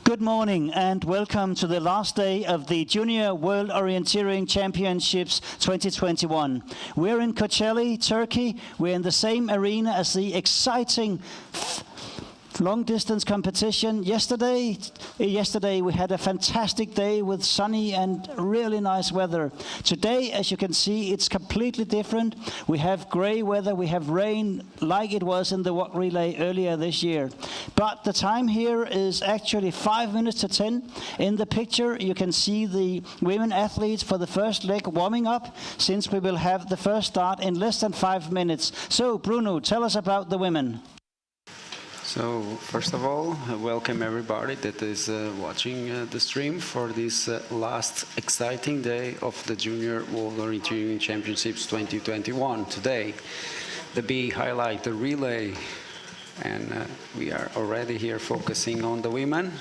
Good morning and welcome to the last day of the Junior World Orienteering Championships 2021. We're in Kocaeli, Turkey. We're in the same arena as the exciting long-distance competition. Yesterday we had a fantastic day with sunny and really nice weather. Today, as you can see, it's completely different. We have gray weather, we have rain, like it was in the walk relay earlier this year. But the time here is actually 5 minutes to 10. In the picture, you can see the women athletes for the first leg warming up, since we will have the first start in less than 5 minutes. So, Bruno, tell us about the women. So, first of all, welcome everybody that is watching the stream for this last exciting day of the Junior World Orienteering Championships 2021. Today, the big highlight, the relay, and we are already here focusing on the women.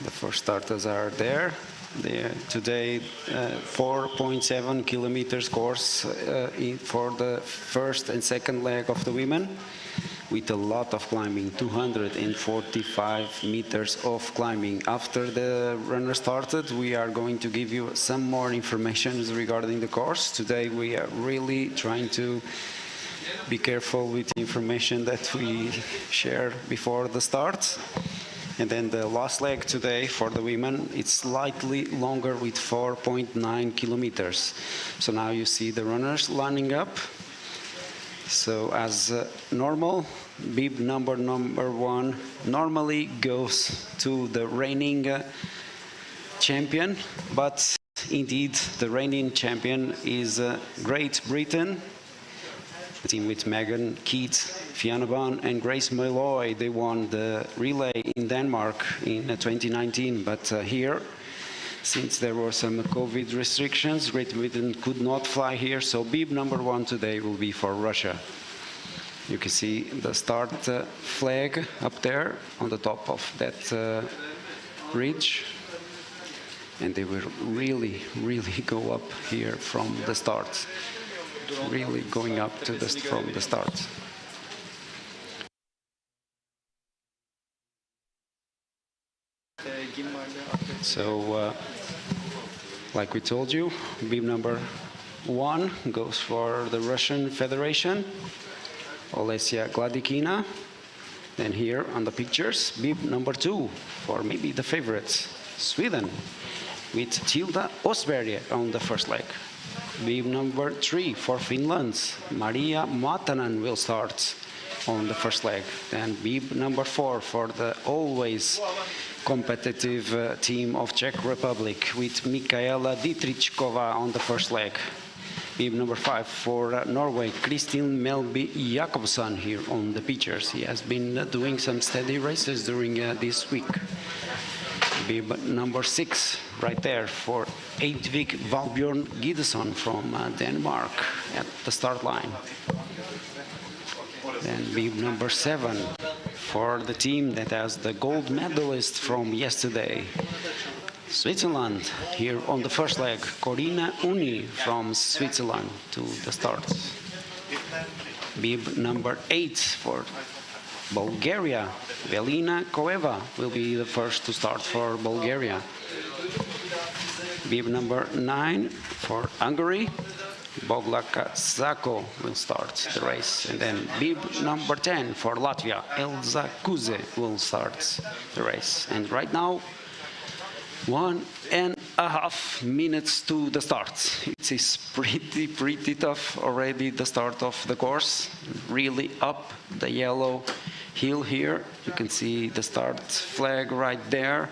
The first starters are there. Today, 4.7 kilometers course for the first and second leg of the women, with a lot of climbing, 245 meters of climbing. After the runner started, we are going to give you some more information regarding the course. Today we are really trying to be careful with the information that we share before the start. And then the last leg today for the women, it's slightly longer with 4.9 kilometers. So now you see the runners lining up. So as normal, bib number one normally goes to the reigning champion, but indeed the reigning champion is Great Britain. The team with Megan Keith, Fiona Bond and Grace Malloy. They won the relay in Denmark in 2019, but here, since there were some COVID restrictions, Great Britain could not fly here, so bib number one today will be for Russia. You can see the start flag up there on the top of that ridge, and they will really go up here from the start, really going up to from the start. So, like we told you, bib number one goes for the Russian Federation, Olesia Gladikina. Then here on the pictures, bib number two for maybe the favorites, Sweden, with Tilda Osberg on the first leg. Bib number three for Finland, Maria Matanen will start on the first leg. Then bib number four for the always competitive team of Czech Republic with Mikaela Dietrichkova on the first leg. Bib number five for Norway, Kristin Melby Jakobsen here on the pictures. He has been doing some steady races during this week. Bib number six right there for Eidvig Valbjørn Gideson from Denmark at the start line. Then bib number seven for the team that has the gold medalist from yesterday, Switzerland, here on the first leg, Corina Uni from Switzerland to the start. Bib number 8 for Bulgaria, Velina Koeva will be the first to start for Bulgaria. Bib number 9 for Hungary, Boglaka Zako will start the race. And then bib number 10 for Latvia, Elza Kuze will start the race. And right now, 1.5 minutes to the start. It is pretty tough already, the start of the course. Really up the yellow hill here. You can see the start flag right there.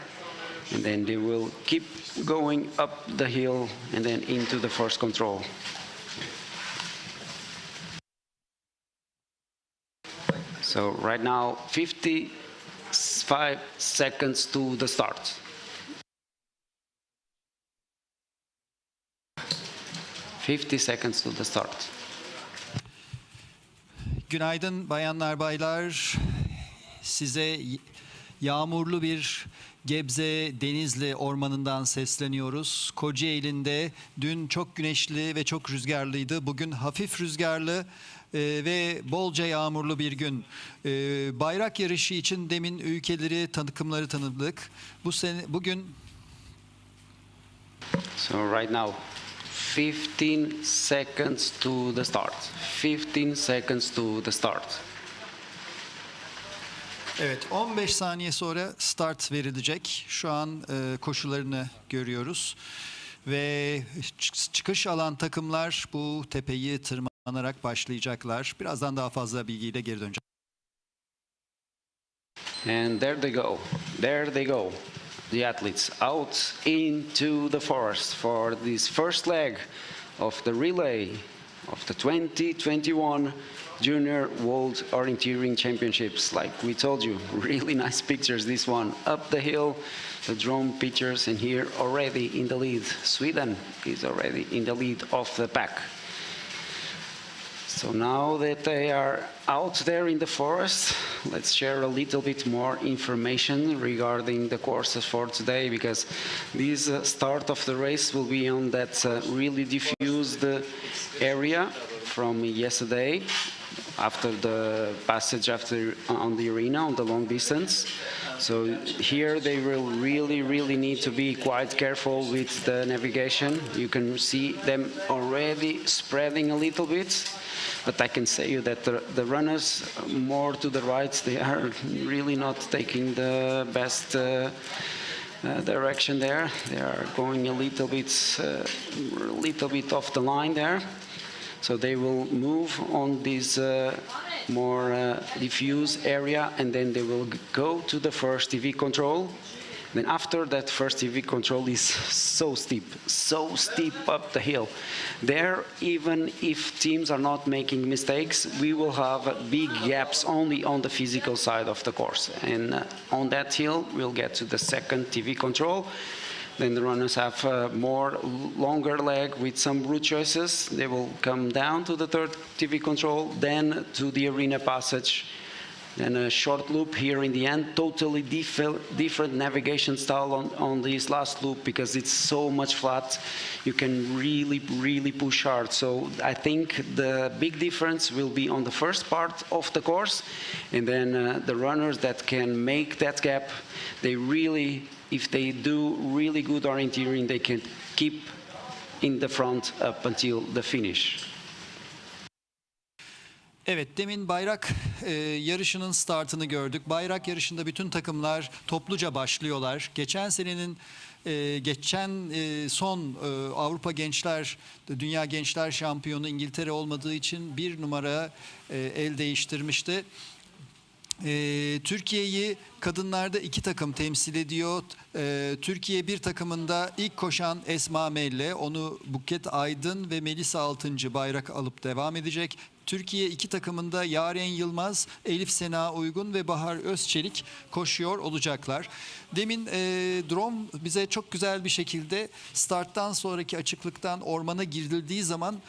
And then they will keep going up the hill and then into the first control. So right now, 55 seconds to the start. Seconds to the start. Günaydın bayanlar, baylar. Size yağmurlu bir Gebze Denizli ormanından sesleniyoruz. Kocaeli'nde dün çok güneşli ve çok rüzgarlıydı. Bugün hafif rüzgarlı ve bolca yağmurlu bir gün. Bayrak yarışı için demin ülkeleri, takımları tanıdık. Bugün So right now, 15 seconds to the start. 15 seconds to the start. evet, 15 saniye sonra start verilecek. Şu an koşularını görüyoruz. Ve çıkış alan takımlar bu tepeyi tırmanarak başlayacaklar. Birazdan daha fazla bilgiyle geri döneceğim. And there they go. There they go. The athletes out into the forest for this first leg of the relay of the 2021 Junior World Orienteering Championships. Like we told you, really nice pictures, this one. Up the hill, the drone pictures, and here already in the lead. Sweden is already in the lead of the pack. So now that they are out there in the forest, let's share a little bit more information regarding the courses for today, because this start of the race will be on that really diffused area from yesterday after the passage on the arena on the long distance. So here they will really need to be quite careful with the navigation. You can see them already spreading a little bit. But I can say you that the runners more to the right, they are really not taking the best direction there. They are going a little bit off the line there. So they will move on this more diffuse area, and then they will go to the first TV control. Then after that first TV control is so steep up the hill. There, even if teams are not making mistakes, we will have big gaps only on the physical side of the course. And on that hill, we'll get to the second TV control. Then the runners have a longer leg with some route choices. They will come down to the third TV control, then to the arena passage. Then a short loop here in the end, totally different navigation style on this last loop, because it's so much flat. You can really push hard. So I think the big difference will be on the first part of the course, and then the runners that can make that gap, they really, if they do really good orienteering, they can keep in the front up until the finish. Evet, demin bayrak yarışının startını gördük. Bayrak yarışında bütün takımlar topluca başlıyorlar. Geçen senenin son Avrupa Gençler, Dünya Gençler Şampiyonu İngiltere olmadığı için bir numara el değiştirmişti. Türkiye'yi kadınlarda 2 takım temsil ediyor. Türkiye bir takımında ilk koşan Esma Melle, onu Buket Aydın ve Melisa Altıncı bayrak alıp devam edecek. Türkiye 2 takımında Yaren Yılmaz, Elif Sena Uygun ve Bahar Özçelik koşuyor olacaklar. Demin drone bize çok güzel bir şekilde starttan sonraki açıklıktan ormana girildiği zaman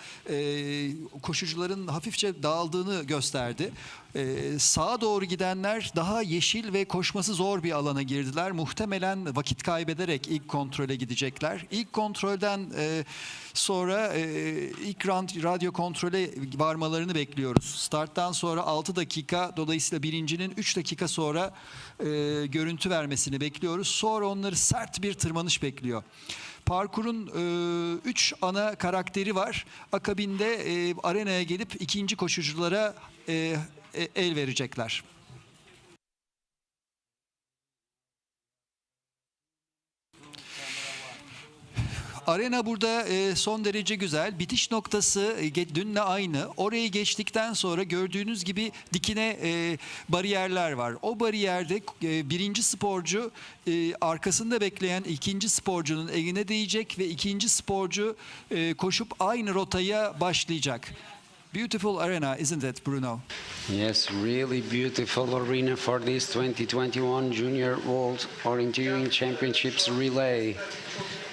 koşucuların hafifçe dağıldığını gösterdi. Sağa doğru gidenler daha yeşil ve koşması zor bir alana girdiler. Muhtemelen vakit kaybederek ilk kontrole gidecekler. İlk kontrolden sonra ilk radyo kontrole varmalarını bekliyoruz. Starttan sonra 6 dakika, dolayısıyla birincinin 3 dakika sonra görüntü vermesini bekliyoruz. Sonra onları sert bir tırmanış bekliyor. Parkurun 3 ana karakteri var. Akabinde arenaya gelip ikinci koşuculara el verecekler. Arena burada son derece güzel. Bitiş noktası dünle aynı. Orayı geçtikten sonra gördüğünüz gibi dikine bariyerler var. O bariyerde birinci sporcu arkasında bekleyen ikinci sporcunun eline değecek ve ikinci sporcu koşup aynı rotaya başlayacak. Beautiful arena, isn't it, Bruno? Yes, really beautiful arena for this 2021 Junior World Orienteering Championships relay.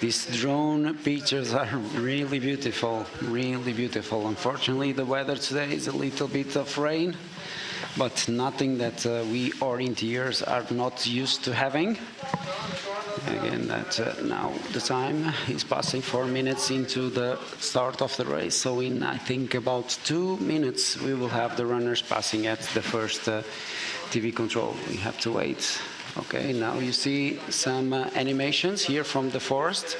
These drone pictures are really beautiful, really beautiful. Unfortunately, the weather today is a little bit of rain, but nothing that we orienteers are not used to having. Again, that now the time is passing 4 minutes into the start of the race. So in, I think, about 2 minutes, we will have the runners passing at the first TV control. We have to wait. Okay, now you see some animations here from the forest.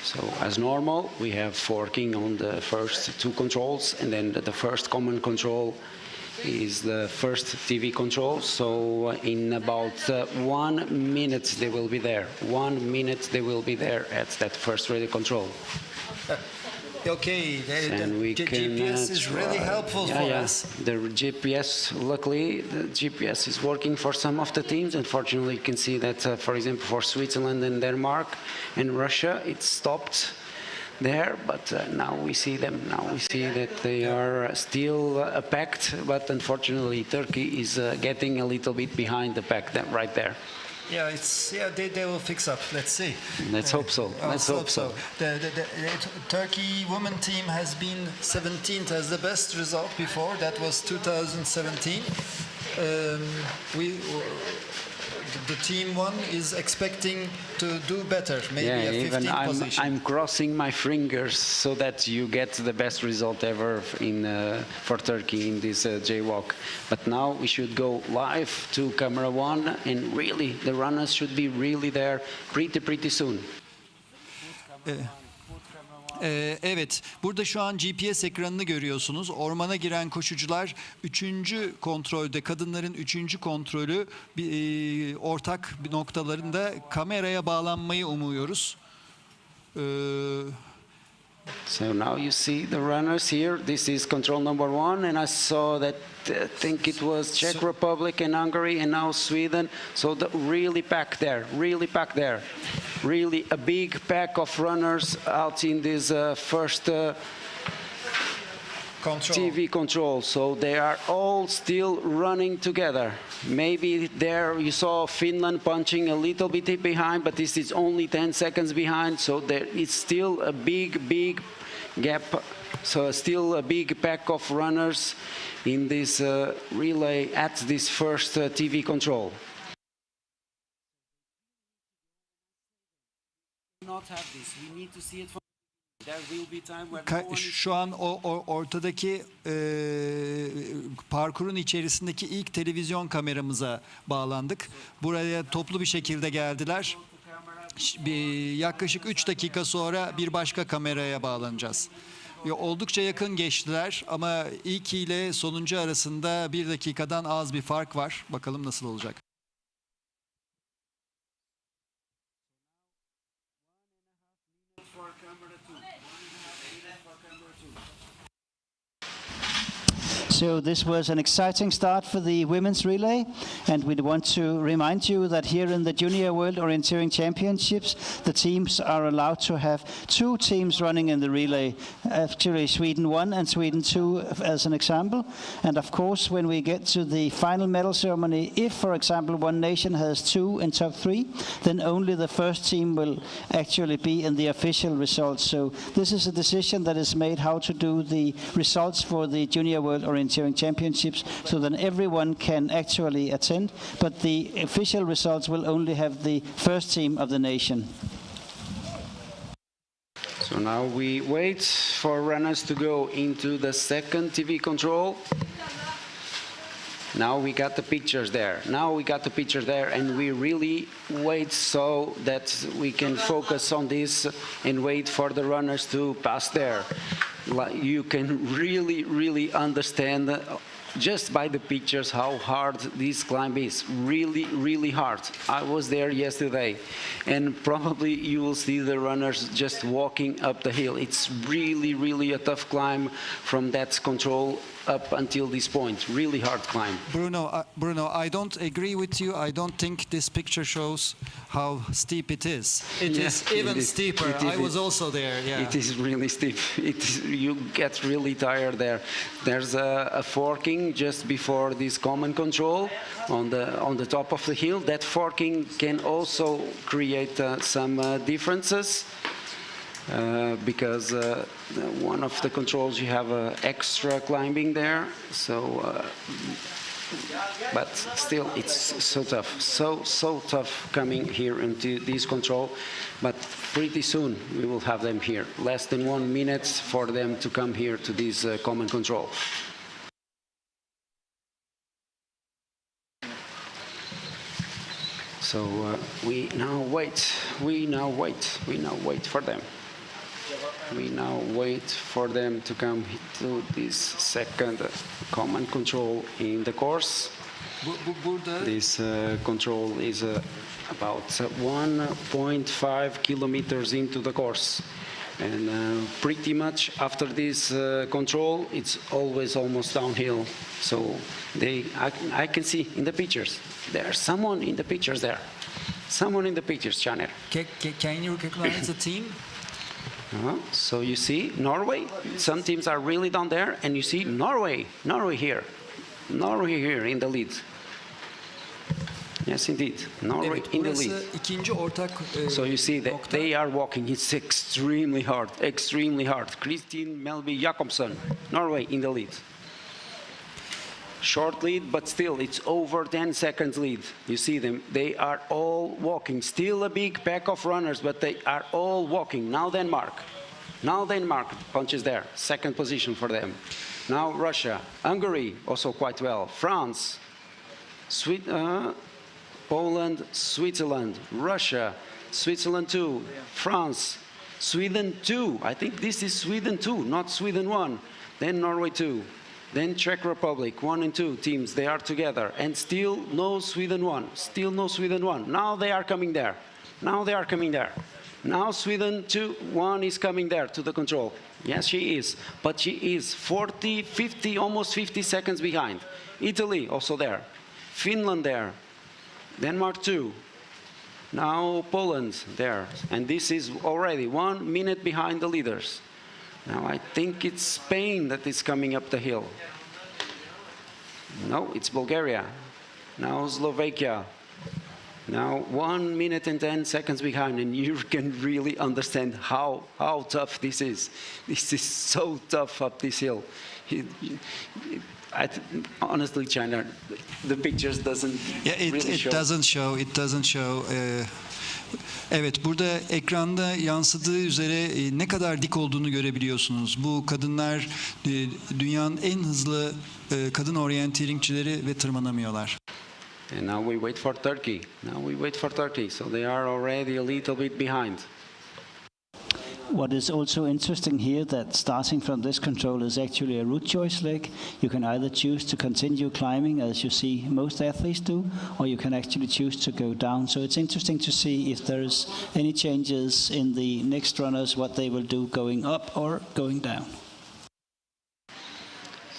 So as normal, we have forking on the first 2 controls, and then the first common control is the first TV control. So in about 1 minute they will be there. 1 minute they will be there at that first radio control. Okay, the GPS is really helpful for us. The GPS, luckily, the GPS is working for some of the teams. Unfortunately, you can see that, for example, for Switzerland and Denmark and Russia, it stopped there, but now we see them. Now we see that they are still packed, but unfortunately, Turkey is getting a little bit behind the pack right there. Yeah, they will fix up. Let's see. Let's hope so. Let's hope so. The Turkey women team has been 17th as the best result before. That was 2017. The team one is expecting to do better, maybe a 15th position. I'm crossing my fingers so that you get the best result ever for Turkey in this jaywalk. But now we should go live to camera 1, and really the runners should be really there pretty soon. Evet, burada şu an GPS ekranını görüyorsunuz. Ormana giren koşucular 3. kontrolde, kadınların 3. kontrolü ortak noktalarında kameraya bağlanmayı umuyoruz. So now you see the runners here. This is control number 1, and I saw that I think it was Czech Republic and Hungary, and now Sweden. So really packed there, really packed there. Really a big pack of runners out in this first TV control. So they are all still running together. Maybe there you saw Finland punching a little bit behind, but this is only 10 seconds behind. So there is still a big gap. So still a big pack of runners in this relay at this first TV control. Not have this. We need to see it from. There will be time where şu an ortadaki parkurun içerisindeki ilk televizyon kameramıza bağlandık. Buraya toplu bir şekilde geldiler. Yaklaşık 3 dakika sonra bir başka kameraya bağlanacağız. Oldukça yakın geçtiler ama ilk ile sonuncu arasında 1 dakikadan az bir fark var. Bakalım nasıl olacak. So this was an exciting start for the women's relay, and we want to remind you that here in the Junior World Orienteering Championships, the teams are allowed to have 2 teams running in the relay, actually Sweden 1 and Sweden 2 as an example. And of course, when we get to the final medal ceremony, if, for example, one nation has 2 in top 3, then only the first team will actually be in the official results. So this is a decision that is made how to do the results for the Junior World Orienteering Championships, so that everyone can actually attend, but the official results will only have the first team of the nation. So now we wait for runners to go into the second TV control. Now we got the pictures there. Now we got the picture there, and we really wait so that we can focus on this and wait for the runners to pass there. You can really understand just by the pictures how hard this climb is. Really hard. I was there yesterday, and probably you will see the runners just walking up the hill. It's really a tough climb from that control up until this point. Really hard climb. Bruno, I don't agree with you. I don't think this picture shows how steep it is. It is even steeper. I was also there. Yeah. It is really steep. You get really tired there. There's a forking just before this common control on the top of the hill. That forking can also create some differences. Because one of the controls you have extra climbing there, so but still it's so tough, so tough coming here into this control. But pretty soon we will have them here. Less than 1 minute for them to come here to this common control. So we now wait for them. We now wait for them to come to this second command control in the course. This control is about 1.5 kilometers into the course. And pretty much after this control, it's always almost downhill. So I can see in the pictures, there's someone in the pictures there. Someone in the pictures, Chaner. Can you recognize the team? So you see Norway, some teams are really down there, and you see Norway here in the lead. Yes, indeed, Norway in the lead. İkinci ortak So you see that they are walking, it's extremely hard. Kristin Melby Jakobsen, Norway in the lead. Short lead, but still it's over 10 seconds lead. You see them, they are all walking. Still a big pack of runners, but they are all walking. Now Denmark, punches there, second position for them. Now Russia, Hungary, also quite well. France, Poland, Switzerland, Russia, Switzerland 2, France, Sweden 2. I think this is Sweden 2, not Sweden 1. Then Norway 2. Then Czech Republic, 1 and 2 teams, they are together. And still no Sweden 1, Now they are coming there. Now Sweden 1 is coming there to the control. Yes, she is. But she is 40, 50, almost 50 seconds behind. Italy also there. Finland there. Denmark 2. Now Poland there. And this is already 1 minute behind the leaders. Now I think it's Spain that is coming up the hill. No, it's Bulgaria. Now Slovakia. Now 1 minute and 10 seconds behind, and you can really understand how tough this is. This is so tough up this hill. Honestly, China, the pictures doesn't really show. It doesn't show. Evet, burada ekranda yansıdığı üzere ne kadar dik olduğunu görebiliyorsunuz. Bu kadınlar dünyanın en hızlı kadın oryanteeringçileri ve tırmanamıyorlar. And now we wait for Turkey. So they are already a little bit behind. What is also interesting here that starting from this control is actually a route choice leg. You can either choose to continue climbing, as you see most athletes do, or you can actually choose to go down. So it's interesting to see if there's any changes in the next runners, what they will do going up or going down.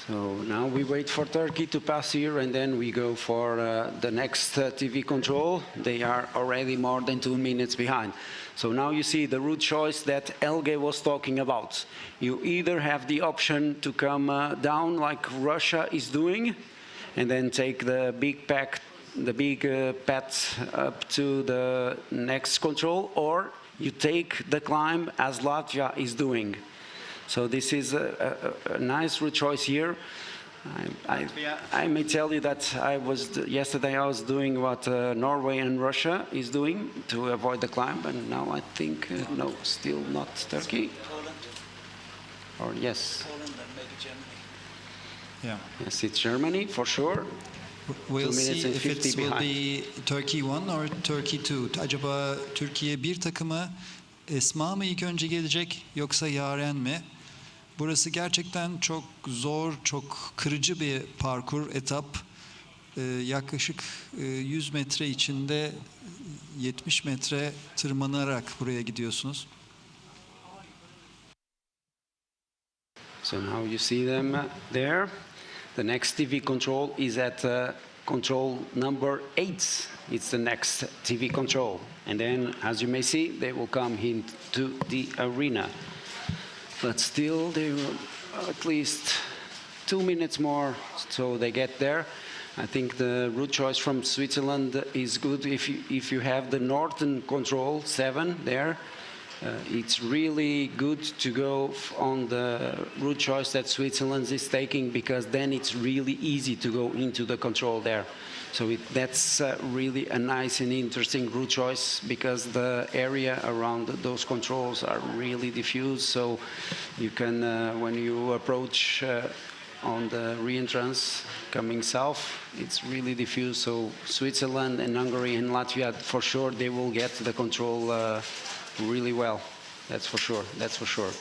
So now we wait for Turkey to pass here, and then we go for the next TV control. They are already more than 2 minutes behind. So now you see the route choice that Elge was talking about. You either have the option to come down like Russia is doing, and then take the big path up to the next control, or you take the climb as Latvia is doing. So this is a nice route choice here. I may tell you that yesterday I was doing what Norway and Russia is doing to avoid the climb, and now I think no, still not Turkey. Poland. Or yes. Poland and maybe Germany. Yeah. Yes, it's Germany for sure. We'll see if it will be Turkey 1 or Turkey 2. Acaba Türkiye bir takımı Esma mı ilk önce gelecek yoksa Yaren mi? Burası gerçekten çok zor, çok kırıcı bir parkur, etap. Yaklaşık 100 metre içinde 70 metre tırmanarak buraya gidiyorsunuz. So now you see them there. The next TV control is at control number 8. It's the next TV control. And then, as you may see, they will come into the arena. But still, they will at least 2 minutes more, so they get there. I think the route choice from Switzerland is good if you have the northern control 7 there, It's really good to go on the route choice that Switzerland is taking, because then it's really easy to go into the control there. So that's really a nice and interesting route choice, because the area around those controls are really diffuse. So you can, when you approach on the re-entrance coming south, it's really diffuse. So Switzerland and Hungary and Latvia, for sure, they will get the control really well. That's for sure. That's for sure.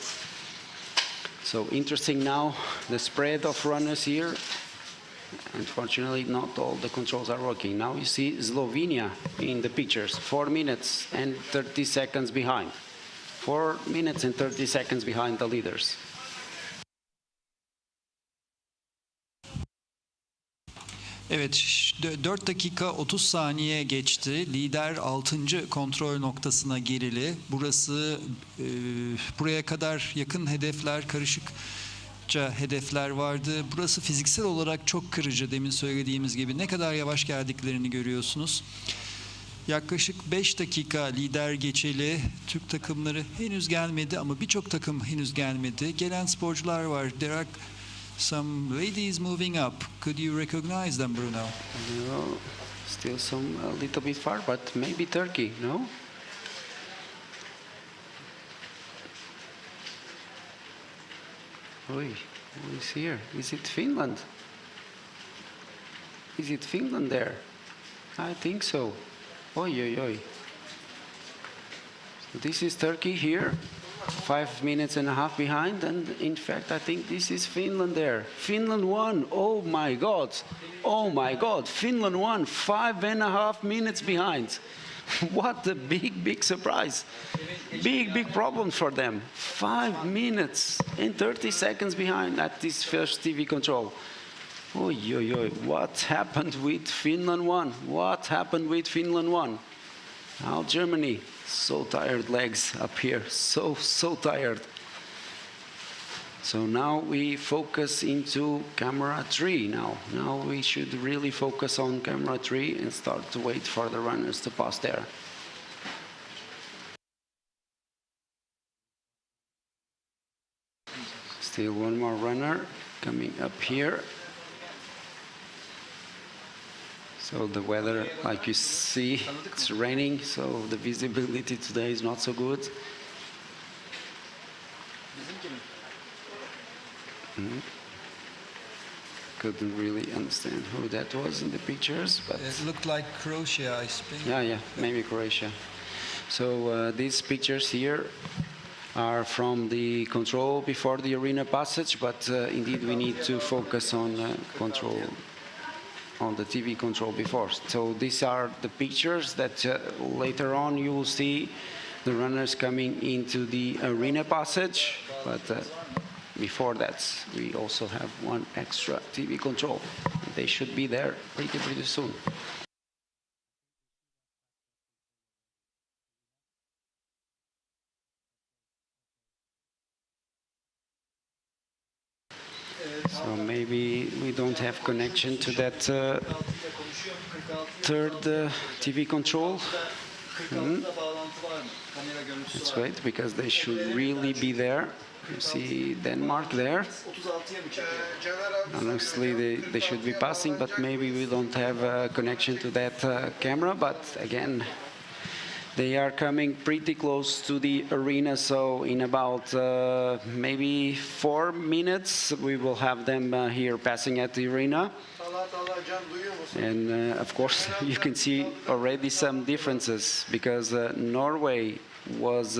So interesting now, the spread of runners here. Unfortunately, not all the controls are working. Now you see Slovenia in the pictures, 4 minutes and 30 seconds behind. 4 minutes and 30 seconds behind the leaders. Evet, 4 dakika 30 saniye geçti. Lider 6. kontrol noktasına gerili. Burası buraya kadar yakın hedefler, karışıkça hedefler vardı. Burası fiziksel olarak çok kırıcı, demin söylediğimiz gibi. Ne kadar yavaş geldiklerini görüyorsunuz. Yaklaşık 5 dakika lider geçeli. Türk takımları henüz gelmedi ama birçok takım henüz gelmedi. Gelen sporcular var. There are some ladies moving up. Could you recognize them, Bruno? No, still some a little bit far, but maybe Turkey, no? Oi, who is here? Is it Finland? Is it Finland there? I think so. Oi, oi, oi. This is Turkey here. 5 minutes and a half behind, and in fact I think this is Finland there. Finland won. Oh my God. Oh my God. Finland won. 5.5 minutes behind. What a big surprise. Big problem for them. 5 minutes and 30 seconds behind at this first TV control. Oi, oi, oi. What happened with Finland won? What happened with Finland won? Now Germany, so tired legs up here, so tired. So now we focus into camera 3 now. Now we should really focus on camera 3 and start to wait for the runners to pass there. Still one more runner coming up here. So the weather, like you see, it's raining, so the visibility today is not so good. Couldn't really understand who that was in the pictures, but It looked like Croatia, I think. yeah, maybe Croatia. So these pictures here are from the control before the arena passage, but indeed we need to focus on control on the TV control before. So these are the pictures that later on you will see the runners coming into the arena passage, but before that we also have one extra TV control. They should be there pretty soon. So maybe we don't have connection to that third TV control. Let's wait, because they should really be there. You see Denmark there. Honestly, they should be passing, but maybe we don't have a connection to that camera. But again, they are coming pretty close to the arena, so in about maybe 4 minutes we will have them here passing at the arena. And of course you can see already some differences, because Norway was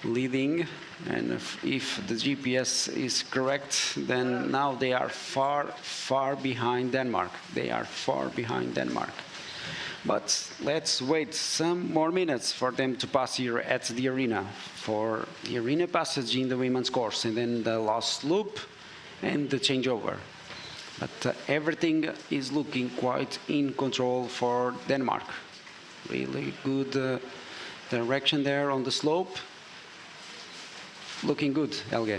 leading, and if the GPS is correct, then now they are far behind Denmark. They are far behind Denmark. But let's wait some more minutes for them to pass here at the arena, for the arena passage in the women's course, and then the last loop and the changeover. But everything is looking quite in control for Denmark. Really good direction there on the slope. Looking good, Helge.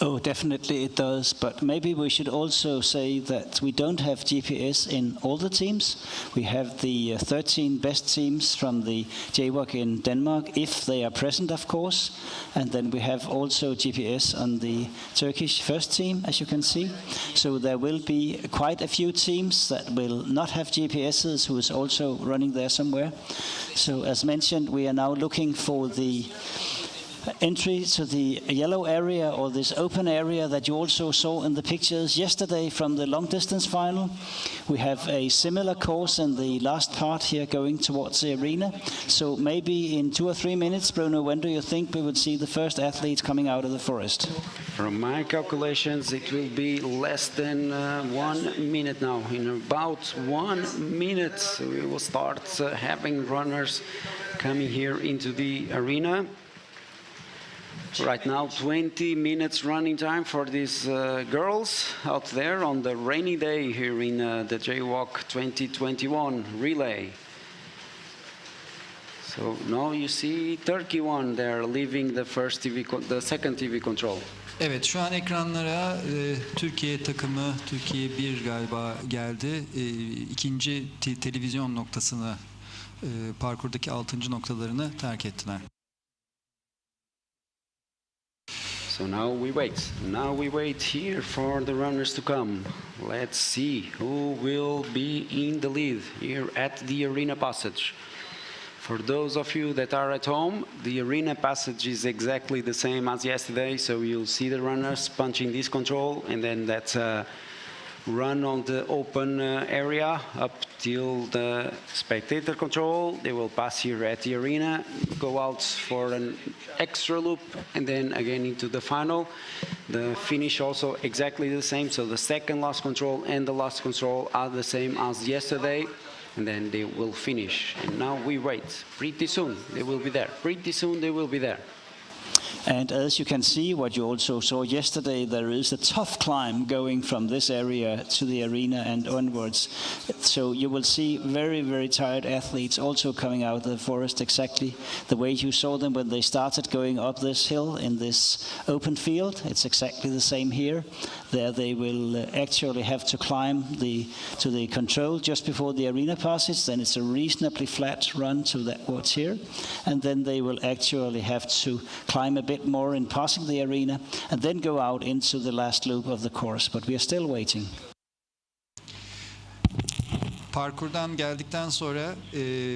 Oh, definitely it does. But maybe we should also say that we don't have GPS in all the teams. We have the 13 best teams from the JWOC in Denmark, if they are present, of course. And then we have also GPS on the Turkish first team, as you can see. So there will be quite a few teams that will not have GPSs, who is also running there somewhere. So as mentioned, we are now looking for the entry to the yellow area, or this open area that you also saw in the pictures yesterday from the long distance final. We have a similar course in the last part here going towards the arena. So maybe in 2 or 3 minutes, Bruno, when do you think we would see the first athletes coming out of the forest? From my calculations, it will be less than 1 minute now. In about 1 minute, we will start having runners coming here into the arena. Right now, 20 minutes running time for these girls out there on the rainy day here in the JWOC 2021 relay. So now you see Turkey one there leaving the second TV control. Evet, şu an ekranlara Türkiye takımı, Türkiye 1 galiba geldi. İkinci televizyon noktasını, parkurdaki 6. noktalarını terk ettiler. So now we wait. Now we wait here for the runners to come. Let's see who will be in the lead here at the arena passage. For those of you that are at home, the arena passage is exactly the same as yesterday. So you'll see the runners punching this control, and then that's run on the open area up till the spectator control. They will pass here at the arena, go out for an extra loop, and then again into the final. The finish also exactly the same. So the second last control and the last control are the same as yesterday. And then they will finish. And now we wait. Pretty soon they will be there. Pretty soon they will be there. And as you can see, what you also saw yesterday, there is a tough climb going from this area to the arena and onwards. So you will see very, very tired athletes also coming out of the forest, exactly the way you saw them when they started going up this hill in this open field. It's exactly the same here. There they will actually have to climb to the control just before the arena passes. Then it's a reasonably flat run to that what's here. And then they will actually have to climb a bit more in passing the arena, and then go out into the last loop of the course. But we are still waiting. Parkurdan geldikten sonra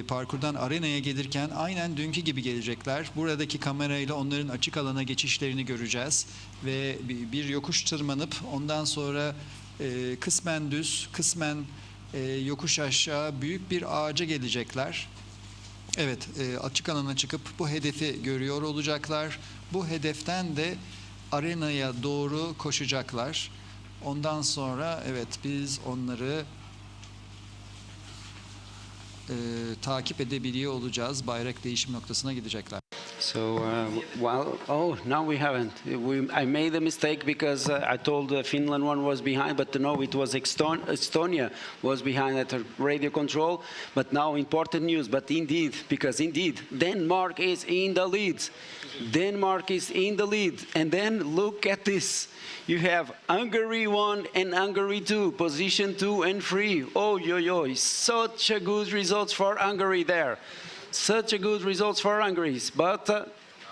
parkurdan arenaya gelirken aynen dünkü gibi gelecekler. Buradaki kamerayla onların açık alana geçişlerini göreceğiz ve bir yokuş tırmanıp ondan sonra kısmen düz, kısmen yokuş aşağı büyük bir ağaca gelecekler. Evet, açık alana çıkıp bu hedefi görüyor olacaklar. Bu hedeften de arenaya doğru koşacaklar. Ondan sonra evet biz onları takip edebiliyor olacağız. Bayrak değişim noktasına gidecekler. So, now we haven't. I made a mistake because I told Finland one was behind, but no, it was Estonia was behind at radio control. But now important news, because indeed, Denmark is in the lead. Denmark is in the lead. And then look at this. You have Hungary 1 and Hungary 2, position 2 and 3. Oh, such a good results for Hungary there. Such a good results for Hungary. But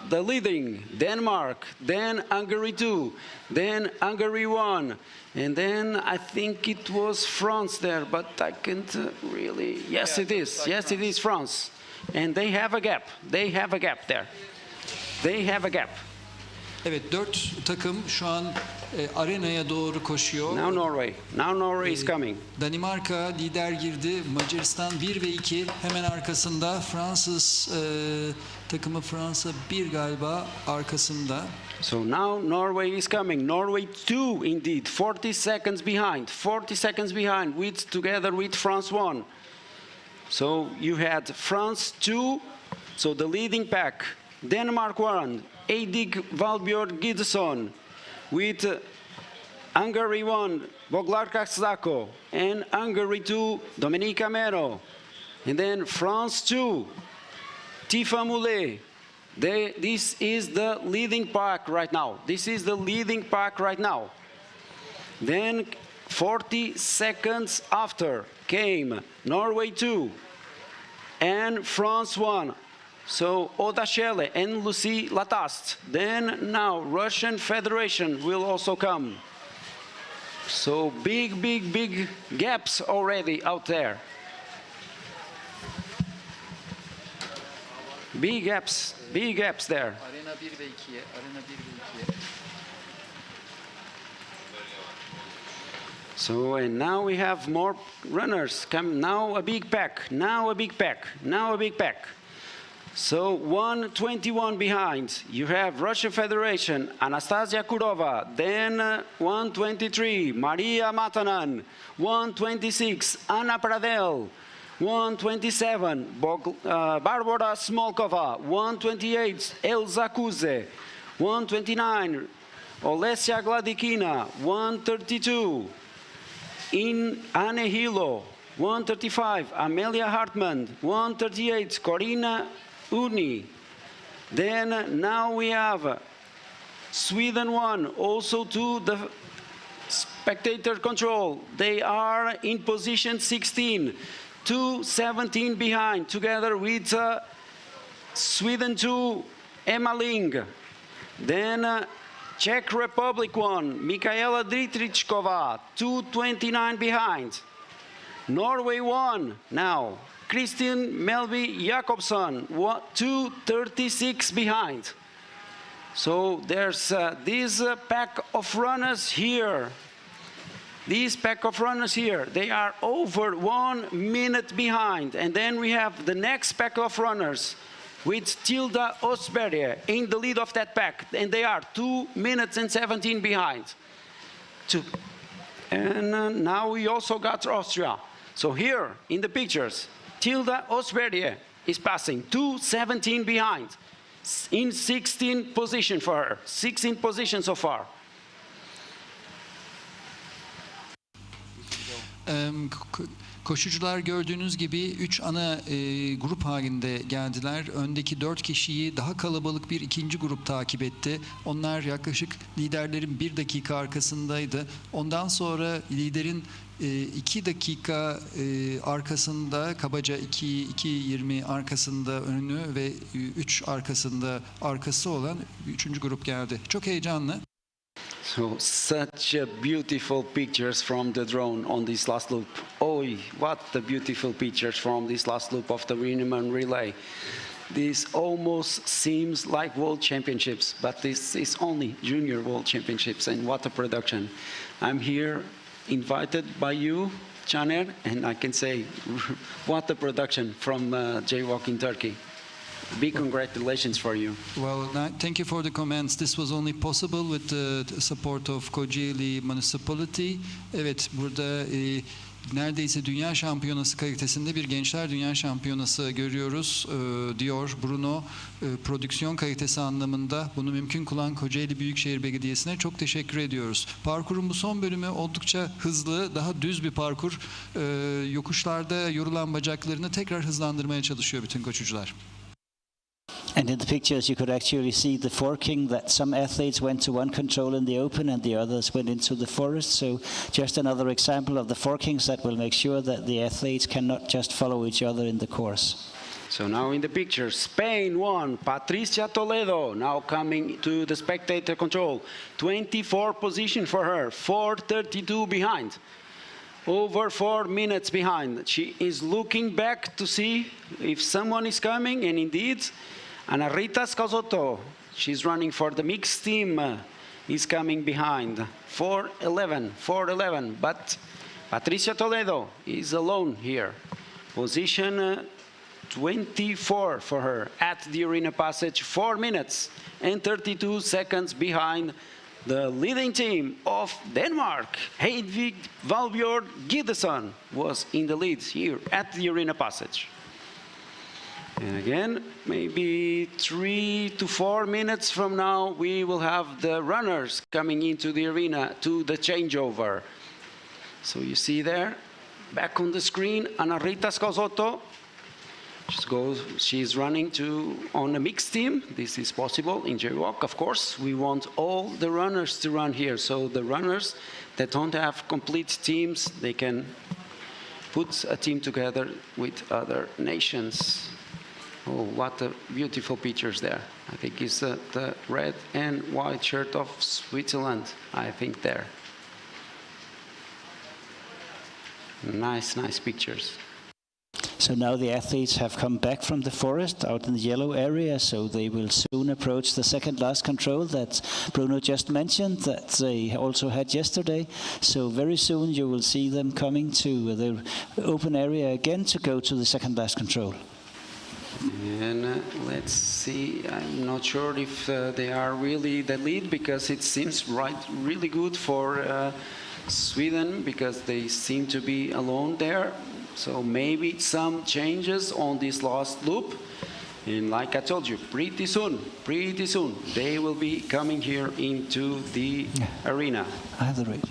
the leading, Denmark, then Hungary 2, then Hungary 1. And then I think it was France there, but I can't really... Yes, it is. Yes, it is France. And they have a gap. They have a gap there. They have a gap. Evet, 4 takım şu an arenaya doğru koşuyor. Now Norway is coming. Danimarka lider girdi. Macaristan 1 ve 2 hemen arkasında. Fransız takımı Fransa 1 galiba arkasında. So now Norway is coming. Norway 2 indeed. 40 seconds behind. 40 seconds behind together with France 1. So you had France 2. So the leading pack. Denmark 1. Eidik Valbjørn Gidesson with Hungary 1, Boglarka Sako, and Hungary 2, Dominika Mero. And then France 2, Tifa Moulet, This is the leading pack right now. This is the leading pack right now. Then 40 seconds after came Norway 2 and France 1. So Oda Schelle and Lucie Lataste. Then now Russian Federation will also come. So big gaps already out there. Big gaps there. Arena 1 ve 2'ye, Arena 1 ve 2'ye. So, and now we have more runners come. Now a big pack, now a big pack, now a big pack. So 121 behind. You have Russian Federation, Anastasia Kurova. Then 123, Maria Matanan. 126, Anna Pradel. 127, Barbara Smolkova. 128, Elza Kuze. 129, Olesia Gladikina. 132, Anne Hilo. 135, Amelia Hartmann. 138, Corina Uni. Then now we have Sweden 1, also to the spectator control. They are in position 16, 2:17 behind, together with Sweden 2, Emma Ling. Then Czech Republic 1, Mikaela Dietrichkova, 2:29 behind. Norway 1 now, Kristin Melby Jakobsson, 2:36 behind. So there's this pack of runners here. These pack of runners here, they are over 1 minute behind. And then we have the next pack of runners with Tilda Osberg in the lead of that pack. And they are 2 minutes and 17 behind. And now we also got Austria. So here in the pictures, Tilda Osberg is passing, 2:17 behind, in 16th position for her, 16th position so far. Koşucular gördüğünüz gibi 3 ana grup halinde geldiler. Öndeki 4 kişiyi daha kalabalık bir ikinci grup takip etti. Onlar yaklaşık liderlerin 1 dakika arkasındaydı. Ondan sonra liderin 2 dakika arkasında, kabaca 2:20 arkasında önü ve 3 arkasında arkası olan 3. grup geldi. Çok heyecanlı. So such beautiful pictures from the drone on this last loop. Oh, what the beautiful pictures from this last loop of the Rienemann relay. This almost seems like World Championships, but this is only Junior World Championships, and what a production. I'm here invited by you, Caner, and I can say, what a production from Jaywalk in Turkey. Big congratulations for you. Well, thank you for the comments. This was only possible with the support of Kocaeli Municipality. Evet, burada neredeyse dünya şampiyonası kalitesinde bir gençler dünya şampiyonası görüyoruz diyor Bruno. Prodüksiyon kalitesi anlamında bunu mümkün kılan Kocaeli Büyükşehir Belediyesi'ne çok teşekkür ediyoruz. Parkurun bu son bölümü oldukça hızlı, daha düz bir parkur. Yokuşlarda yorulan bacaklarını tekrar hızlandırmaya çalışıyor bütün koşucular. And in the pictures you could actually see the forking, that some athletes went to one control in the open and the others went into the forest. So just another example of the forkings that will make sure that the athletes cannot just follow each other in the course. So now in the picture, Spain won, Patricia Toledo, now coming to the spectator control. 24 position for her, 4:32 behind. Over 4 minutes behind. She is looking back to see if someone is coming, and indeed, Ana Rita Scasotto, she's running for the mixed team, is coming behind. 4:11, but Patricia Toledo is alone here. Position 24 for her at the arena passage, 4 minutes and 32 seconds behind the leading team of Denmark. Hedvig Valbjørn Gideson was in the lead here at the arena passage. And again, maybe 3 to 4 minutes from now, we will have the runners coming into the arena to the changeover. So you see there, back on the screen, Ana Rita Scasotto, She's running on a mixed team. This is possible in jaywalk, of course. We want all the runners to run here. So the runners that don't have complete teams, they can put a team together with other nations. Oh, what a beautiful pictures there. I think it's the red and white shirt of Switzerland, I think there. Nice, nice pictures. So now the athletes have come back from the forest out in the yellow area, so they will soon approach the second last control that Bruno just mentioned, that they also had yesterday. So very soon you will see them coming to the open area again to go to the second last control. And let's see, I'm not sure if they are really the lead, because it seems really good for Sweden, because they seem to be alone there. So maybe some changes on this last loop. And like I told you, pretty soon, they will be coming here into the arena. I have the radio.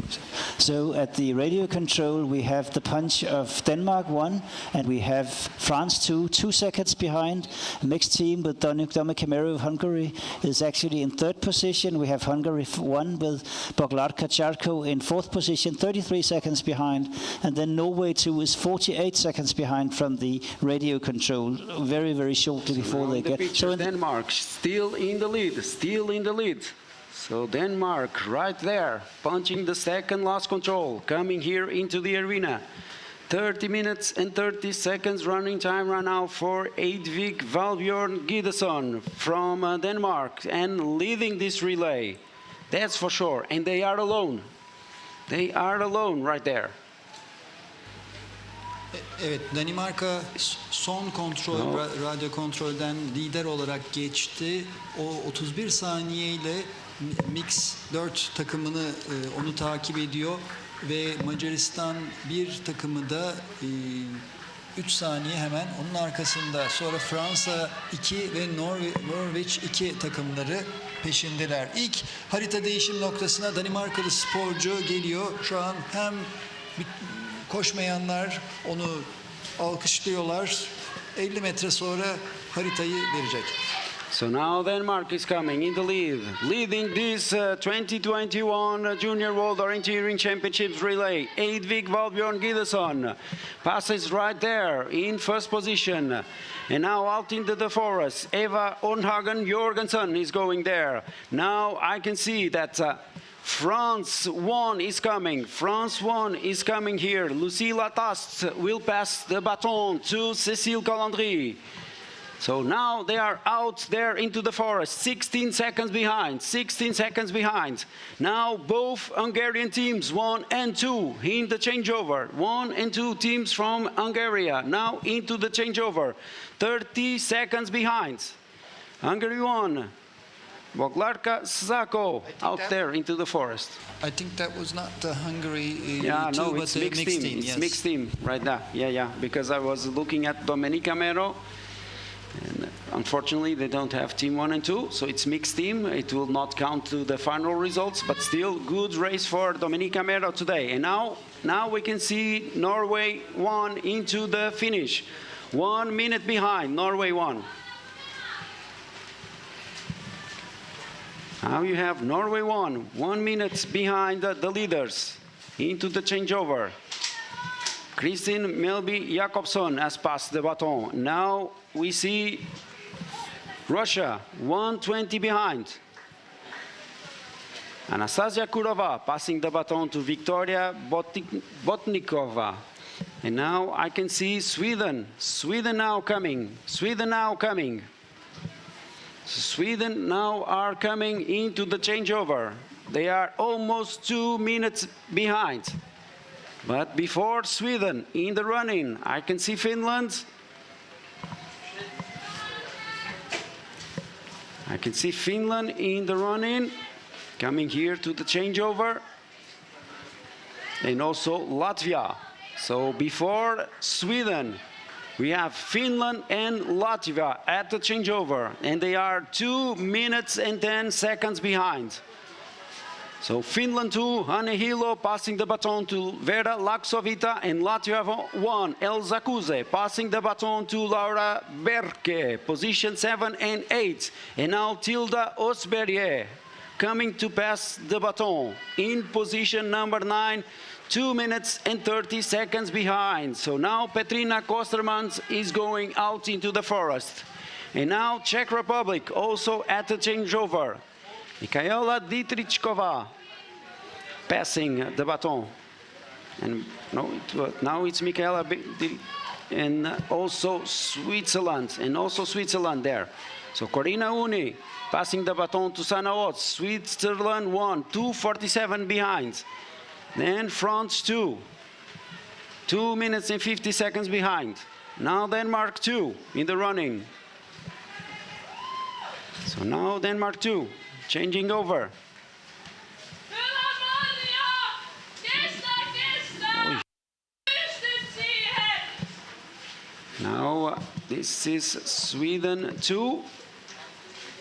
So at the radio control, we have the punch of Denmark 1, and we have France 2 seconds behind. Mixed team with Dominik Camero of Hungary is actually in third position. We have Hungary 1 with Boglarka Charko in fourth position, 33 seconds behind. And then Norway 2 is 48 seconds behind from the radio control, very, very shortly before they get. So Denmark still in the lead, So Denmark right there, punching the second last control, coming here into the arena. 30 minutes and 30 seconds running time right now for Eidvig Valbjørn Gideson from Denmark, and leading this relay. That's for sure. And they are alone. They are alone right there. Evet, Danimarka son kontrol, radyo kontrolden lider olarak geçti. O 31 saniyeyle Mix 4 takımını onu takip ediyor ve Macaristan 1 takımı da 3 saniye hemen onun arkasında. Sonra Fransa 2 ve Norveç 2 takımları peşindeler. İlk harita değişim noktasına Danimarkalı sporcu geliyor. Şu an hem koşmayanlar onu alkışlıyorlar. 50 metre sonra haritayı verecek. So now Denmark is coming in the lead, leading this 2021 Junior World Orienteering Championships relay. Eidvig Valbjørn Gideson passes right there in first position. And now out into the forest, Eva Ornhagen Jorgensen is going there. Now I can see that France 1 is coming. France 1 is coming here. Lucie Lataste will pass the baton to Cécile Calandry. So now they are out there into the forest, 16 seconds behind, 16 seconds behind. Now both Hungarian teams, 1 and 2, in the changeover. 1 and 2 teams from Hungary now into the changeover. 30 seconds behind. Hungary 1. Boglarka Zako out there into the forest. I think that was not the Hungary yeah, two, no, but it's the mixed team. It's yes. mixed team right there. Yeah, because I was looking at Dominik Camero. And unfortunately, they don't have team 1 and 2, so it's mixed team. It will not count to the final results, but still good race for Dominik Camero today. And now we can see Norway 1 into the finish. 1 minute behind, Norway 1. Now you have Norway 1, 1 minute behind the leaders into the changeover. Kristin Melby Jakobsson has passed the baton. Now we see Russia 1:20 behind. Anastasia Kurova passing the baton to Victoria Botnikova. And now I can see Sweden now coming. Sweden now are coming into the changeover. They are almost 2 minutes behind. But before Sweden in the running, I can see Finland. I can see Finland in the running, coming here to the changeover. And also Latvia. So before Sweden, we have Finland and Latvia at the changeover. And they are 2 minutes and 10 seconds behind. So Finland 2, Hanne Hilo passing the baton to Vera Laksovita, and Latvia 1, Elza Kuze passing the baton to Laura Berke, position 7 and 8. And now Tilda Osberge coming to pass the baton in position number 9, 2 minutes and 30 seconds behind. So now Petrina Kostermans is going out into the forest. And now Czech Republic also at the changeover. Mikaela Dietrichkova passing the baton. And now it's Mikaela and also Switzerland, there. So Corina Uni passing the baton to Sanna Watts, Switzerland 1, 2:47 behind. Then France 2, 2 minutes and 50 seconds behind. Now Denmark 2 in the running. So now Denmark 2, changing over. Now this is Sweden 2,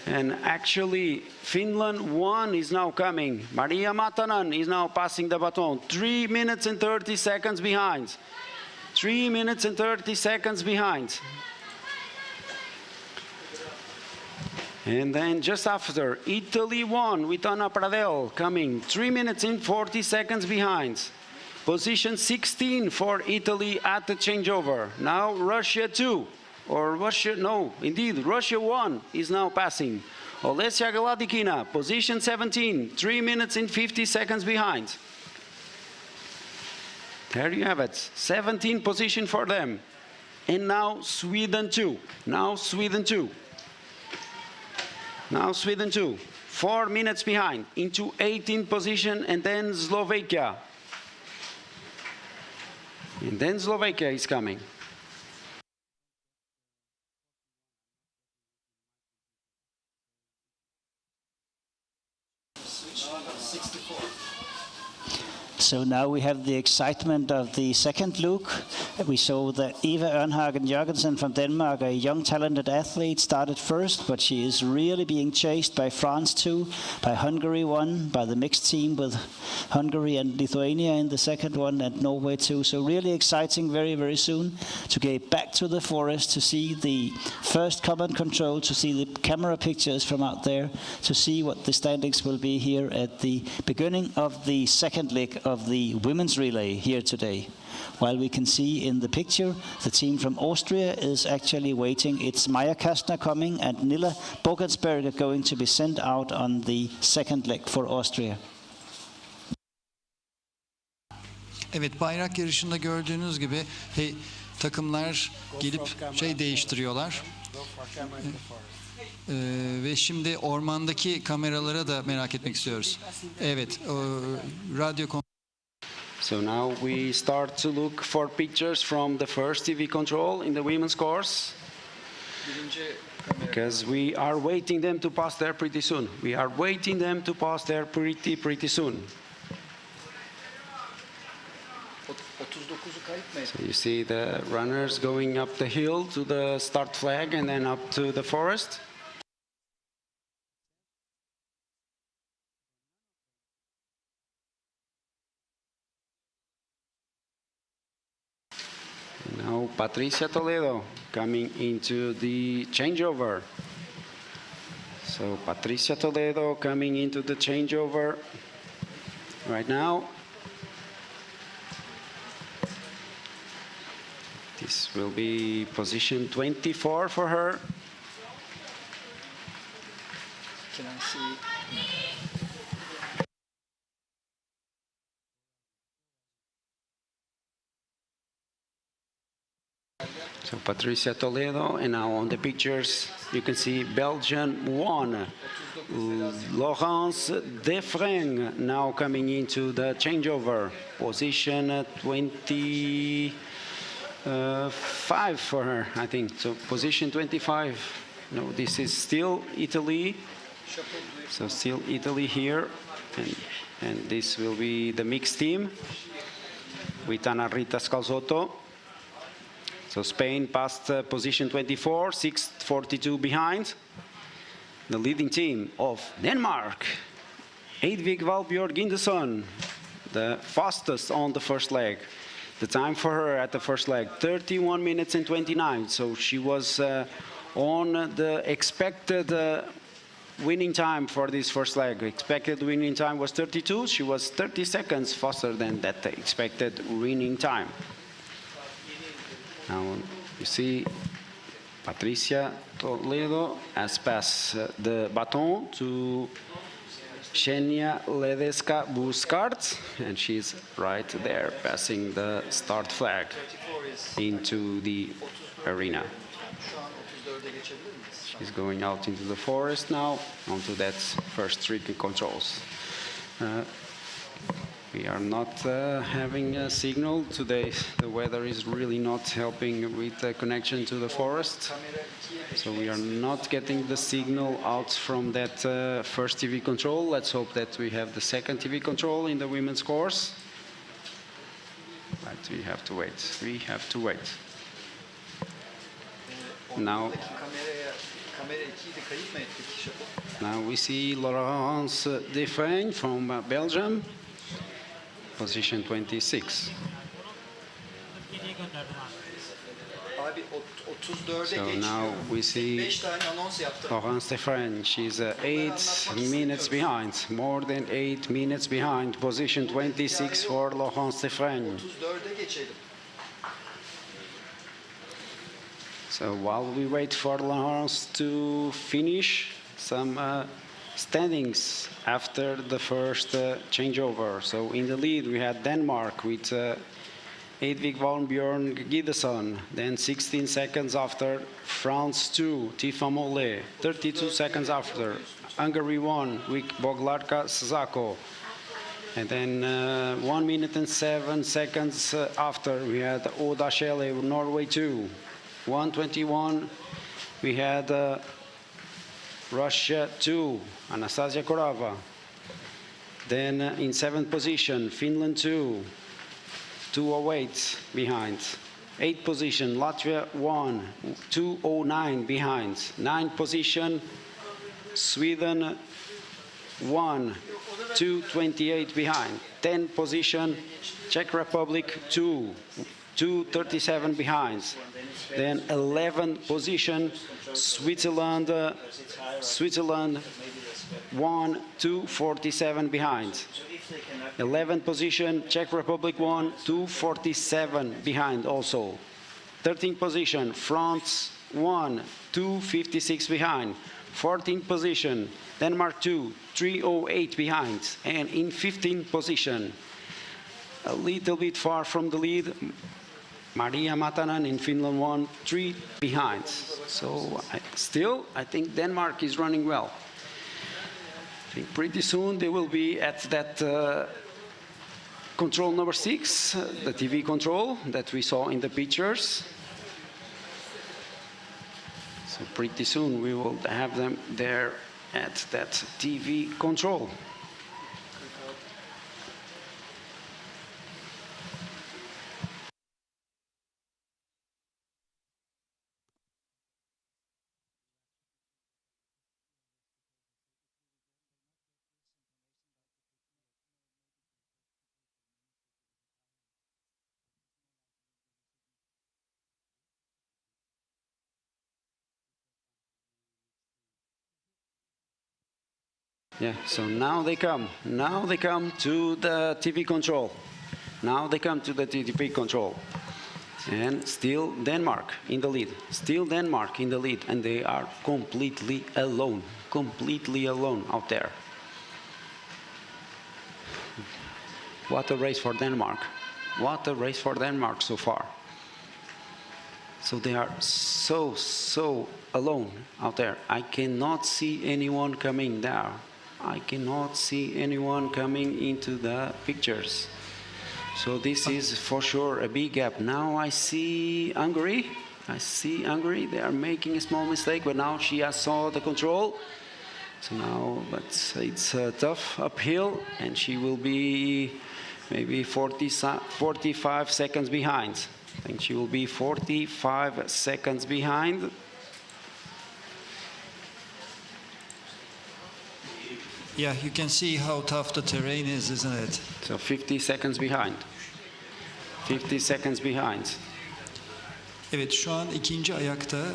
and actually Finland 1 is now coming. Maria Matanen is now passing the baton, 3 minutes and 30 seconds behind. 3 minutes and 30 seconds behind. And then just after, Italy 1 with Anna Pradel coming, 3 minutes and 40 seconds behind. Position 16 for Italy at the changeover. Now Russia 2, or Russia, no, indeed, Russia 1 is now passing. Olesia Galadikina, position 17, 3 minutes and 50 seconds behind. There you have it, 17 position for them. And now Sweden 2, now Sweden 2. Now Sweden 2, 4 minutes behind, into 18th position, and then Slovakia. And then Slovakia is coming. So now we have the excitement of the second look. We saw that Eva Ørnhagen Jørgensen from Denmark, a young talented athlete, started first, but she is really being chased by France 2, by Hungary 1, by the mixed team with Hungary and Lithuania in the second one, and Norway 2. So really exciting very, very soon to get back to the forest, to see the first command control, to see the camera pictures from out there, to see what the standings will be here at the beginning of the second leg of the women's relay here today. While we can see in the picture, the team from Austria is actually waiting. It's Maja Kastner coming and Nilla Bogensberger going to be sent out on the second leg for Austria. Evet, bayrak yarışında gördüğünüz gibi takımlar gelip değiştiriyorlar. Ve şimdi ormandaki kameralara da merak etmek istiyoruz. Evet, radyo. So now we start to look for pictures from the first TV control in the women's course, because we are waiting them to pass there pretty soon. We are waiting them to pass there pretty soon. So you see the runners going up the hill to the start flag and then up to the forest. Now Patricia Toledo coming into the changeover. So Patricia Toledo coming into the changeover right now. This will be position 24 for her. Can I see? So Patricia Toledo, and now on the pictures you can see Belgian 1, Laurence Defreng now coming into the changeover, position 25 for her, I think. So position 25. No, this is still Italy. So still Italy here, and this will be the mixed team with Ana Rita Scalzotto. So Spain passed position 24, 6:42 behind. The leading team of Denmark Edvig Valbjørg Gindeson, the fastest on the first leg. The time for her at the first leg, 31 minutes and 29. So she was on the expected winning time for this first leg. Expected winning time was 32. She was 30 seconds faster than that expected winning time. Now you see Patricia Toledo has passed the baton to Xenia Ledeska Buscart, and she's right there passing the start flag into the arena. She's going out into the forest now, onto that first tricky controls. We are not having a signal today. The weather is really not helping with the connection to the forest. So we are not getting the signal out from that first TV control. Let's hope that we have the second TV control in the women's course. But we have to wait. We have to wait. Now we see Laurence Defrain from Belgium, position 26. So now we see Laurence Defrain. She's 8 minutes behind, more than 8 minutes behind. Position 26 for Laurence Defrain. So while we wait for Laurence to finish, some standings after the first changeover. So in the lead we had Denmark with Edvig Valbjørn Gindeson. Then 16 seconds after, France 2, Tifa Mollet. 32 seconds after, Hungary 1 with Boglarka Szako. And then 1 minute and 7 seconds after, we had Oda Schelle, Norway 2. 1:21, we had Russia 2, Anastasia Korava. Then in 7th position, Finland 2, 2:08 behind. 8th position, Latvia 1, 2:09 behind. 9th position, Sweden 1, 2:28 behind. 10th position, Czech Republic 2, 2:37 behind. Then 11th position, Switzerland 1, 2:47 behind. 11th position, Czech Republic 1, 2:47 behind also. 13th position, France 1, 2:56 behind. 14th position, Denmark 2, 3:08 behind. And in 15th position, a little bit far from the lead, Maria Matanen in Finland 1, 3 behind. So I think Denmark is running well. I think pretty soon they will be at that control number 6, the TV control that we saw in the pictures. So pretty soon we will have them there at that TV control. Yeah, so now they come. Now they come to the TV control. Now they come to the TV control. And still Denmark in the lead. Still Denmark in the lead. And they are completely alone. Completely alone out there. What a race for Denmark. What a race for Denmark so far. So they are so alone out there. I cannot see anyone coming there. I cannot see anyone coming into the pictures. So this is for sure a big gap. Now I see Hungary. They are making a small mistake, but now she has saw the control. So now, but it's a tough uphill, and she will be maybe 45 seconds behind. I think she will be 45 seconds behind. Yeah, you can see how tough the terrain is, isn't it? So 50 seconds behind. 50 seconds behind. Evet, şu an ikinci ayakta,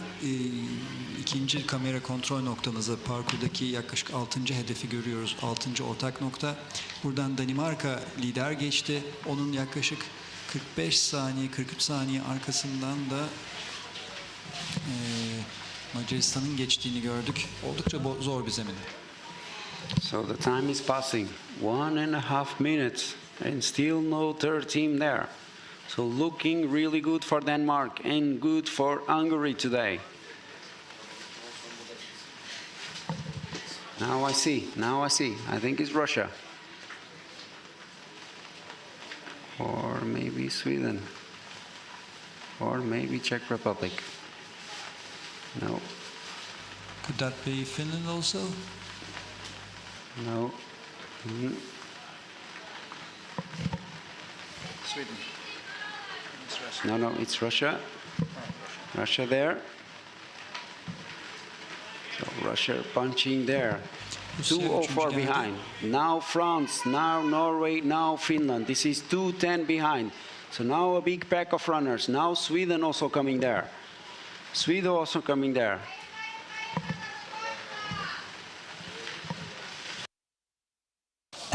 ikinci kamera kontrol noktamızda parkurdaki yaklaşık 6. hedefi görüyoruz. 6. ortak nokta. Buradan Danimarka lider geçti. Onun yaklaşık 45 saniye, 43 saniye arkasından da Macaristan'ın geçtiğini gördük. Oldukça zor bir zemin. So the time is passing. 1.5 minutes and still no third team there. So looking really good for Denmark and good for Hungary today. Now I see. I think it's Russia. Or maybe Sweden. Or maybe Czech Republic. No. Could that be Finland also? No. Sweden. No, it's Russia. Russia there. So Russia punching there. 2:04 behind. Now France, now Norway, now Finland. This is 2:10 behind. So now a big pack of runners. Now Sweden also coming there. Sweden also coming there.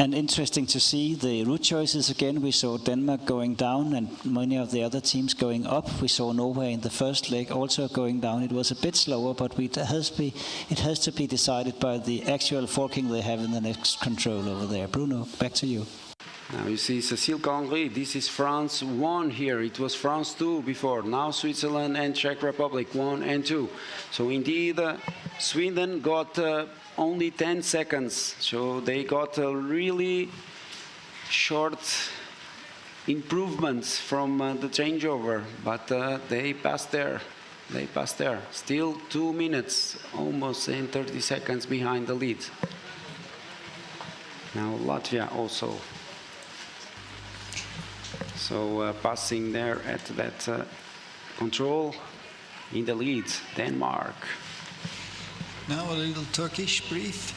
And interesting to see the route choices again. We saw Denmark going down and many of the other teams going up. We saw Norway in the first leg also going down. It was a bit slower, but it has to be decided by the actual forking they have in the next control over there. Bruno, back to you. Now you see Cécile Conry, this is France 1 here. It was France 2 before. Now Switzerland and Czech Republic 1 and 2. So indeed Sweden got only 10 seconds. So they got a really short improvements from the changeover. But they passed there. Still 2 minutes, almost and 30 seconds behind the lead. Now Latvia also. So passing there at that control in the lead, Denmark. Now a little Turkish brief.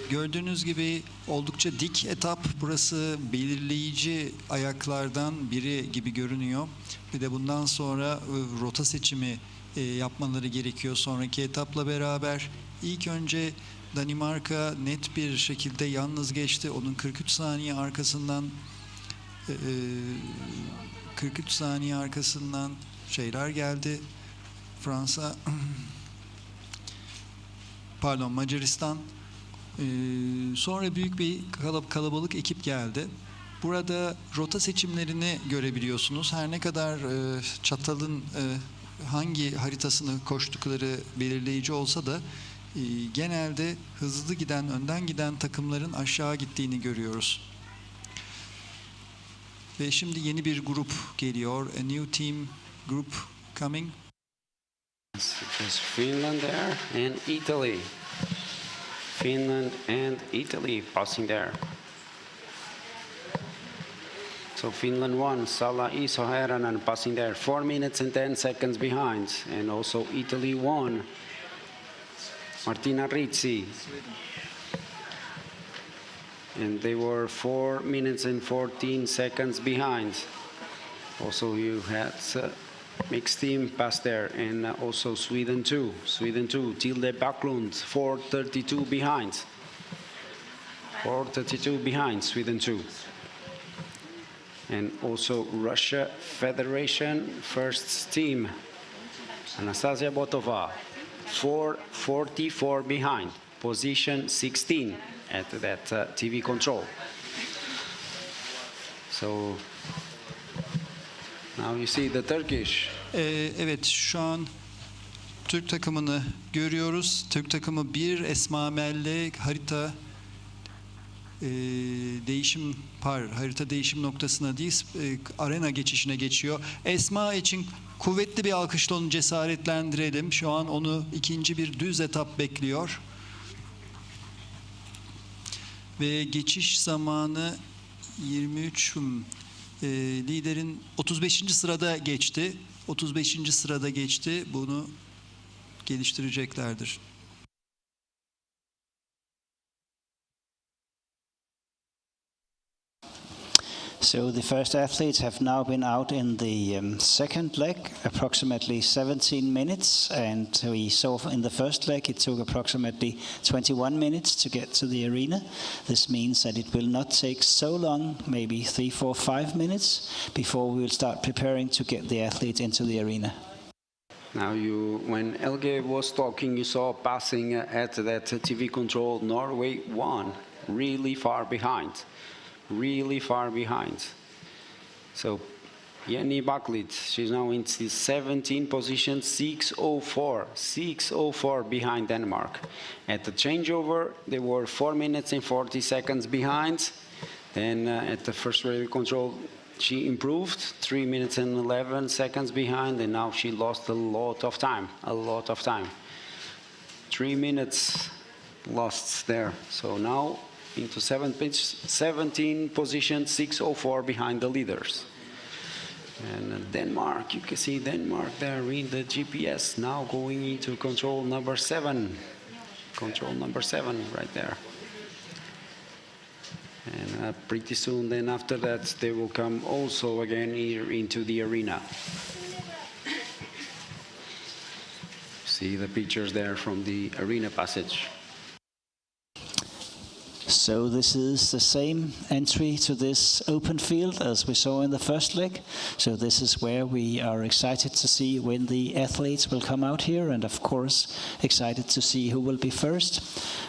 Gördüğünüz gibi oldukça dik etap. Burası belirleyici ayaklardan biri gibi görünüyor. Bir de bundan sonra rota seçimi yapmaları gerekiyor sonraki etapla beraber. İlk önce Danimarka net bir şekilde yalnız geçti. Onun 43 saniye arkasından şeyler geldi. Macaristan. Sonra büyük bir kalabalık ekip geldi. Burada rota seçimlerini görebiliyorsunuz. Her ne kadar çatalın hangi haritasını koştukları belirleyici olsa da genelde hızlı giden, önden giden takımların aşağı gittiğini görüyoruz. Ve şimdi yeni bir grup geliyor. A new team group coming. There's Finland there and Italy. Finland and Italy passing there. So Finland 1, Salla Iso-Herranen passing there. 4 minutes and 10 seconds behind. And also Italy 1, Martina Rizzi. And they were 4 minutes and 14 seconds behind. Also you had mixed team pass there, and also Sweden 2, Tilde Backlund 4:32 behind. 4:32 behind Sweden 2. And also Russia Federation first team, Anastasia Botova 4:44 behind, position 16 at that TV control. So now you see the Turkish. Evet, şu an Türk takımını görüyoruz. Türk takımı bir Esma Mel'le harita değişim noktasına değil, arena geçişine geçiyor. Esma için kuvvetli bir alkışla onu cesaretlendirelim. Şu an onu ikinci bir düz etap bekliyor. Ve geçiş zamanı 23 liderin 35. sırada geçti. 35. sırada geçti. Bunu geliştireceklerdir. So the first athletes have now been out in the second leg, approximately 17 minutes, and we saw in the first leg it took approximately 21 minutes to get to the arena. This means that it will not take so long, maybe 3, 4, 5 minutes, before we will start preparing to get the athletes into the arena. Now when Elge was talking, you saw passing at that TV control, Norway won, really far behind. Really far behind. So Jenny Backlit, she's now in the 17th position, 6:04 behind Denmark. At the changeover, they were 4 minutes and 40 seconds behind. Then at the first radio control, she improved, 3 minutes and 11 seconds behind, and now she lost a lot of time. 3 minutes lost there. So now into 17 position, 6:04 behind the leaders. And Denmark, you can see Denmark there in the GPS, now going into control number 7. Control number 7 right there. And pretty soon then after that, they will come also again here into the arena. See the pictures there from the arena passage. So this is the same entry to this open field as we saw in the first leg. So this is where we are excited to see when the athletes will come out here, and of course excited to see who will be first.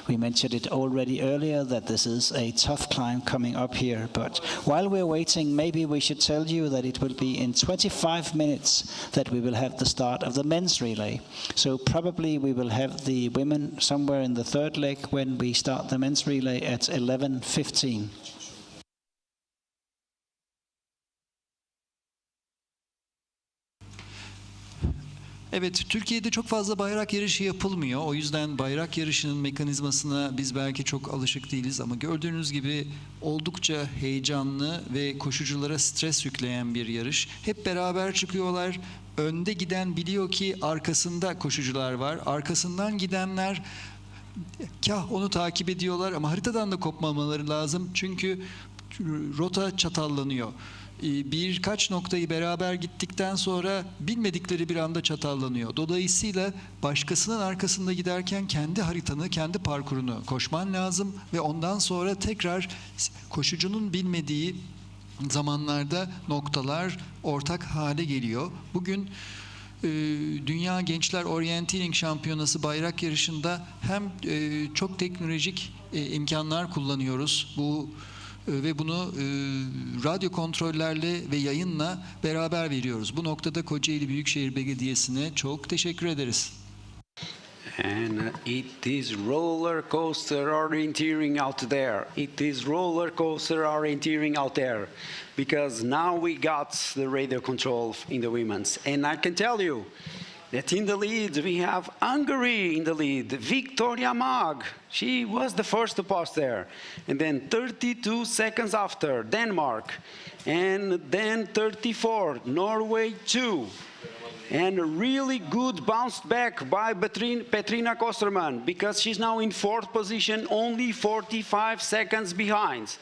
We mentioned it already earlier that this is a tough climb coming up here, but while we're waiting, maybe we should tell you that it will be in 25 minutes that we will have the start of the men's relay. So probably we will have the women somewhere in the third leg when we start the men's relay at 11:15. Evet, Türkiye'de çok fazla bayrak yarışı yapılmıyor. O yüzden bayrak yarışının mekanizmasına biz belki çok alışık değiliz ama gördüğünüz gibi oldukça heyecanlı ve koşuculara stres yükleyen bir yarış. Hep beraber çıkıyorlar. Önde giden biliyor ki arkasında koşucular var. Arkasından gidenler kah onu takip ediyorlar ama haritadan da kopmamaları lazım. Çünkü rota çatallanıyor. Birkaç noktayı beraber gittikten sonra bilmedikleri bir anda çatallanıyor. Dolayısıyla başkasının arkasında giderken kendi haritanı, kendi parkurunu koşman lazım ve ondan sonra tekrar koşucunun bilmediği zamanlarda noktalar ortak hale geliyor. Bugün Dünya Gençler Orienteering Şampiyonası bayrak yarışında hem çok teknolojik imkanlar kullanıyoruz. Ve bunu radyo kontrollerle ve yayınla beraber veriyoruz. Bu noktada Kocaeli Büyükşehir Belediyesi'ne çok teşekkür ederiz. And it is roller coaster orienteering out there. It is roller coaster orienteering out there. Because now we got the radio control in the women's. And I can tell you that in the lead we have Hungary in the lead. Victoria Mag. She was the first to pass there. And then 32 seconds after, Denmark. And then 34, Norway 2. And a really good bounce back by Petrina Kosterman, because she's now in 4th position, only 45 seconds behind.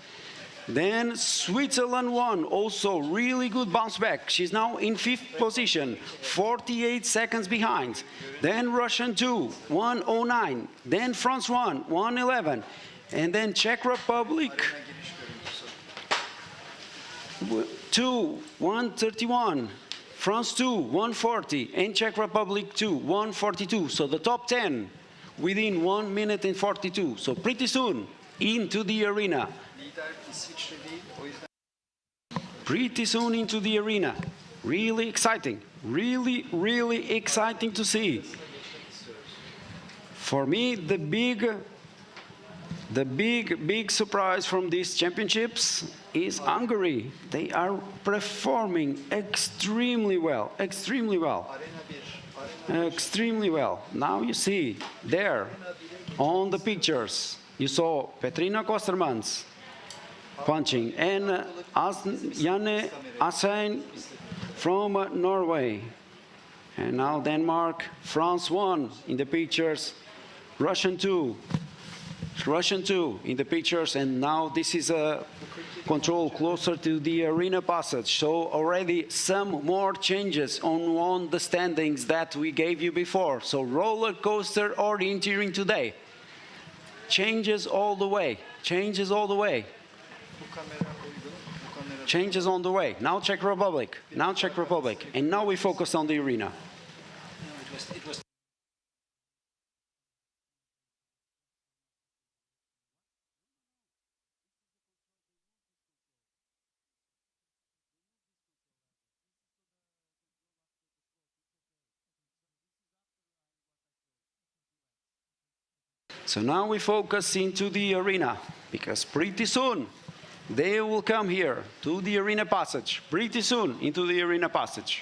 Then Switzerland won, also really good bounce back. She's now in 5th position, 48 seconds behind. Then Russian 2, 1:09. Then France 1, 1:11. And then Czech Republic 2, 1:31. France 2, 1:40, and Czech Republic 2, 1:42. So the top 10 within 1 minute and 42. So pretty soon into the arena. Pretty soon into the arena. Really exciting. Really, really exciting to see. For me, the big surprise from these championships is Hungary. They are performing extremely well, extremely well. Extremely well. Now you see there on the pictures, you saw Petrina Kostermans punching and Janne Assein from Norway. And now Denmark, France 1 in the pictures, Russian 2 in the pictures, and now this is control closer to the arena passage. So already some more changes on the standings that we gave you before. So roller coaster orienteering today. Changes all the way. Changes all the way. Changes on the way. Now Czech Republic. Now Czech Republic. And now we focus on the arena. So now we focus into the arena, because pretty soon they will come here to the arena passage. Pretty soon into the arena passage.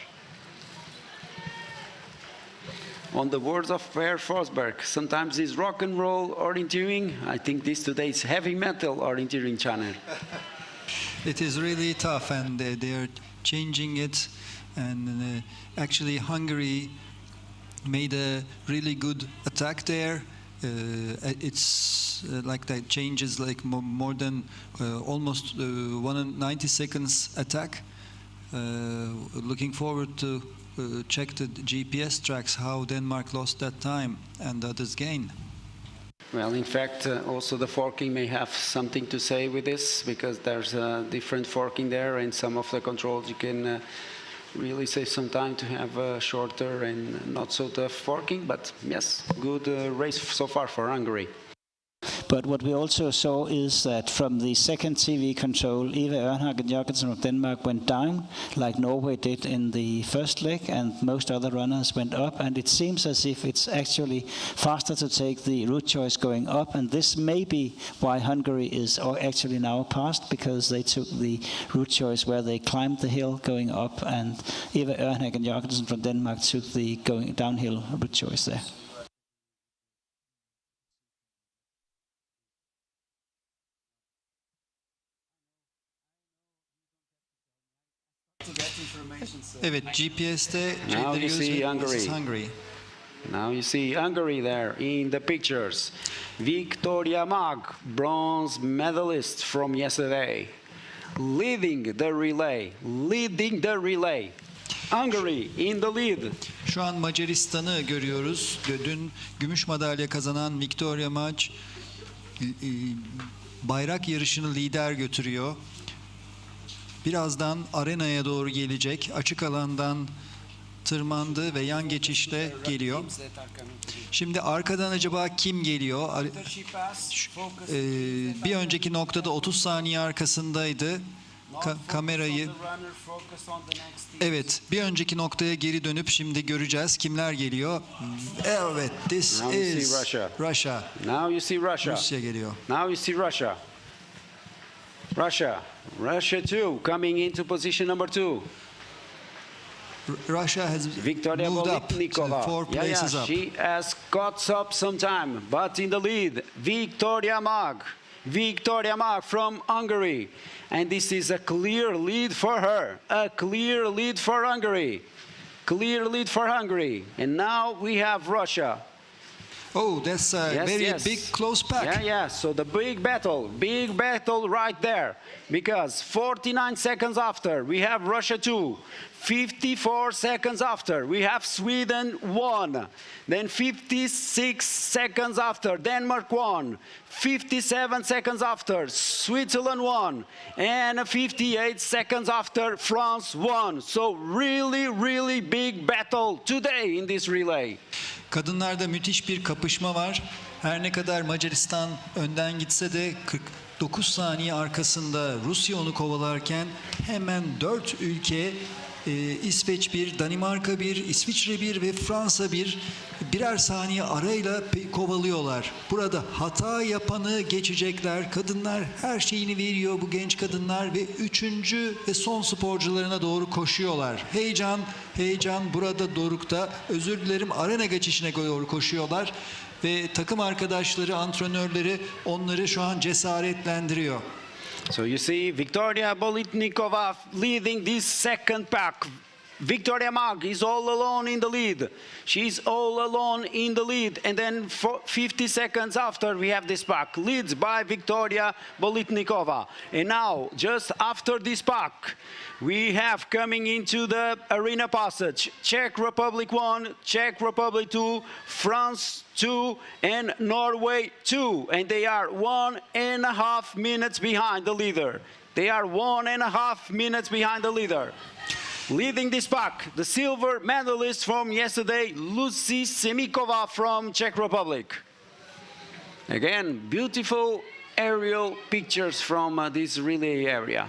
On the words of Per Forsberg, sometimes it's rock and roll orienteering. I think this today is heavy metal orienteering channel. It is really tough, and they are changing it. And actually, Hungary made a really good attack there. It's like that changes like more than almost 190 seconds attack. Looking forward to check the GPS tracks how Denmark lost that time and others gain. Well, in fact, also the forking may have something to say with this, because there's a different forking there, and some of the controls you can really save some time to have a shorter and not so tough forking. But yes, good race so far for Hungary. But what we also saw is that from the second TV control, Eva Ørnhagen Jørgensen of Denmark went down, like Norway did in the first leg, and most other runners went up. And it seems as if it's actually faster to take the route choice going up. And this may be why Hungary is actually now passed, because they took the route choice where they climbed the hill going up, and Eva Ørnhagen Jørgensen from Denmark took the going downhill route choice there. Evet, GPS'te Now you see Hungary. Hungary. Now you see Hungary there in the pictures. Victoria Mag, bronze medalist from yesterday, leading the relay. Hungary in the lead. Şu an Macaristan'ı görüyoruz. Dün gümüş madalya kazanan Victoria Mag bayrak yarışını lider götürüyor. Birazdan arenaya doğru gelecek. Açık alandan tırmandı ve yan geçişte geliyor. Şimdi arkadan acaba kim geliyor? Bir önceki noktada 30 saniye arkasındaydı. Kamerayı... Evet, bir önceki noktaya geri dönüp şimdi göreceğiz kimler geliyor. Evet, this is Russia. Now you see Russia. Rusya geliyor. Now you see Russia. Russia 2 coming into position number 2. Russia has Victoria moved up, Bolitnikova. 4 places up. She has got up some time, but in the lead, Victoria Mag from Hungary. And this is a clear lead for her, a clear lead for Hungary. And now we have Russia. Oh, that's a big close pack. Yeah. So the big battle right there. Because 49 seconds after, we have Russia 2. 54 seconds after, we have Sweden 1. Then 56 seconds after, Denmark 1. 57 seconds after, Switzerland 1. And 58 seconds after, France 1. So really big battle today in this relay. Kadınlarda müthiş bir kapışma var. Her ne kadar Macaristan önden gitse de 49 saniye arkasında Rusya onu kovalarken hemen 4 ülke İsveç 1, Danimarka 1, İsviçre 1 ve Fransa 1 birer saniye arayla kovalıyorlar. Burada hata yapanı geçecekler. Kadınlar her şeyini veriyor bu genç kadınlar ve 3. ve son sporcularına doğru koşuyorlar. Heyecan burada dorukta. Özür dilerim, arena geçişine doğru koşuyorlar ve takım arkadaşları, antrenörleri onları şu an cesaretlendiriyor. So you see Victoria Bolitnikova leading this second pack. Victoria Mag is all alone in the lead. She's all alone in the lead. And then 50 seconds after, we have this pack, leads by Victoria Bolitnikova. And now, just after this pack, we have coming into the arena passage, Czech Republic 1, Czech Republic 2, France 2, and Norway 2. And they are 1.5 minutes behind the leader. They are 1.5 minutes behind the leader. Leading this pack, the silver medalist from yesterday, Lucy Semikova from Czech Republic. Again, beautiful aerial pictures from this relay area.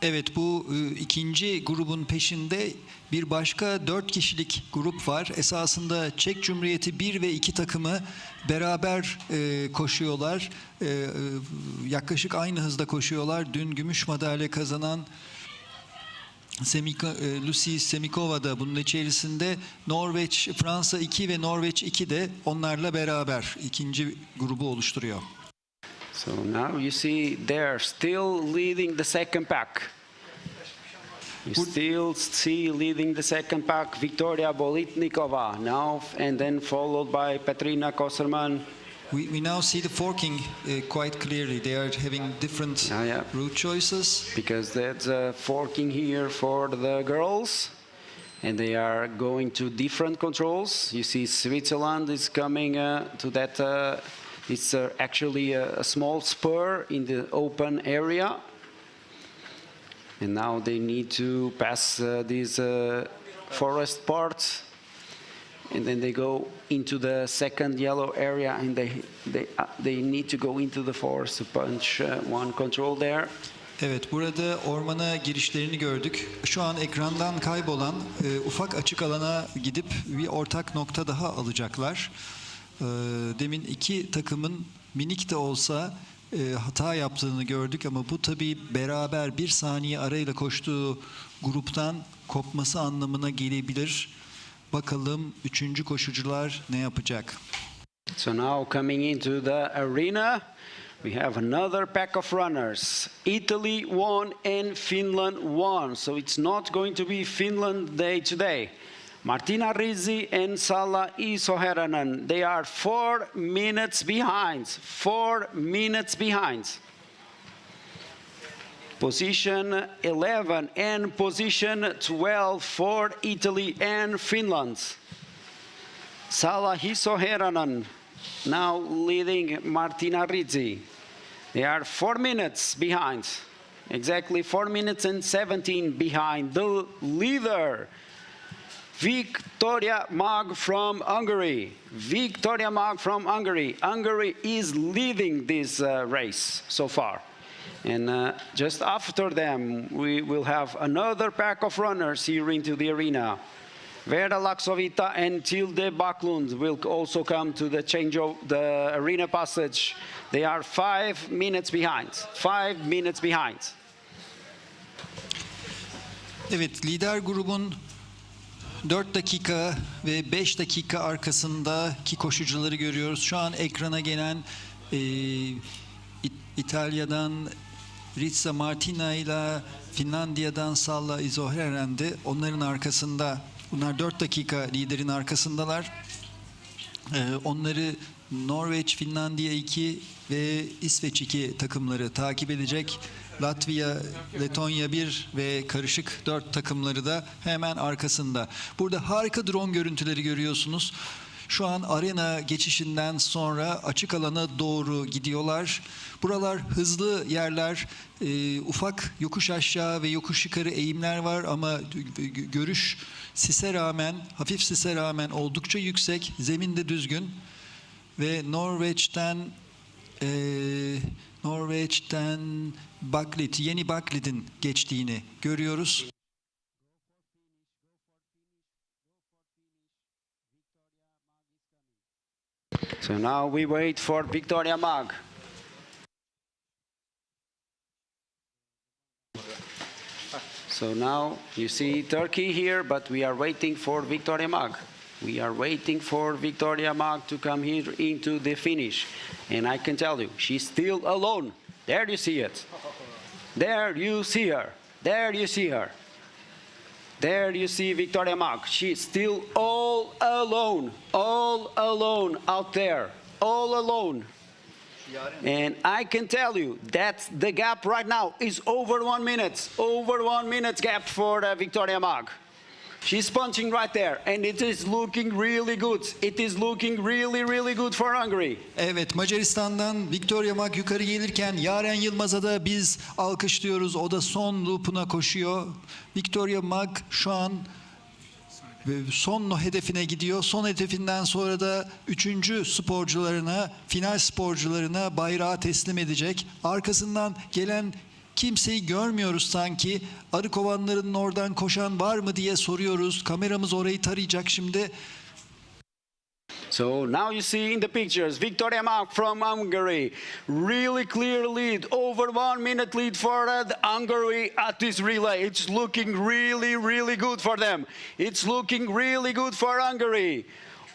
Evet, bu ikinci grubun peşinde bir başka 4 kişilik grup var. Esasında Çek Cumhuriyeti 1 ve 2 takımı beraber koşuyorlar. Yaklaşık aynı hızda koşuyorlar. Dün gümüş madalya kazanan Lucy Semikova da bunun içerisinde. Norveç, Fransa 2 ve Norveç 2 de onlarla beraber ikinci grubu oluşturuyor. So now you see they're still leading the second pack. You still see leading the second pack Victoria Bolitnikova now, and then followed by Petrina Koserman. We now see the forking quite clearly. They are having different route choices. Because there's a forking here for the girls, and they are going to different controls. You see Switzerland is coming to that. It's actually a small spur in the open area. And now they need to pass these forest parts. And then they go into the second yellow area, and they need to go into the forest to punch one control there. Evet, burada ormana girişlerini gördük. Şu an ekrandan kaybolan ufak açık alana gidip bir ortak nokta daha alacaklar. Demin iki takımın minik de olsa hata yaptığını gördük ama bu tabii beraber bir saniye arayla koştuğu gruptan kopması anlamına gelebilir. Bakalım üçüncü koşucular ne yapacak? So now coming into the arena, we have another pack of runners. Italy won and Finland won. So it's not going to be Finland day today. Martina Rizzi and Salla Isoheranen, they are 4 minutes behind. 4 minutes behind. Position 11 and position 12 for Italy and Finland. Salla Isoheranen now leading Martina Rizzi. They are 4 minutes behind. Exactly 4 minutes and 17 behind the leader. Victoria Mag from Hungary. Victoria Mag from Hungary. Hungary is leading this race so far. And just after them, we will have another pack of runners here into the arena. Vera Laksovita and Tilde Baklund will also come to the change of the arena passage. They are 5 minutes behind. 5 minutes behind. Evet, lider grubun 4 dakika ve 5 dakika arkasındaki koşucuları görüyoruz. Şu an ekrana gelen İtalya'dan Rizza Martina ile Finlandiya'dan Salla Isoheranen, onların arkasında. Bunlar 4 dakika liderin arkasındalar. Onları Norveç, Finlandiya 2 ve İsveç 2 takımları takip edecek. Latvia, Letonya 1 ve karışık 4 takımları da hemen arkasında. Burada harika drone görüntüleri görüyorsunuz. Şu an arena geçişinden sonra açık alana doğru gidiyorlar. Buralar hızlı yerler, ufak yokuş aşağı ve yokuş yukarı eğimler var ama görüş sise rağmen, hafif sise rağmen oldukça yüksek, zemin de düzgün ve Norveç'ten Baklit, yeni Baklit'in geçtiğini görüyoruz. So now we wait for Victoria Mag. So now you see Turkey here, but we are waiting for Victoria Mag. We are waiting for Victoria Mag to come here into the finish. And I can tell you, she's still alone. There you see it. There you see her. There you see her. There you see Victoria Mark. She's still all alone out there, all alone. And I can tell you that the gap right now is over 1 minute gap for Victoria Mark. She's punching right there, and it is looking really good. It is looking really, really good for Hungary. Evet, Macaristan'dan Victoria Mak yukarı gelirken Yaren Yılmaz'a da biz alkışlıyoruz. O da son loop'una koşuyor. Victoria Mak şu an son hedefine gidiyor. Son hedefinden sonra da final sporcularına bayrağı teslim edecek. Arkasından gelen kimseyi görmüyoruz sanki. Arı kovanlarının oradan koşan var mı diye soruyoruz. Kameramız orayı tarayacak şimdi. So now you see in the pictures, Victoria Mark from Hungary. Really clear lead, over 1 minute lead for Hungary at this relay. It's looking really, really good for them. It's looking really good for Hungary.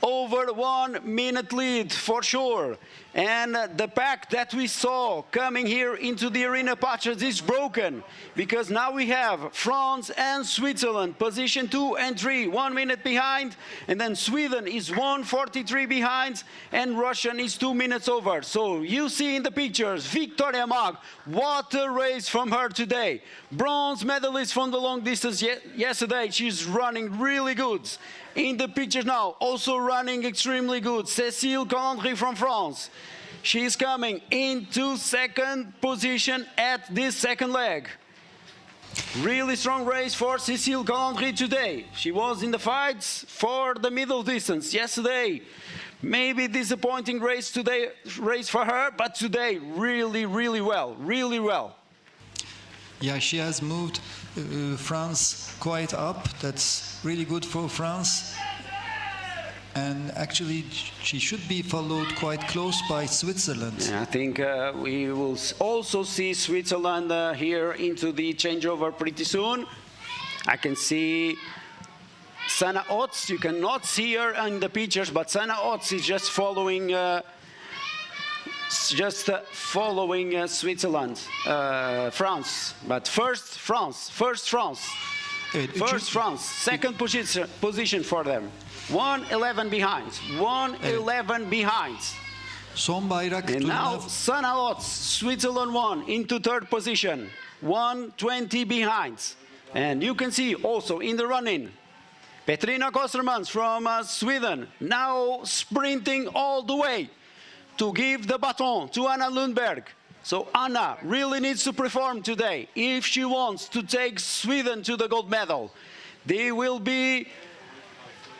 Over 1 minute lead for sure. And the pack that we saw coming here into the arena patches is broken, because now we have France and Switzerland, position 2 and 3, 1 minute behind, and then Sweden is 1:43 behind, and Russian is 2 minutes over. So you see in the pictures, Victoria Mark, what a race from her today. Bronze medalist from the long distance yesterday. She's running really good. In the pictures now, also running extremely good, Cécile Calandry from France. She's coming into second position at this second leg. Really strong race for Cécile Calandry today. She was in the fights for the middle distance yesterday. Maybe disappointing race for her, but today really, really well. Yeah, she has moved France quite up. That's really good for France. And actually, she should be followed quite close by Switzerland. Yeah, I think we will also see Switzerland here into the changeover pretty soon. I can see Sana Ots. You cannot see her in the pictures, but Sana Ots is just following Switzerland, France. But first France. Evet, First France, second position for them. 1:11 behind. 1:11 behind. son bayrak And turuna now Sana Ots, Switzerland won into third position. 1:20 behind. And you can see also in the run-in, Petrina Kostermans from Sweden now sprinting all the way to give the baton to Anna Lundberg. So Anna really needs to perform today if she wants to take Sweden to the gold medal. They will be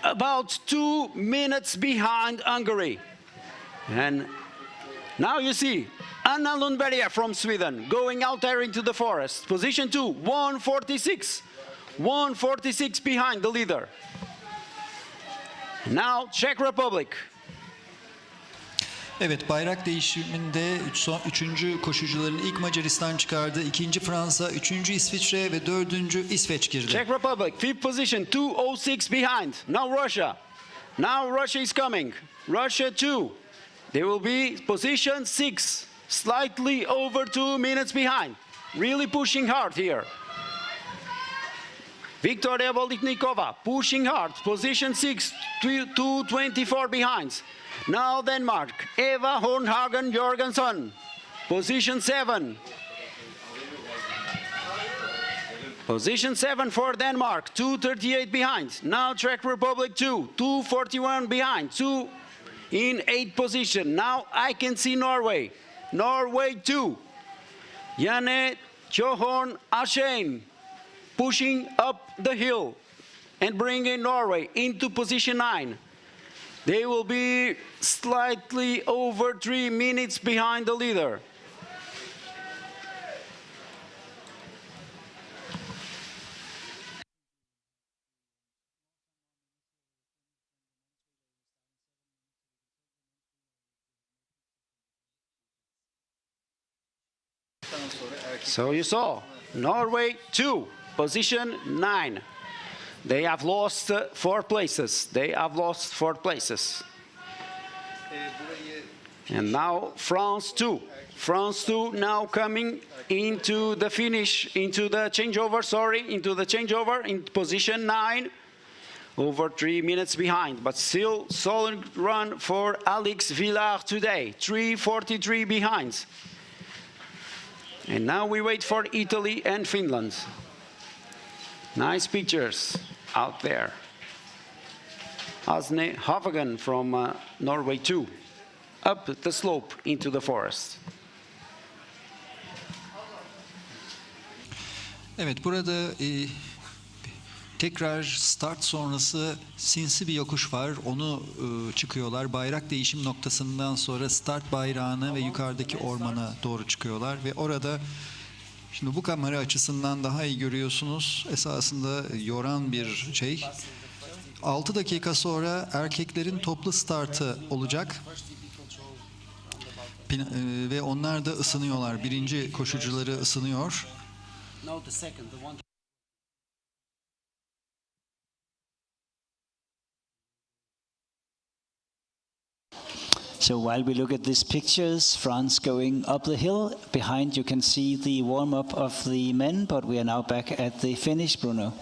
about 2 minutes behind Hungary. And now you see Anna Lundberg from Sweden going out there into the forest. Position 2, 1:46. 1:46 behind the leader. Now Czech Republic. Evet, bayrak değişiminde üçüncü koşucuların ilk Macaristan çıkardı, ikinci Fransa, üçüncü İsviçre ve dördüncü İsveç girdi. Czech Republic, fifth position, 2:06 behind. Now Russia. Now Russia is coming. Russia 2. They will be position 6, slightly over 2 minutes behind. Really pushing hard here. Victoria Bolitnikova pushing hard, position 6, 2:24 behind. Now Denmark, Eva Hornhagen Jorgensen, position 7. Position 7 for Denmark, 2:38 behind. Now Czech Republic 2, 2:41 behind, 2 in 8th position. Now I can see Norway. Norway 2. Janne Johorn Ashein pushing up the hill and bringing Norway into position 9. They will be slightly over 3 minutes behind the leader. So you saw Norway 2, position 9. They have lost 4 places. They have lost 4 places. Burayı And now France 2. France 2 now coming into the finish, into the changeover, in position 9. Over 3 minutes behind, but still solid run for Alex Villard today. 3:43 behind. And now we wait for Italy and Finland. Nice pictures out there. Asne Havagan from Norway 2. Up the slope into the forest. Evet, burada tekrar start sonrası sinsi bir yokuş var. Onu çıkıyorlar. Bayrak değişim noktasından sonra start bayrağına ve yukarıdaki ormana doğru çıkıyorlar ve orada şimdi bu kamera açısından daha iyi görüyorsunuz. Esasında yoran bir şey. 6 dakika sonra erkeklerin toplu startı olacak. Ve onlar da ısınıyorlar. Birinci koşucuları ısınıyor. So while we look at these pictures, France going up the hill. Behind you can see the warm-up of the men, but we are now back at the finish, Bruno.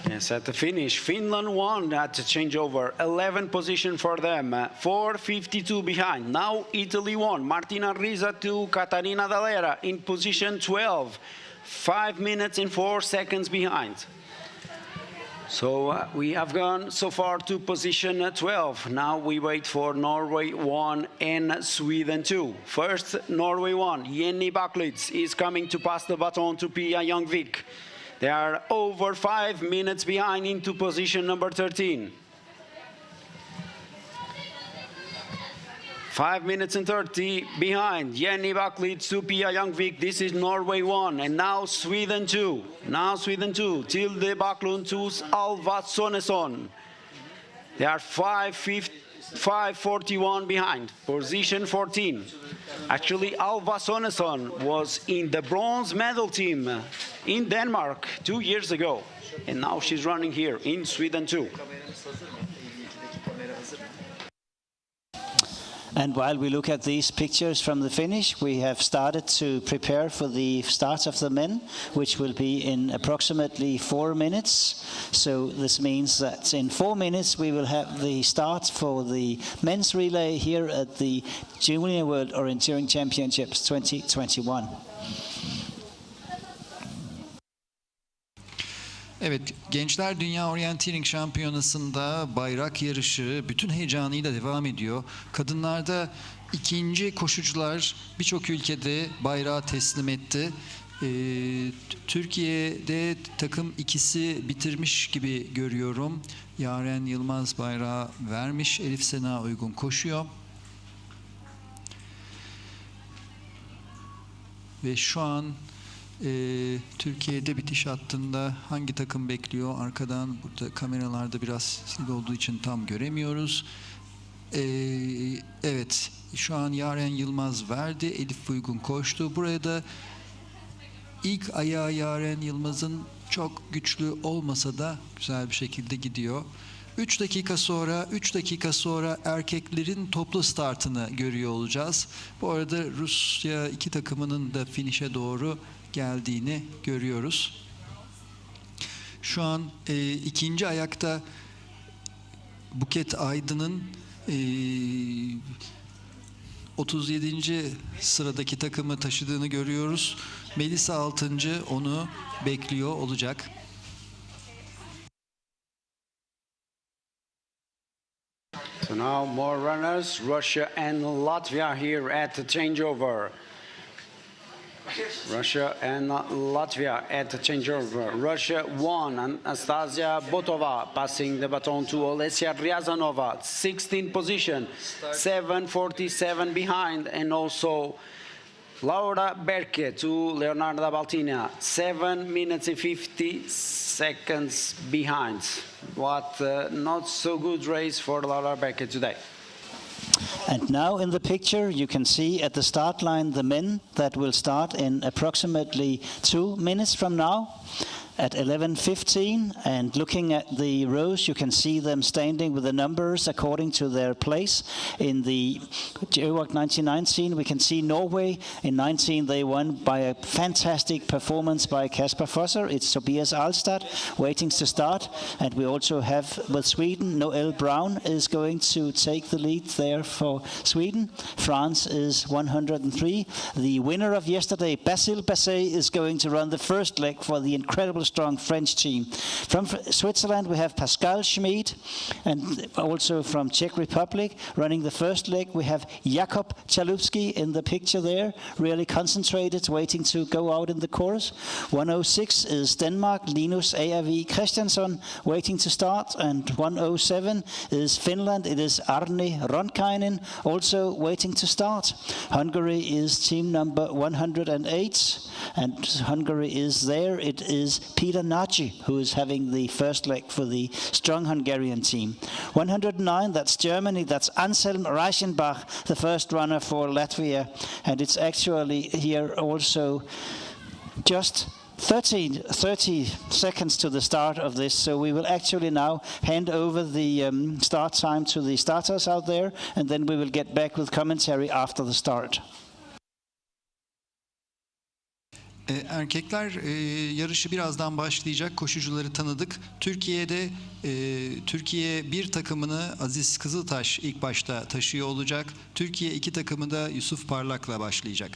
Yes, at the finish, Finland won at the changeover. 11 position for them, 4:52 behind. Now Italy won. Martina Risa to Catarina Dall'Era in position 12, 5 minutes and 4 seconds behind. So we have gone so far to position 12. Now we wait for Norway 1 and Sweden 2. First, Norway 1. Jenny Baklitz is coming to pass the baton to Pia Youngvik. They are over 5 minutes behind into position number 13. 5 minutes and 30 behind. Jenny Baklitz to Pia Youngvik. This is Norway 1. And now Sweden 2. Now Sweden 2. Tilde Baklund to Alva Sonesson. They are 5:41 behind. Position 14. Actually, Alva Sonesson was in the bronze medal team in Denmark 2 years ago. And now she's running here in Sweden 2. And while we look at these pictures from the finish, we have started to prepare for the start of the men, which will be in approximately 4 minutes. So this means that in 4 minutes we will have the start for the men's relay here at the Junior World Orienteering Championships 2021. Evet, Gençler Dünya Orienteering Şampiyonası'nda bayrak yarışı bütün heyecanıyla devam ediyor. Kadınlarda ikinci koşucular birçok ülkede bayrağı teslim etti. Türkiye'de takım ikisi bitirmiş gibi görüyorum. Yaren Yılmaz bayrağı vermiş, Elif Sena Uygun koşuyor. Ve şu an Türkiye'de bitiş hattında hangi takım bekliyor? Arkadan burada kameralarda biraz sil olduğu için tam göremiyoruz. Evet, şu an Yaren Yılmaz verdi, Elif Uygun koştu. Buraya da ilk ayağı Yaren Yılmaz'ın çok güçlü olmasa da güzel bir şekilde gidiyor. 3 dakika sonra erkeklerin toplu startını görüyor olacağız. Bu arada Rusya iki takımının da finişe doğru geldiğini görüyoruz. Şu an ikinci ayakta Buket Aydın'ın 37. sıradaki takımı taşıdığını görüyoruz. Melisa Altıncı onu bekliyor olacak. So now more runners, Russia and Latvia here at the changeover. Russia and Latvia at the changeover. Russia 1, Anastasia Botova passing the baton to Olesia Ryazanova, 16th position, 7:47 behind, and also Laura Berke to Leonarda Baltina, 7 minutes and 50 seconds behind. What not so good race for Laura Berke today. And now in the picture you can see at the start line the men that will start in approximately 2 minutes from now. at 11:15, and looking at the rows, you can see them standing with the numbers according to their place. In the Georg 1919, we can see Norway. In 19, they won by a fantastic performance by Kasper Fosser. It's Tobias Alstad waiting to start. And we also have with Sweden, Noel Brown is going to take the lead there for Sweden. France is 103. The winner of yesterday, Basile Basset, is going to run the first leg for the incredible strong French team. From Switzerland, we have Pascal Schmid, and also from Czech Republic, running the first leg, we have Jakob Chalupsky in the picture there, really concentrated, waiting to go out in the course. 106 is Denmark, Linus A.R.V. Christiansson, waiting to start, and 107 is Finland. It is Arni Ronkainen, also waiting to start. Hungary is team number 108, and Hungary is there. It is Peter Nagy who is having the first leg for the strong Hungarian team. 109, that's Germany, that's Anselm Reichenbach, the first runner for Latvia, and it's actually here also just 30 seconds to the start of this, so we will actually now hand over the start time to the starters out there, and then we will get back with commentary after the start. Erkekler yarışı birazdan başlayacak. Koşucuları tanıdık. Türkiye bir takımını Aziz Kızıltaş ilk başta taşıyor olacak. Türkiye iki takımı da Yusuf Parlak'la başlayacak.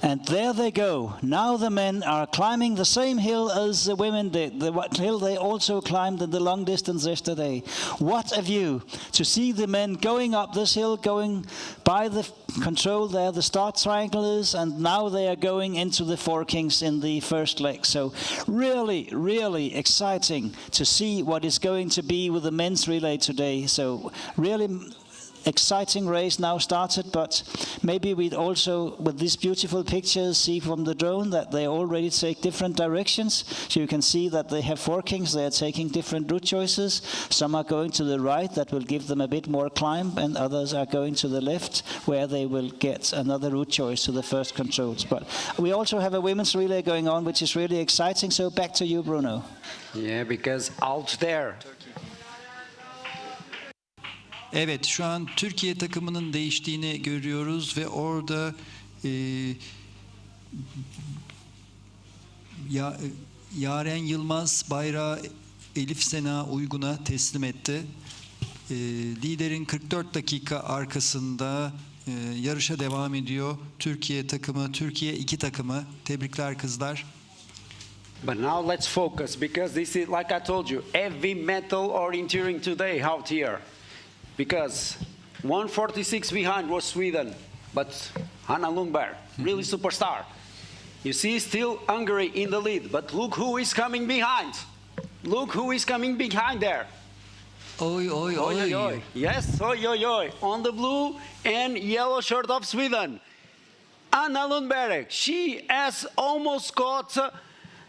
And there they go. Now the men are climbing the same hill as the women did, the hill they also climbed in the long distance yesterday. What a view to see the men going up this hill, going by the control there, the start triangle is, and now they are going into the Four Kings in the first leg. So really, really exciting to see what is going to be with the men's relay today. So really exciting race now started, but maybe we'd also, with these beautiful pictures, see from the drone that they already take different directions. So you can see that they have Four Kings, they are taking different route choices. Some are going to the right, that will give them a bit more climb, and others are going to the left, where they will get another route choice to the first controls. But we also have a women's relay going on, which is really exciting. So back to you, Bruno. Yeah, because out there, Evet, şu an Türkiye takımının değiştiğini görüyoruz ve orada Yaren Yılmaz bayrağı Elif Sena Uygun'a teslim etti. Liderin 44 dakika arkasında yarışa devam ediyor. Türkiye takımı, Türkiye iki takımı. Tebrikler kızlar. but now let's focus, because this is, like I told you, heavy metal orienteering today out here. Because 146 behind was Sweden, but Hanna Lundberg, really superstar. You see still Hungary in the lead, but look who is coming behind. Look who is coming behind there. Oy oy oy. Oy, oy, oy. Yes, oy, oy, oy. On the blue and yellow shirt of Sweden. Anna Lundberg, she has almost caught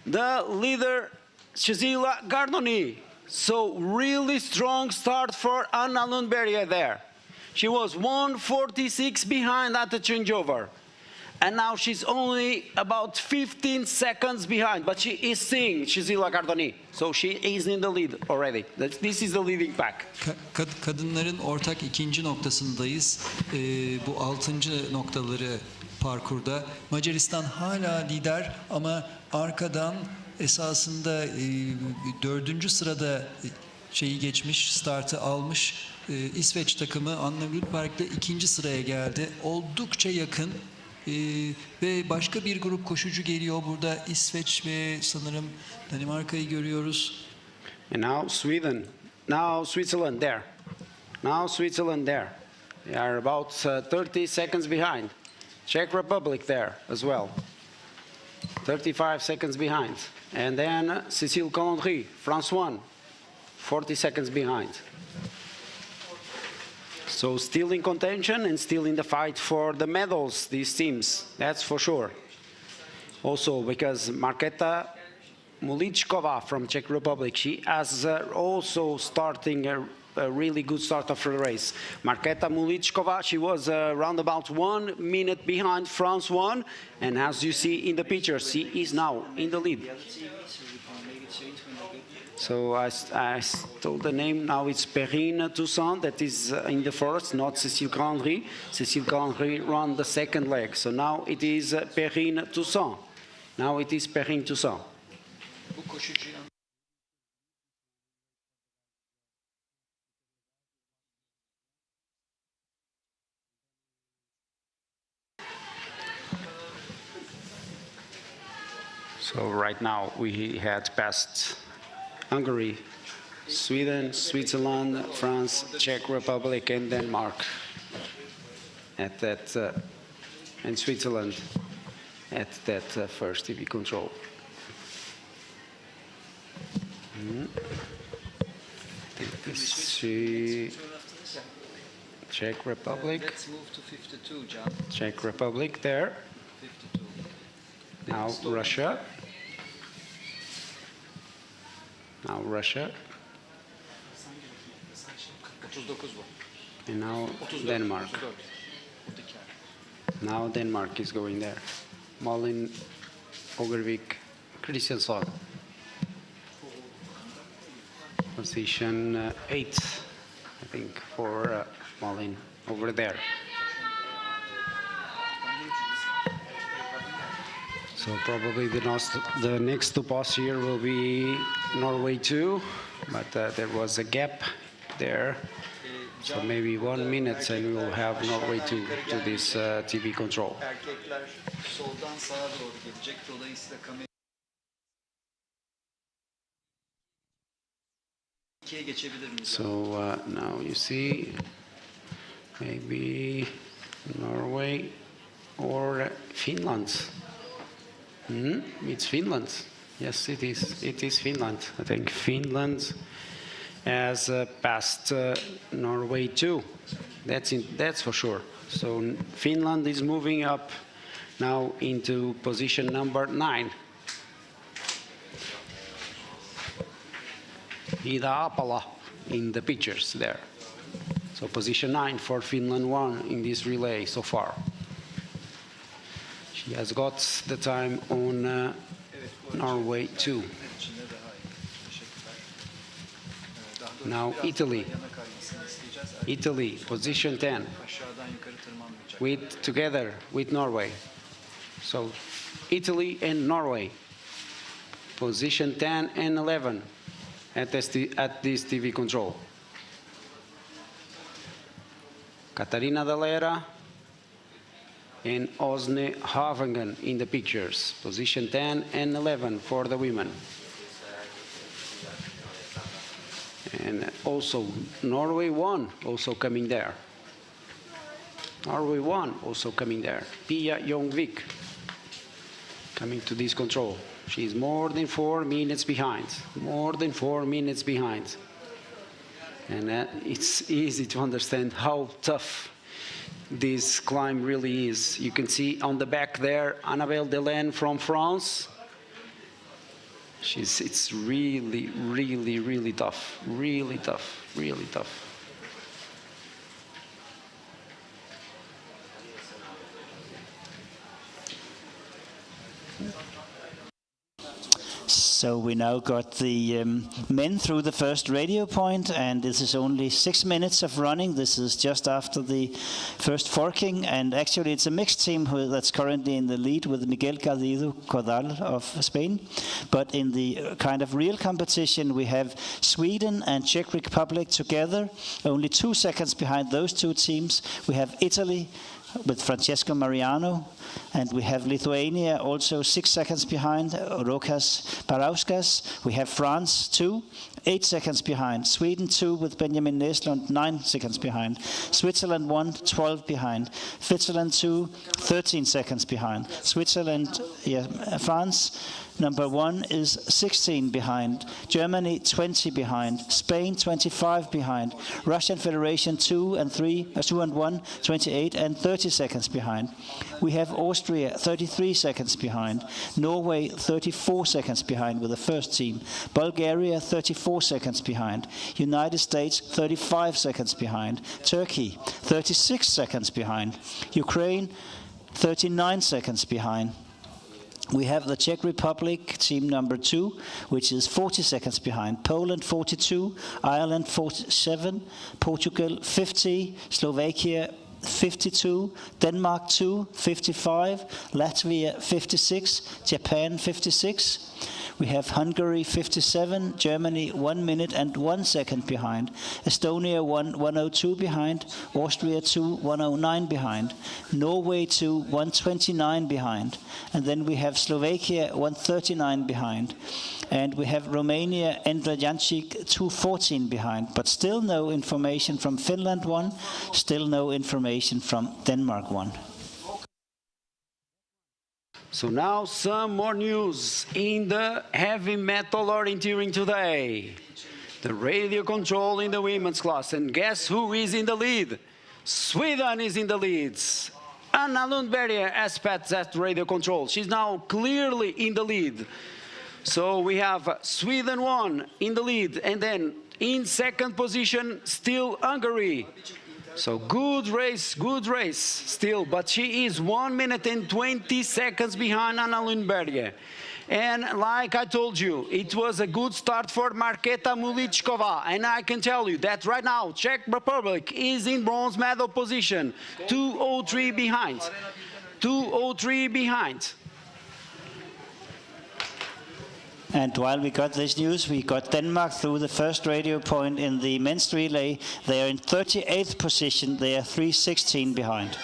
the leader, Cecilia Gardoni. So really strong start for Anna Lundberg there. She was 146 behind at the changeover. And now she's only about 15 seconds behind, but she is seeing Cecilia Gardoni. So she is in the lead already. This is the leading pack. Kadınların ortak ikinci noktasındayız. Bu 6. noktaları parkurda. Macaristan hala lider ama arkadan esasında 4. sırada şeyi geçmiş, startı almış. İsveç takımı Anna Lundberg'le 2. sıraya geldi. Oldukça yakın ve başka bir grup koşucu geliyor burada. İsveç ve sanırım Danimarka'yı görüyoruz. And now Sweden, now Switzerland there. Now Switzerland there. They are about 30 seconds behind. Czech Republic there as well. 35 seconds behind. And then Cécile Collandry, France 1, 40 seconds behind. So still in contention and still in the fight for the medals, these teams, that's for sure. Also because Markéta Muličková from Czech Republic, she has also starting a really good start of the race. Marketa Mulichkova, she was around about 1 minute behind France 1, and as you see in the picture, she is now in the lead. So I told the name, now it's Perrine Toussaint that is in the first, not Cécile Grandry. Cécile Grandry ran the second leg, so now it is Perrine Toussaint. Now it is Perrine Toussaint. So right now we had passed Hungary, Sweden, Switzerland, France, Czech Republic, and Denmark at that, and Switzerland at that first TV control. Czech Republic. Let's move to 52, John. Czech Republic there. 52. Now Russia. Now Russia. And now Denmark. Now Denmark is going there. Malin, Ogervik, Kristiansson. Position 8, I think, for Malin over there. So probably the next to pass here will be Norway 2, but there was a gap there. So maybe 1 minute and we will have Norway 2 to this TV control. So now you see maybe Norway or Finland. It's Finland. Yes, it is. It is Finland. I think Finland has passed Norway too. That's for sure. So Finland is moving up now into position number 9. Ida Apala in the pictures there. So position 9 for Finland 1 in this relay so far. She has got the time on Norway 2. Now Italy. Italy, position 10. Together with Norway. So Italy and Norway. Position 10 and 11 at this TV control. Katarina Dallera and Osne Havengen in the pictures. Position 10 and 11 for the women. And also Norway 1 also coming there. Norway 1 also coming there. Pia Jongvik coming to this control. She's more than 4 minutes behind. More than 4 minutes behind. And it's easy to understand how tough this climb really is. You can see on the back there, Annabelle Delaine from France. It's really, really, really tough. Really tough. Really tough. So we now got the men through the first radio point, and this is only 6 minutes of running. This is just after the first forking, and actually it's a mixed team that's currently in the lead with Miguel Garrido Cordal of Spain. But in the kind of real competition, we have Sweden and Czech Republic together, only 2 seconds behind those two teams. We have Italy with Francesco Mariano, and we have Lithuania also 6 seconds behind, Rokas Parauskas. We have France 2, 8 seconds behind. Sweden 2 with Benjamin Neslund, 9 seconds behind. Switzerland 1, 12 behind. Switzerland 2, 13 seconds behind. France number 1 is 16 behind. Germany 20 behind. Spain 25 behind. Russian Federation 2 and 1, 28 and 30 seconds behind. We have Austria 33 seconds behind. Norway 34 seconds behind with the first team. Bulgaria 34 34 seconds behind. United States, 35 seconds behind. Turkey, 36 seconds behind. Ukraine, 39 seconds behind. We have the Czech Republic, team number 2, which is 40 seconds behind. Poland, 42. Ireland, 47. Portugal, 50. Slovakia, 52. Denmark, 2, 55. Latvia, 56. Japan, 56. We have Hungary, 57. Germany, 1 minute and 1 second behind. Estonia, 102 behind. Austria, 109 behind. Norway, 129 behind. And then we have Slovakia, 139 behind. And we have Romania, Endre Jancic, 214 behind. But still no information from Finland 1. Still no information from Denmark 1. So now some more news in the heavy metal orienteering today. The radio control in the women's class. And guess who is in the lead? Sweden is in the leads. Anna Lundberg has passed that radio control. She's now clearly in the lead. So we have Sweden 1 in the lead. And then in second position, still Hungary. So good race still, but she is 1 minute and 20 seconds behind Anna Lundberg. And like I told you, it was a good start for Markéta Muličková. And I can tell you that right now, Czech Republic is in bronze medal position, 2:03 behind. 2:03 behind. And while we got this news, we got Denmark through the first radio point in the men's relay. They are in 38th position. They are 3:16 behind.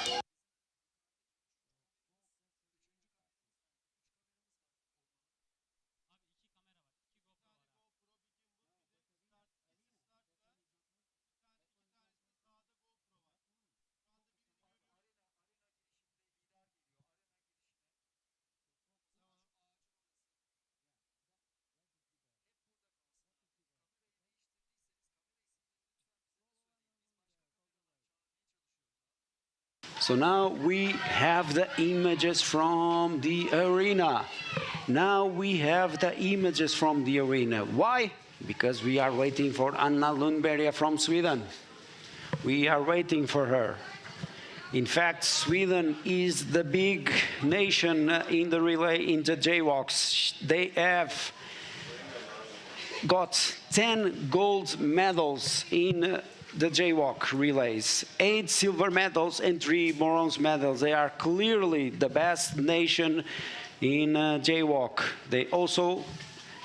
So now we have the images from the arena. Why? Because we are waiting for Anna Lundberg from Sweden. We are waiting for her. In fact, Sweden is the big nation in the relay in the jaywalks. They have got 10 gold medals in the jaywalk relays, 8 silver medals and 3 bronze medals. They are clearly the best nation in jaywalk. They also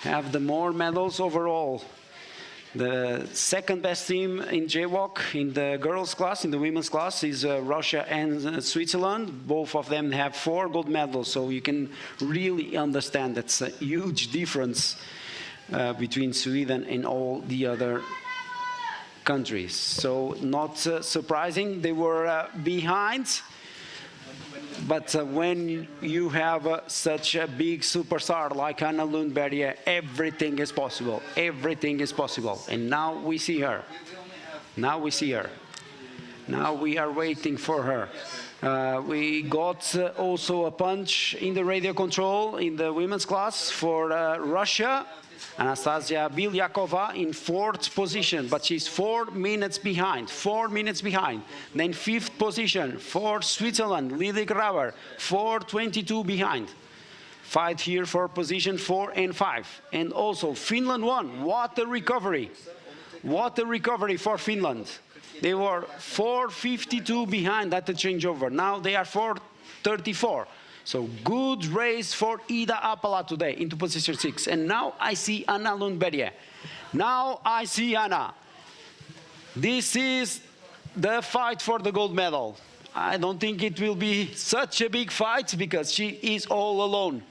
have the more medals overall. The second best team in jaywalk in the girls class, in the women's class, is Russia and Switzerland. Both of them have 4 gold medals, so you can really understand that's a huge difference between Sweden and all the other countries. So not surprising, they were behind. But when you have such a big superstar like Anna Lundberg, everything is possible. Everything is possible. And now we see her. Now we see her. Now we are waiting for her. We got also a punch in the radio control in the women's class for Russia. Anastasia Bilyakova in 4th position, but she's 4 minutes behind, 4 minutes behind. Then 5th position for Switzerland, Lily Graber, 4:22 behind. Fight here for position 4 and 5. And also Finland won. What a recovery. What a recovery for Finland. They were 4:52 behind at the changeover. Now they are 4:34. So good race for Ida Apala today into position 6. And now I see Anna Lundberg. Now I see Anna. This is the fight for the gold medal. I don't think it will be such a big fight because she is all alone.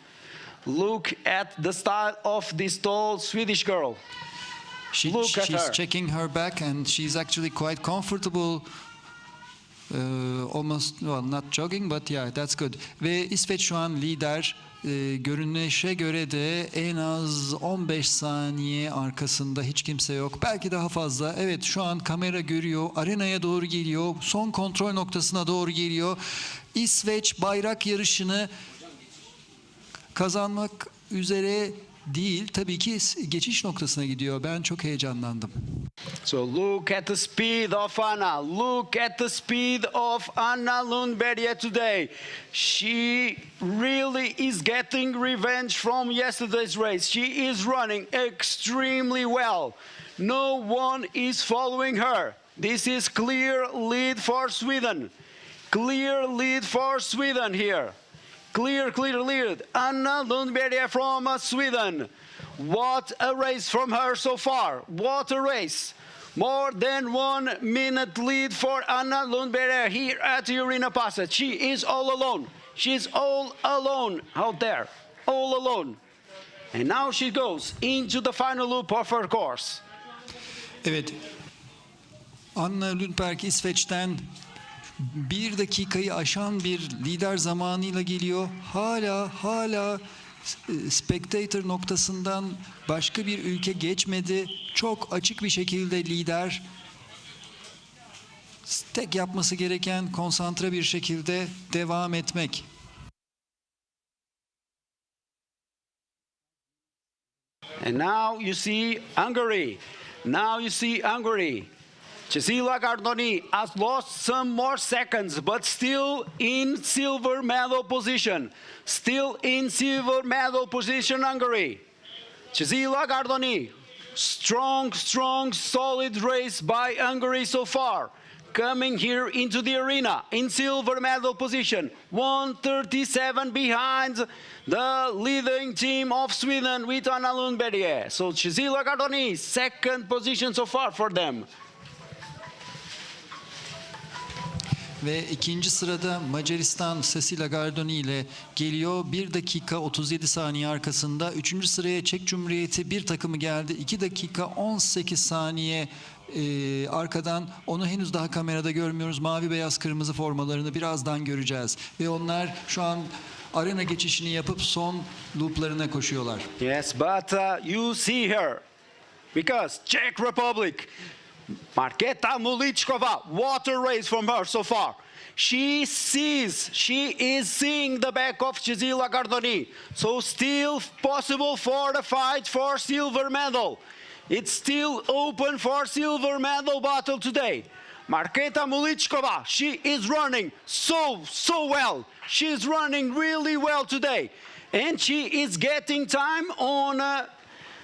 Look at the style of this tall Swedish girl. She's checking her back and she's actually quite comfortable. Almost, well, not jogging, but yeah, that's good. Ve İsveç şu an lider. Görünüşe göre de en az 15 saniye arkasında hiç kimse yok. Belki daha fazla. Evet, şu an kamera görüyor. Arenaya doğru geliyor. Son kontrol noktasına doğru geliyor. İsveç bayrak yarışını kazanmak üzere değil. Tabii ki geçiş noktasına gidiyor. Ben çok heyecanlandım. So look at the speed of Anna. Look at the speed of Anna Lundberg today. She really is getting revenge from yesterday's race. She is running extremely well. No one is following her. This is clear lead for Sweden. Clear lead for Sweden here. Clear lead. Anna Lundberg from Sweden. What a race from her so far. What a race. More than 1 minute lead for Anna Lundberg here at the Arena Passage. She is all alone. She's all alone out there. All alone. And now she goes into the final loop of her course. Evet. Anna Lundberg İsveç'ten 1 dakikayı aşan bir lider zamanıyla geliyor. Hala spectator noktasından başka bir ülke geçmedi. Çok açık bir şekilde lider. Tek yapması gereken konsantre bir şekilde devam etmek. And now you see Hungary. Now you see Hungary. Cecilia Gardoni has lost some more seconds, but still in silver medal position. Still in silver medal position, Hungary. Cecilia Gardoni. Strong, solid race by Hungary so far. Coming here into the arena in silver medal position. 1:37 behind the leading team of Sweden with Anna Lundberg. So Cecilia Gardoni, second position so far for them. Ve ikinci sırada Macaristan Cecilia Gardoni ile geliyor. 1 dakika 37 saniye arkasında. Üçüncü sıraya Çek Cumhuriyeti bir takımı geldi. 2 dakika 18 saniye arkadan. Onu henüz daha kamerada görmüyoruz. Mavi, beyaz, kırmızı formalarını birazdan göreceğiz. Ve onlar şu an arena geçişini yapıp son looplarına koşuyorlar. Yes, but you see her. Because Czech Republic, Markéta Muličková, what a race from her so far. She is seeing the back of Cecilia Gardoni. So still possible for the fight for silver medal. It's still open for silver medal battle today. Markéta Muličková, she is running so well. She is running really well today. And she is getting time on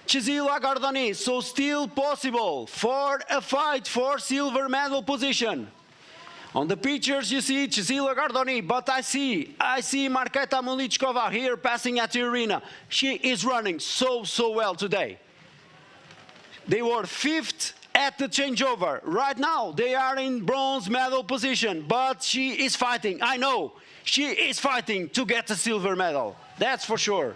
Cecilia Gardoni, so still possible for a fight for silver medal position. On the pictures you see Cecilia Gardoni, but I see Markéta Muličková here passing at the arena. She is running so well today. They were 5th at the changeover. Right now they are in bronze medal position, but she is fighting. I know she is fighting to get the silver medal. That's for sure.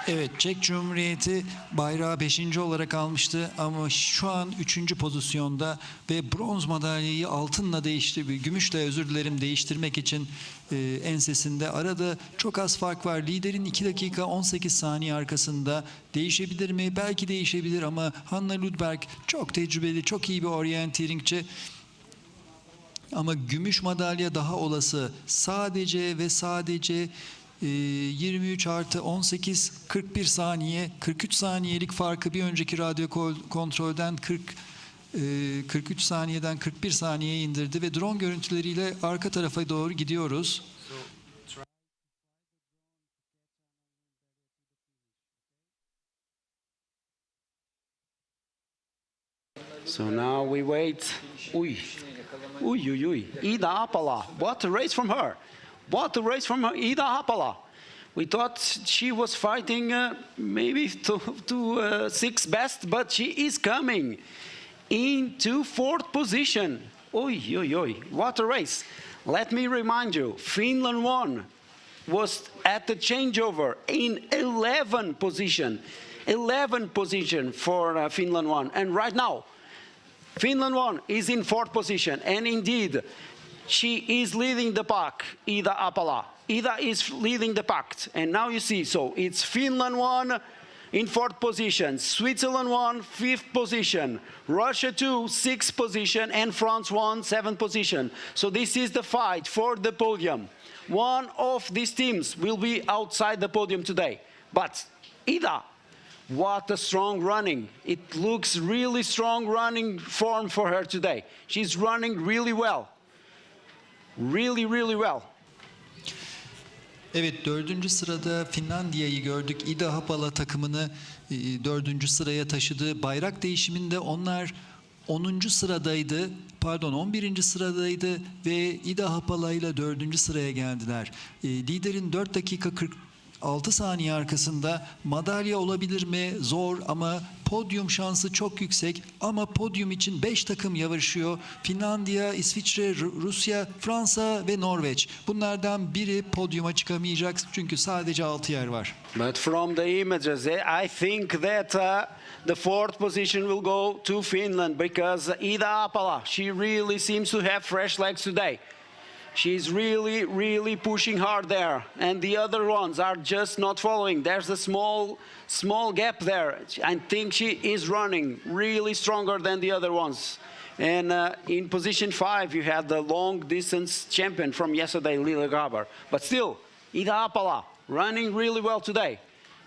Evet, Çek Cumhuriyeti bayrağı 5. olarak almıştı ama şu an 3. pozisyonda ve bronz madalyayı altınla gümüşle değiştirmek için ensesinde. Arada çok az fark var. Liderin 2 dakika 18 saniye arkasında. Değişebilir mi? Belki değişebilir ama Anna Lundberg çok tecrübeli, çok iyi bir orienteeringçi. Ama gümüş madalya daha olası. Sadece 23 artı 18 41 saniye, 43 saniyelik farkı bir önceki radyo kontrolden 43 saniyeden 41 saniyeye indirdi ve drone görüntüleriyle arka tarafa doğru gidiyoruz. So now we wait. Ida Haapala. What a race from her. What a race from Ida Haapala. We thought she was fighting maybe to 6th best, but she is coming into 4th position. What a race. Let me remind you, Finland was at the changeover in 11th position. 11th position for Finland. And right now, Finland is in 4th position. And indeed, she is leading the pack, Ida Haapala. Ida is leading the pack. And now you see, so it's Finland in 4th position, Switzerland 5th position, Russia 6th position, and France 7th position. So this is the fight for the podium. One of these teams will be outside the podium today. But Ida what a strong running. It looks really strong running form for her today. She's running really well. Really, really well. Evet, 4. sırada Finlandiya'yı gördük. Ida Haapala takımını 4. sıraya taşıdı. Bayrak değişiminde onlar 11. sıradaydı ve Ida Haapala ile 4. sıraya geldiler. Liderin 4 dakika 46 saniye arkasında madalya olabilir mi? Zor ama podyum şansı çok yüksek. Ama podyum için 5 takım yarışıyor. Finlandiya, İsviçre, Rusya, Fransa ve Norveç. Bunlardan biri podyuma çıkamayacak çünkü sadece 6 yer var. But from the images, I think that the 4th position will go to Finland because Ida Haapala, she really seems to have fresh legs today. She's really, really pushing hard there, and the other ones are just not following. There's a small gap there. I think she is running really stronger than the other ones. And in position 5, you had the long distance champion from yesterday, Lille Graber. But still, Ida Haapala running really well today.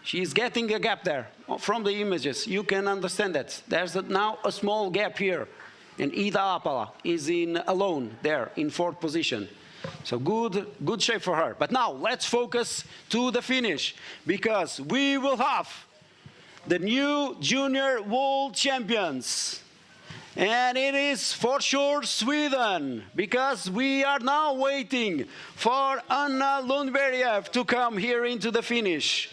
She's getting a gap there. From the images, you can understand that. There's now a small gap here. And Ida Haapala is alone there in 4th position. So good shape for her. But now let's focus to the finish because we will have the new junior world champions. And it is for sure Sweden because we are now waiting for Anna Lundberg to come here into the finish.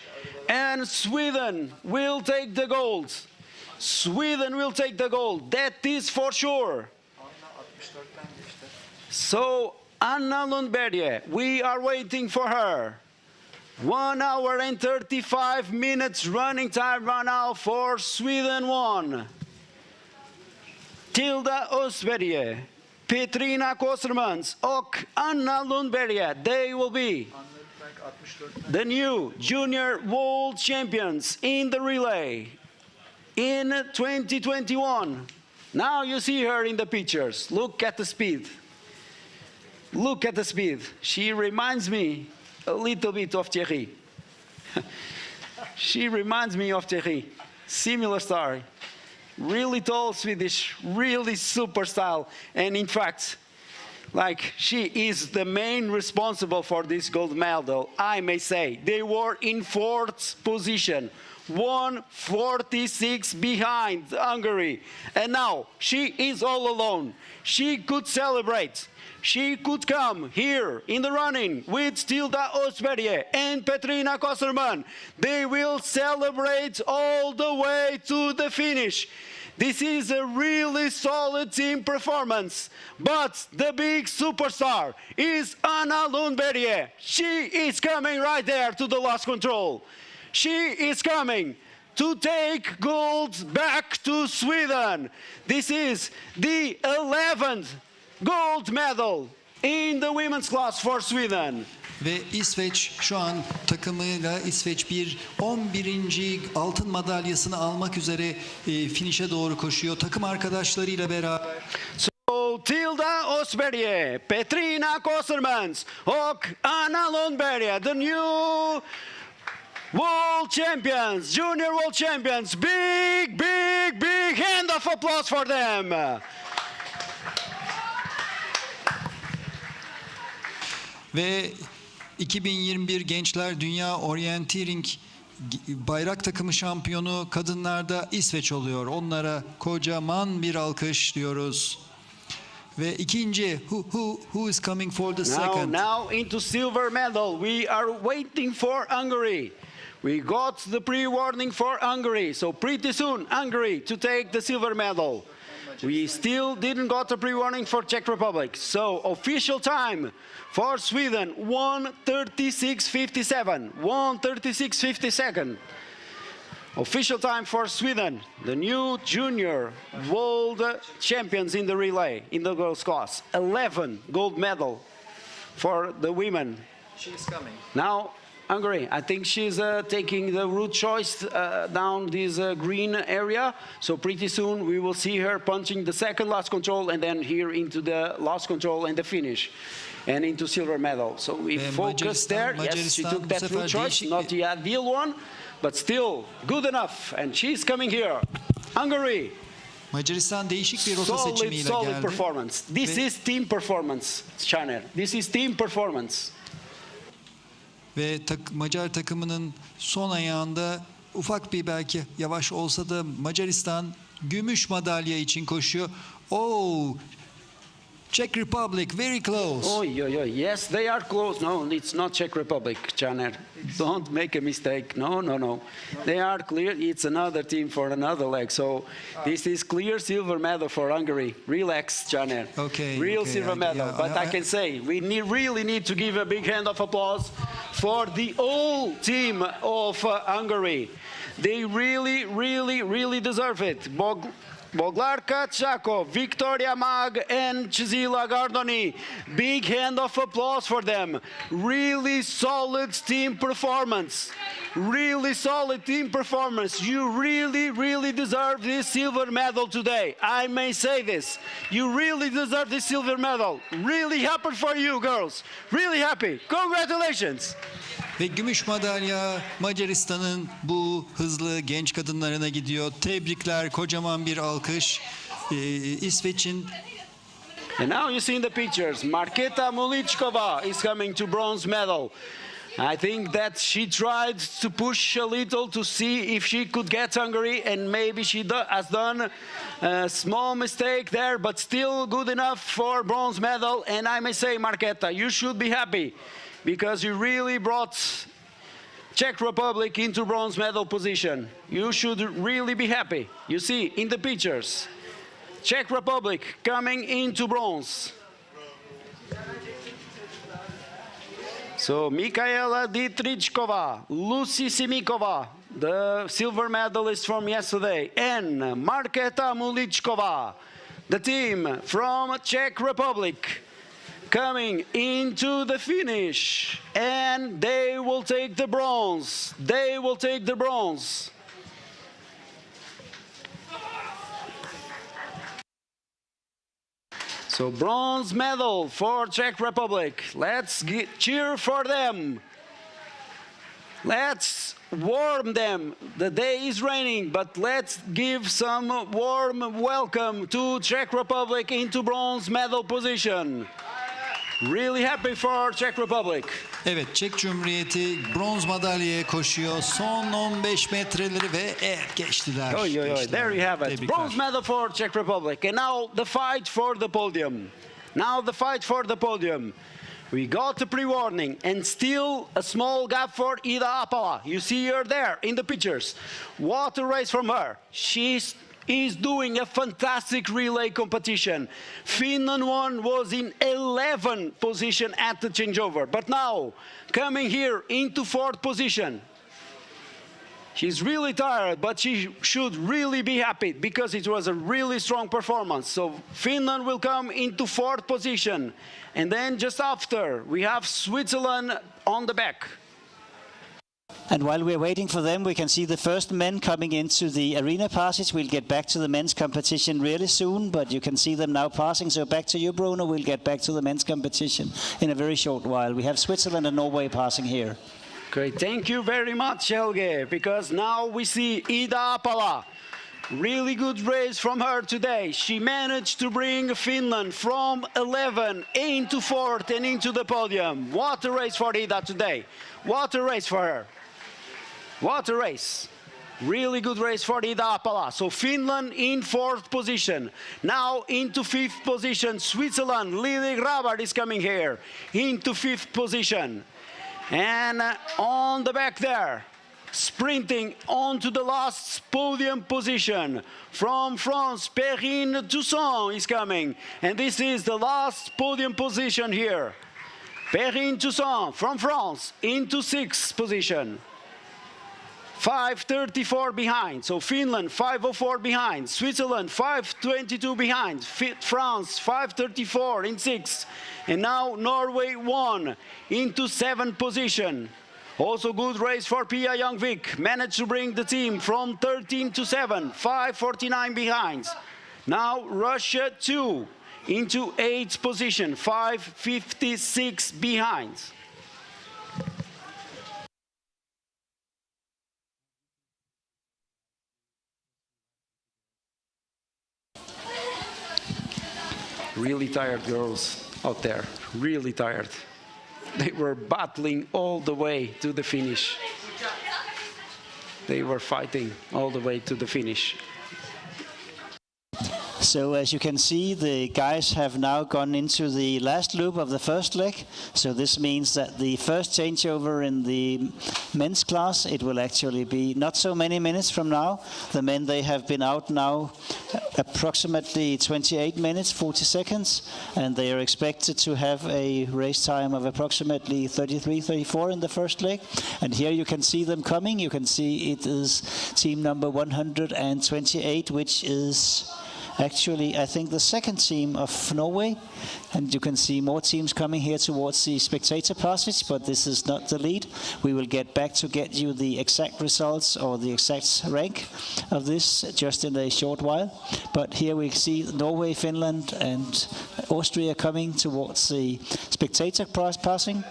And Sweden will take the gold. Sweden will take the gold. That is for sure. So Anna Lundberg, we are waiting for her. 1 hour and 35 minutes running time right now for Sweden 1. Tilda Östberg, Petrina Kostermans och Anna Lundberg, they will be the new junior world champions in the relay in 2021. Now you see her in the pictures. Look at the speed. Look at the speed. She reminds me a little bit of Thierry. She reminds me of Thierry. Similar story. Really tall Swedish, really super style. And in fact, like she is the main responsible for this gold medal, I may say. They were in 4th position, 1:46 behind Hungary. And now she is all alone. She could celebrate. She could come here in the running with Tilda Östberg and Petrina Kosterman. They will celebrate all the way to the finish. This is a really solid team performance. But the big superstar is Anna Lundberg. She is coming right there to the lost control. She is coming to take gold back to Sweden. This is the 11th gold medal in the women's class for Sweden. Ve İsveç şu an takımıyla İsveç 11. altın madalyasını almak üzere finişe doğru koşuyor. Takım arkadaşlarıyla beraber. So Tilda Östberg, Petrina Kostermans och Anna Lundberg, the new world champions, junior world champions. Big, big, big hand of applause for them. Ve 2021 Gençler Dünya Orienteering bayrak takımı şampiyonu kadınlarda İsveç oluyor. Onlara kocaman bir alkış diyoruz. Ve ikinci, who is coming for the second? Now into silver medal. We are waiting for Hungary. We got the pre-warning for Hungary. So pretty soon, Hungary to take the silver medal. We still didn't got a pre-warning for Czech Republic. So official time for Sweden, 1:36.57. 1:36.52. Official time for Sweden, the new junior world champions in the relay, in the girls class. 11 gold medal for the women. She's coming. Now, Hungary, I think she's taking the route choice down this green area. So pretty soon we will see her punching the second last control and then here into the last control and the finish. And into silver medal. So we focus there. Yes, she took that route choice, not the ideal one. but still good enough. And she's coming here. Hungary. Macaristan değişik bir rota seçimiyle Solid geldi. performance. This is team performance, Caner. This is team performance. Ve Macar takımının son ayağında ufak bir belki yavaş olsa da Macaristan gümüş madalya için koşuyor. Oh, Czech Republic, very close. Oy, oy, oy. Yes, they are close. No, it's not Czech Republic, Caner. Don't make a mistake. No, no, no. They are clear. It's another team for another leg. So this is clear silver medal for Hungary. Relax, Caner. Okay. Real okay, silver medal. But I can say we really need to give a big hand of applause for the whole team of Hungary. They really deserve it. Boglarka Chako, Victoria Mag, and Cizila Gardoni. Big hand of applause for them. Really solid team performance. Really solid team performance. You really deserve this silver medal today. I may say this. You really deserve this silver medal. Really happy for you, girls. Really happy. Congratulations. Ve gümüş madalya Macaristan'ın bu hızlı genç kadınlarına gidiyor. Tebrikler, kocaman bir alkış. İsveç'in. And now you see in the pictures, Marketa Mulichkova is coming to bronze medal. I think that she tried to push a little to see if she could get Hungary, and maybe she has done a small mistake there, but still good enough for bronze medal. And I may say, Marketa, you should be happy, because you really brought Czech Republic into bronze medal position. You should really be happy. You see in the pictures, Czech Republic coming into bronze. So Mikaela Dietrichkova, Lucy Simikova, the silver medalist from yesterday, and Marketa Mulichkova, the team from Czech Republic, coming into the finish, and they will take the bronze. They will take the bronze. So bronze medal for Czech Republic. Let's cheer for them. Let's warm them. The day is raining, but let's give some warm welcome to Czech Republic into bronze medal position. Really happy for Czech Republic. Evet, Çek Cumhuriyeti bronz madalyaya koşuyor. Son 15 metreleri ve geçtiler. Oy, oy, oy. There you have it. Tebrikler. Bronze medal for Czech Republic. And now the fight for the podium. Now the fight for the podium. We got a pre-warning and still a small gap for Ida Apala. You see her there in the pictures. What a race from her. She's doing a fantastic relay competition. Finland was in 11th position at the changeover, but now coming here into 4th position. She's really tired, but she should really be happy because it was a really strong performance. So Finland will come into 4th position, and then just after we have Switzerland on the back. And while we're waiting for them, we can see the first men coming into the arena passage. We'll get back to the men's competition really soon, but you can see them now passing. So back to you, Bruno. We'll get back to the men's competition in a very short while. We have Switzerland and Norway passing here. Great, thank you very much, Helge, because now we see Ida Apala. Really good race from her today. She managed to bring Finland from 11 into 4th and into the podium. What a race for Ida today. What a race for her. What a race. Really good race for Ida Apala. So Finland in 4th position. Now into 5th position, Switzerland. Lily Grabard is coming here into 5th position. And on the back there, sprinting onto the last podium position, from France, Perrine Toussaint is coming. And this is the last podium position here. Perrine Toussaint from France into 6th position. 5:34 behind. So Finland 5:04 behind. Switzerland 5:22 behind. France 5:34 in 6th. And now Norway 1 into 7th position. Also good race for Pia Youngvik. Managed to bring the team from 13 to 7. 5:49 behind. Now Russia 2 into 8th position. 5:56 behind. Really tired girls out there, really tired. They were battling all the way to the finish. They were fighting all the way to the finish. So as you can see, the guys have now gone into the last loop of the first leg. So this means that the first changeover in the men's class, it will actually be not so many minutes from now. The men, they have been out now approximately 28 minutes, 40 seconds, and they are expected to have a race time of approximately 33, 34 in the first leg. And here you can see them coming. You can see it is team number 128, which is actually, I think, the second team of Norway. And you can see more teams coming here towards the spectator passage, but this is not the lead. We will get back to get you the exact results or the exact rank of this just in a short while. But here we see Norway, Finland and Austria coming towards the spectator passing.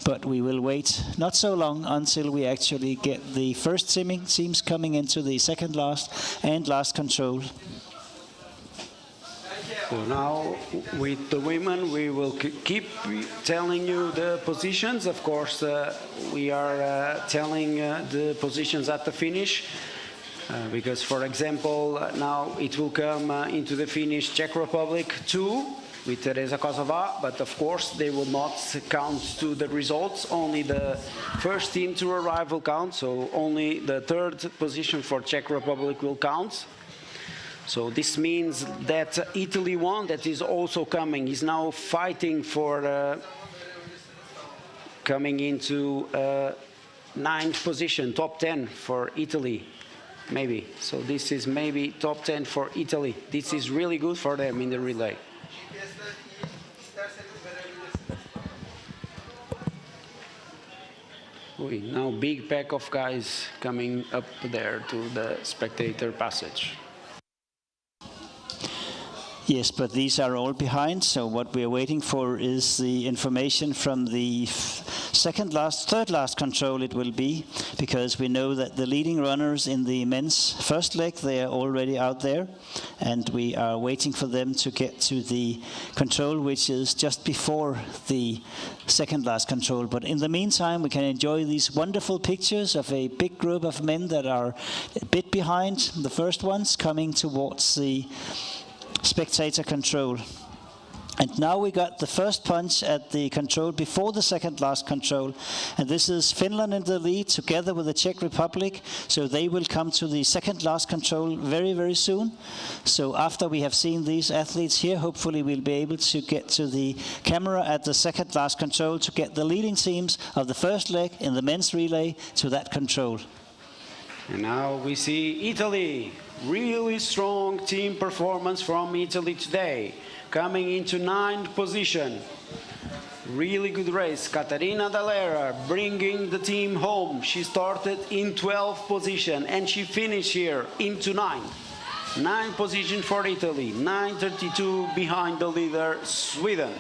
But we will wait not so long until we actually get the first teams coming into the second last and last control. So now, with the women, we will keep telling you the positions. Of course, we are telling the positions at the finish. Because, for example, now it will come into the finish Czech Republic 2 with Teresa Kozova. But, of course, they will not count to the results. Only the first team to arrive will count. So only the third position for Czech Republic will count. So this means that Italy 1, that is also coming, is now fighting for coming into 9th position, top 10 for Italy, maybe. So this is maybe top 10 for Italy. This is really good for them in the relay. Now big pack of guys coming up there to the spectator passage. Yes, but these are all behind, so what we are waiting for is the information from the third last control it will be, because we know that the leading runners in the men's first leg, they are already out there, and we are waiting for them to get to the control, which is just before the second last control. But in the meantime, we can enjoy these wonderful pictures of a big group of men that are a bit behind the first ones, coming towards the spectator control. And now we got the first punch at the control before the second last control. And this is Finland in the lead together with the Czech Republic. So they will come to the second last control very, very soon. So after we have seen these athletes here, hopefully we'll be able to get to the camera at the second last control to get the leading teams of the first leg in the men's relay to that control. And now we see Italy. Really strong team performance from Italy today. Coming into 9th position. Really good race. Caterina Dallera bringing the team home. She started in 12th position and she finished here into 9th. 9th position for Italy. 9:32 behind the leader, Sweden.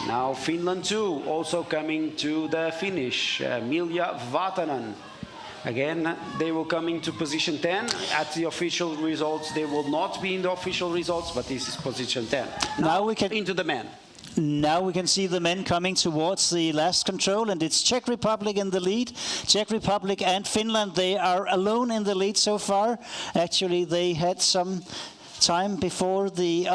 Now Finland 2 also coming to the finish. Milja Vatanen. Again, they will come into position 10. At the official results, they will not be in the official results, but this is position 10. Now we can into the men. Now we can see the men coming towards the last control, and it's Czech Republic in the lead. Czech Republic and Finland, they are alone in the lead so far. Actually, they had some time before the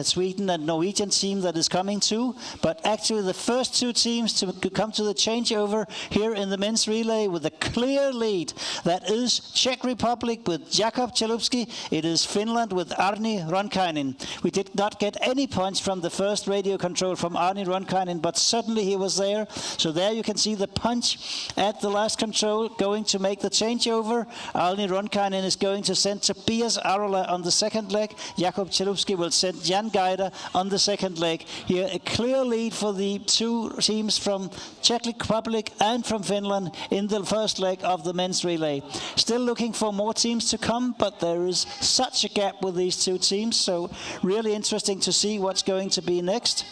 Sweden and Norwegian team that is coming too. But actually the first two teams to come to the changeover here in the men's relay with a clear lead. That is Czech Republic with Jakub Chalupsky. It is Finland with Arni Ronkainen. We did not get any punch from the first radio control from Arni Ronkainen, but certainly he was there. So there you can see the punch at the last control going to make the changeover. Arni Ronkainen is going to send Tobias Arola on the second leg. Jakub Chalupsky will send Jan Gajda on the second leg. Here a clear lead for the two teams from Czech Republic and from Finland in the first leg of the men's relay. Still looking for more teams to come, but there is such a gap with these two teams, so really interesting to see what's going to be next.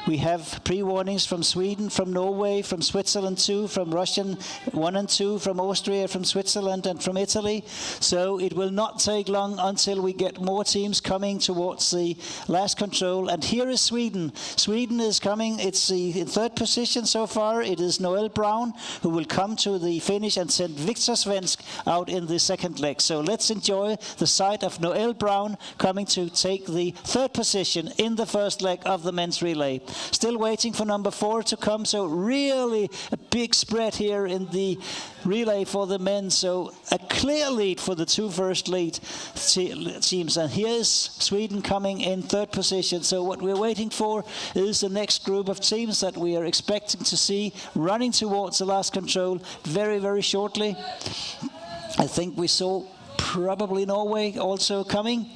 We have pre-warnings from Sweden, from Norway, from Switzerland too, from Russian 1 and 2, from Austria, from Switzerland and from Italy. So it will not take long until we get more more teams coming towards the last control. And here is Sweden. Sweden is coming. It's in third position so far. It is Noel Brown who will come to the finish and send Victor Svensk out in the second leg. So let's enjoy the sight of Noel Brown coming to take the third position in the first leg of the men's relay. Still waiting for number 4 to come. So really a big spread here in the relay for the men. So a clear lead for the two first lead teams. And here's Sweden coming in third position. So what we're waiting for is the next group of teams that we are expecting to see running towards the last control very, very shortly. I think we saw probably Norway also coming.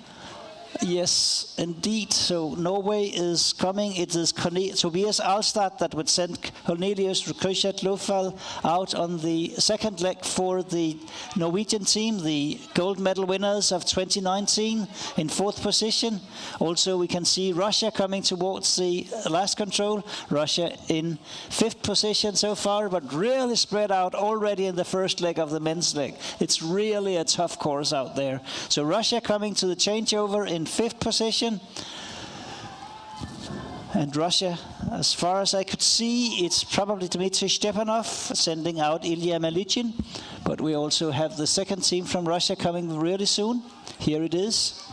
Yes, indeed. So Norway is coming. It is Tobias Alstad that would send Cornelius Rukoshat Lofal out on the second leg for the Norwegian team, the gold medal winners of 2019 in fourth position. Also, we can see Russia coming towards the last control. Russia in fifth position so far, but really spread out already in the first leg of the men's leg. It's really a tough course out there. So Russia coming to the changeover in fifth position. And Russia, as far as I could see, it's probably Dmitry Stepanov sending out Ilya Malichin. But we also have the second team from Russia coming really soon. Here it is.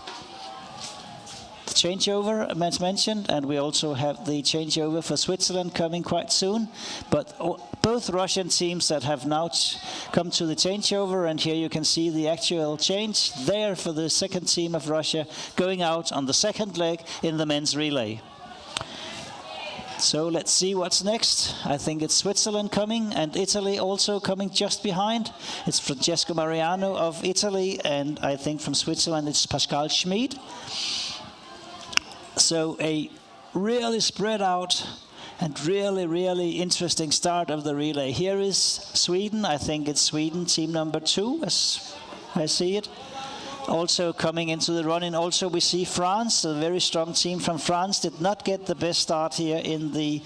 The changeover, as mentioned, and we also have the changeover for Switzerland coming quite soon. But both Russian teams that have now come to the changeover, and here you can see the actual change there for the second team of Russia going out on the second leg in the men's relay. So let's see what's next. I think it's Switzerland coming and Italy also coming just behind. It's Francesco Mariano of Italy, and I think from Switzerland it's Pascal Schmid. So a really spread out and really, really interesting start of the relay. Here is Sweden. I think it's Sweden, team number 2, as I see it. Also coming into the run-in. Also we see France, a very strong team from France, did not get the best start here in the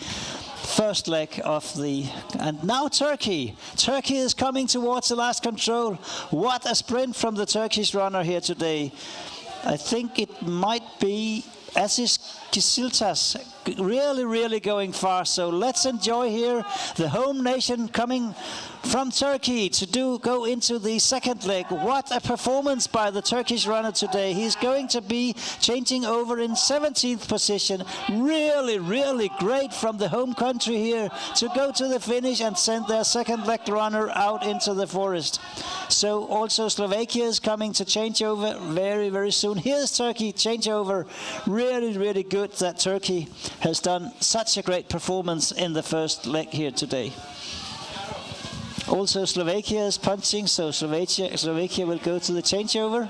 first leg of the... And now Turkey. Turkey is coming towards the last control. What a sprint from the Turkish runner here today. I think it might be Aziz Kisiltas, really, really going fast. So let's enjoy here the home nation coming from Turkey to go into the second leg. What a performance by the Turkish runner today. He's going to be changing over in 17th position. Really, really great from the home country here to go to the finish and send their second leg runner out into the forest. So also Slovakia is coming to change over very, very soon. Here's Turkey changeover. Really, really good that Turkey has done such a great performance in the first leg here today. Also Slovakia is punching, so Slovakia will go to the changeover.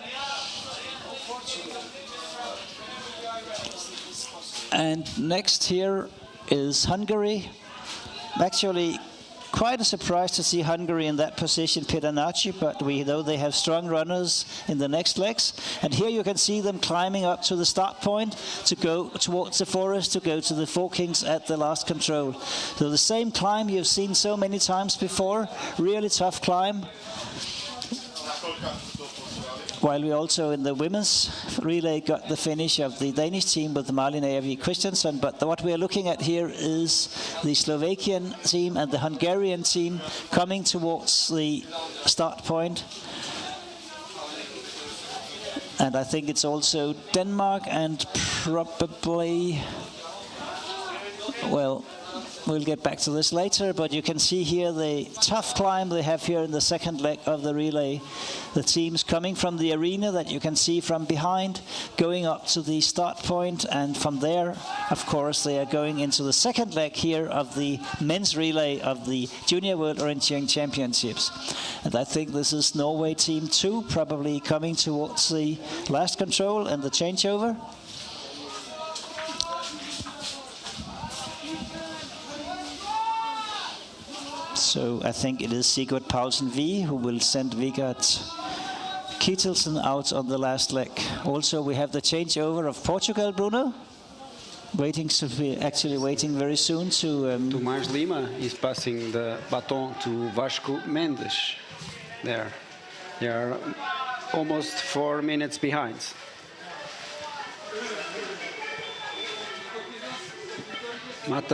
And next here is Hungary. Actually, quite a surprise to see Hungary in that position, Pedanaci, but we know they have strong runners in the next legs. And here you can see them climbing up to the start point to go towards the forest, to go to the Four Kings at the last control. So the same climb you've seen so many times before, really tough climb. While we also in the women's relay got the finish of the Danish team with Marlene Evie Christensen, but what we are looking at here is the Slovakian team and the Hungarian team coming towards the start point. And I think it's also Denmark and probably, well, we'll get back to this later, but you can see here the tough climb they have here in the second leg of the relay. The teams coming from the arena that you can see from behind, going up to the start point, and from there, of course, they are going into the second leg here of the men's relay of the Junior World Orienteering Championships. And I think this is Norway team 2, probably coming towards the last control and the changeover. So I think it is Sigurd Paulsen V who will send Vigard Kittelsen out on the last leg. Also, we have the changeover of Portugal, Bruno. Waiting very soon to... Tomás Lima is passing the baton to Vasco Mendes there. They are almost 4 minutes behind.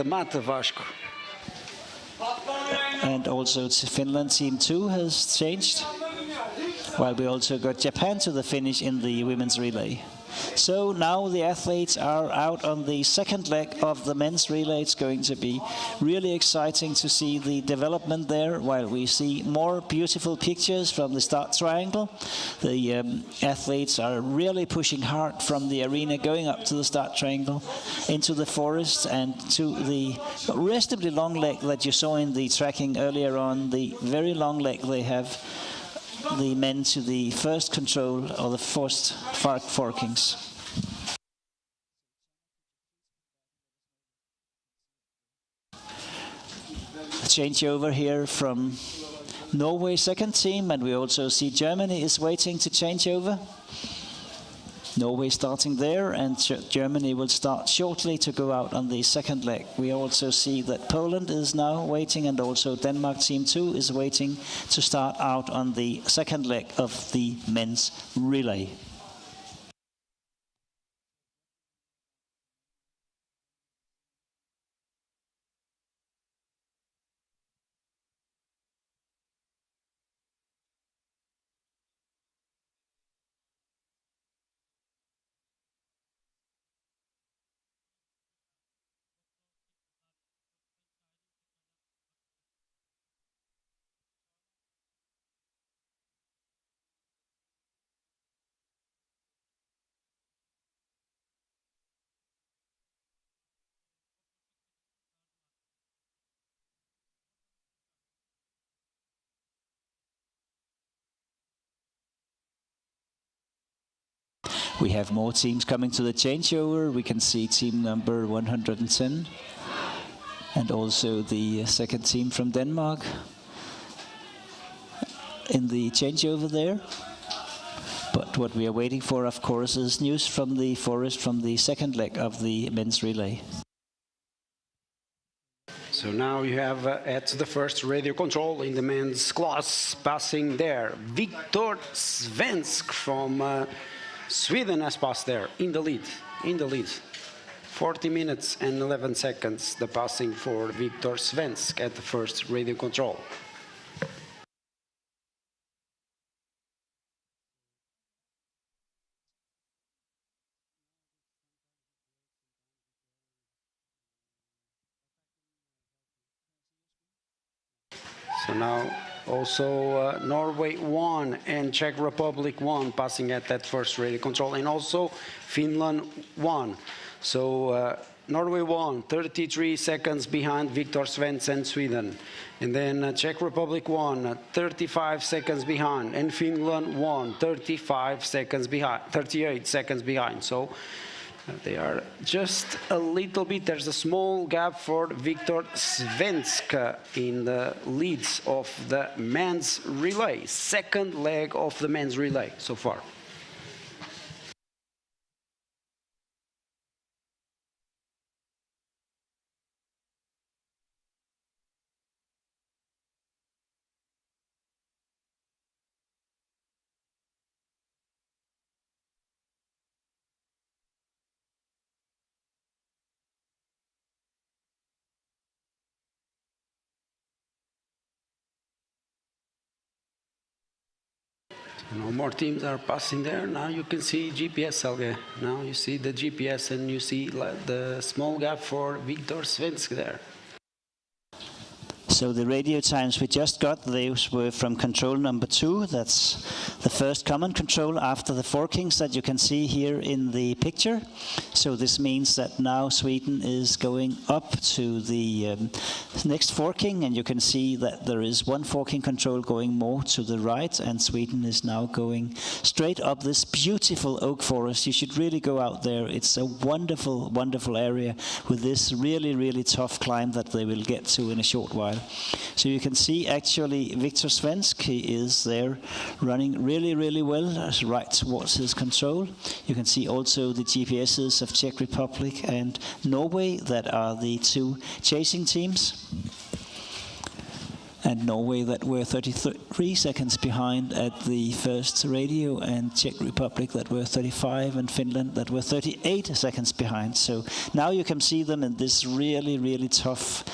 Mata Vasco. And also Finland team 2 has changed, while we also got Japan to the finish in the women's relay. So now the athletes are out on the second leg of the men's relay. It's going to be really exciting to see the development there, while we see more beautiful pictures from the start triangle. The athletes are really pushing hard from the arena, going up to the start triangle, into the forest, and to the reasonably long leg that you saw in the tracking earlier on, the very long leg they have, the men to the first control or the first forkings. Changeover here from Norway second team, and we also see Germany is waiting to change over. Norway starting there, and Germany will start shortly to go out on the second leg. We also see that Poland is now waiting, and also Denmark team 2 is waiting to start out on the second leg of the men's relay. We have more teams coming to the changeover. We can see team number 110 and also the second team from Denmark in the changeover there. But what we are waiting for, of course, is news from the forest from the second leg of the men's relay. So now you have at the first radio control in the men's class, passing there. Viktor Svensk from Sweden has passed there in the lead. 40 minutes and 11 seconds, the passing for Viktor Svensk at the first radio control. So now also Norway 1 and Czech Republic 1 passing at that first radio control, and also Finland 1. So Norway 1, 33 seconds behind Viktor Svensk and Sweden. And then Czech Republic 1, 35 seconds behind, and Finland 1, 38 seconds behind. So they are just a little bit, there's a small gap for Viktor Svensk in the leads of the men's relay, second leg of the men's relay so far. No more teams are passing there. Now you can see GPS, Helge. Now you see the GPS and you see the small gap for Viktor Svensk there. So the radio times we just got, those were from control number 2. That's the first common control after the forkings that you can see here in the picture. So this means that now Sweden is going up to the next forking, and you can see that there is one forking control going more to the right, and Sweden is now going straight up this beautiful oak forest. You should really go out there. It's a wonderful, wonderful area with this really, really tough climb that they will get to in a short while. So you can see actually Viktor Svensk, he is there running really, really well right towards his control. You can see also the GPSs of Czech Republic and Norway that are the two chasing teams. and Norway that were 33 seconds behind at the first radio, and Czech Republic that were 35, and Finland that were 38 seconds behind. So now you can see them in this really, really tough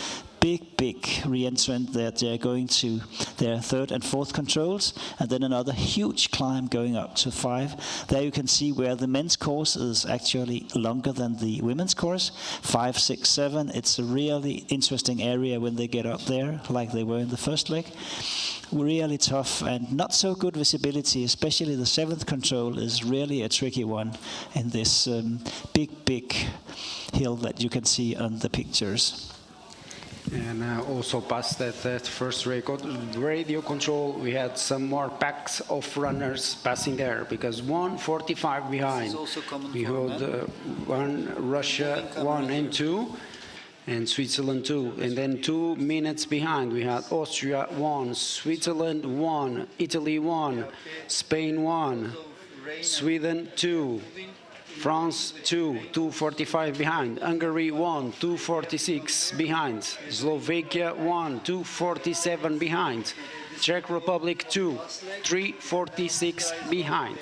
big re-entrant that they're going to their third and fourth controls, and then another huge climb going up to 5. There you can see where the men's course is actually longer than the women's course. 5, 6, 7. It's a really interesting area when they get up there, like they were in the first leg. Really tough and not so good visibility, especially the 7th control is really a tricky one in this big hill that you can see on the pictures. And also past that first radio control, we had some more packs of runners passing there, because 1:45 behind. We had one Russia 1 and 2, and Switzerland 2. And then 2 minutes behind, we had Austria 1, Switzerland 1, Italy 1, Spain 1, Sweden 2. France 2, 2:45 behind. Hungary 1, 2:46 behind. Slovakia 1, 2:47 behind. Czech Republic 2, 3:46 behind.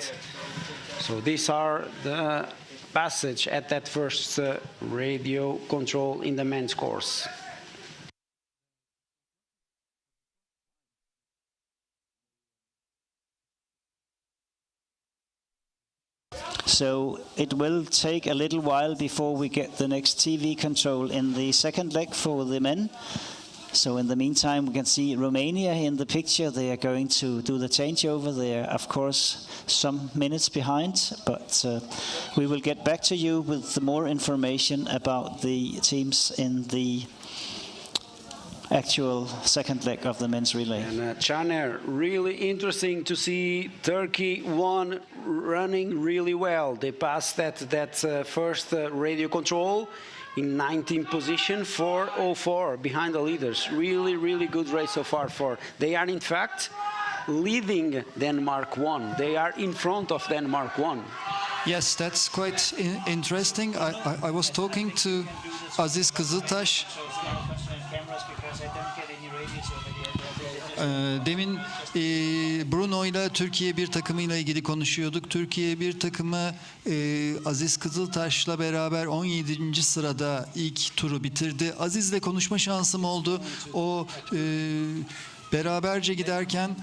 So these are the passage at that first radio control in the men's course. So it will take a little while before we get the next TV control in the second leg for the men. So in the meantime, we can see Romania in the picture. They are going to do the changeover. They are, of course, some minutes behind, but we will get back to you with more information about the teams in the actual second leg of the men's relay. And Caner, really interesting to see Turkey 1 running really well. They passed that first radio control in 19th position, 4:04 behind the leaders. Really good race so far. They are in fact leading Denmark 1. They are in front of Denmark 1. Yes, that's quite interesting. I was talking to Aziz Kızıltaş. Demin Bruno ile Türkiye bir takımıyla ilgili konuşuyorduk. Türkiye bir takımı Aziz Kızıltaş'la beraber 17. sırada ilk turu bitirdi. Aziz'le konuşma şansım oldu. O beraberce giderken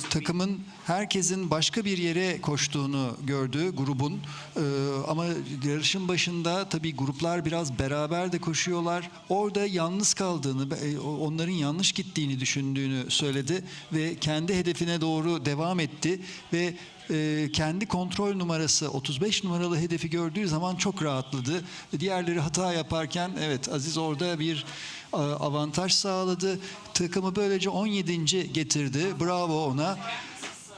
takımın herkesin başka bir yere koştuğunu gördü grubun. Ama yarışın başında tabii gruplar biraz beraber de koşuyorlar. Orada yalnız kaldığını, onların yanlış gittiğini düşündüğünü söyledi ve kendi hedefine doğru devam etti ve kendi kontrol numarası 35 numaralı hedefi gördüğü zaman çok rahatladı. Diğerleri hata yaparken evet Aziz orada bir avantaj sağladı. Takımı böylece 17. getirdi. Bravo ona.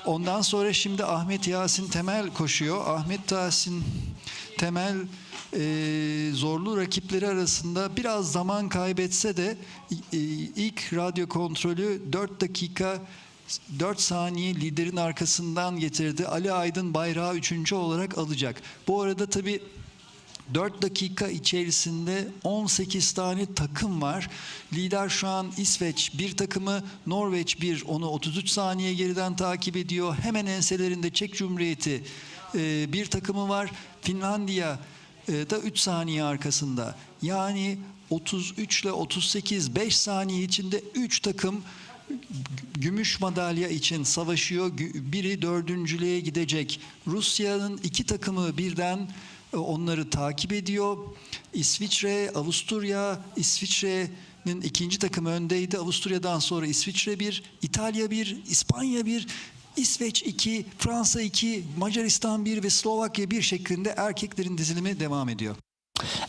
Ondan sonra şimdi Ahmet Yasin Temel koşuyor. Ahmet Yasin Temel zorlu rakipleri arasında biraz zaman kaybetse de ilk radyo kontrolü 4 dakika 4 saniye liderin arkasından getirdi. Ali Aydın bayrağı 3. olarak alacak. Bu arada tabii 4 dakika içerisinde 18 tane takım var. Lider şu an İsveç bir takımı, Norveç bir, onu 33 saniye geriden takip ediyor. Hemen enselerinde Çek Cumhuriyeti bir takımı var. Finlandiya da 3 saniye arkasında. Yani 33 ile 38, 5 saniye içinde 3 takım gümüş madalya için savaşıyor. Biri 4.lüğe gidecek. Rusya'nın 2 takımı birden onları takip ediyor. İsviçre, Avusturya, İsviçre'nin 2. takımı öndeydi. Avusturya'dan sonra İsviçre 1, İtalya 1, İspanya 1, İsveç 2, Fransa 2, Macaristan 1 ve Slovakya 1 şeklinde erkeklerin dizilimi devam ediyor.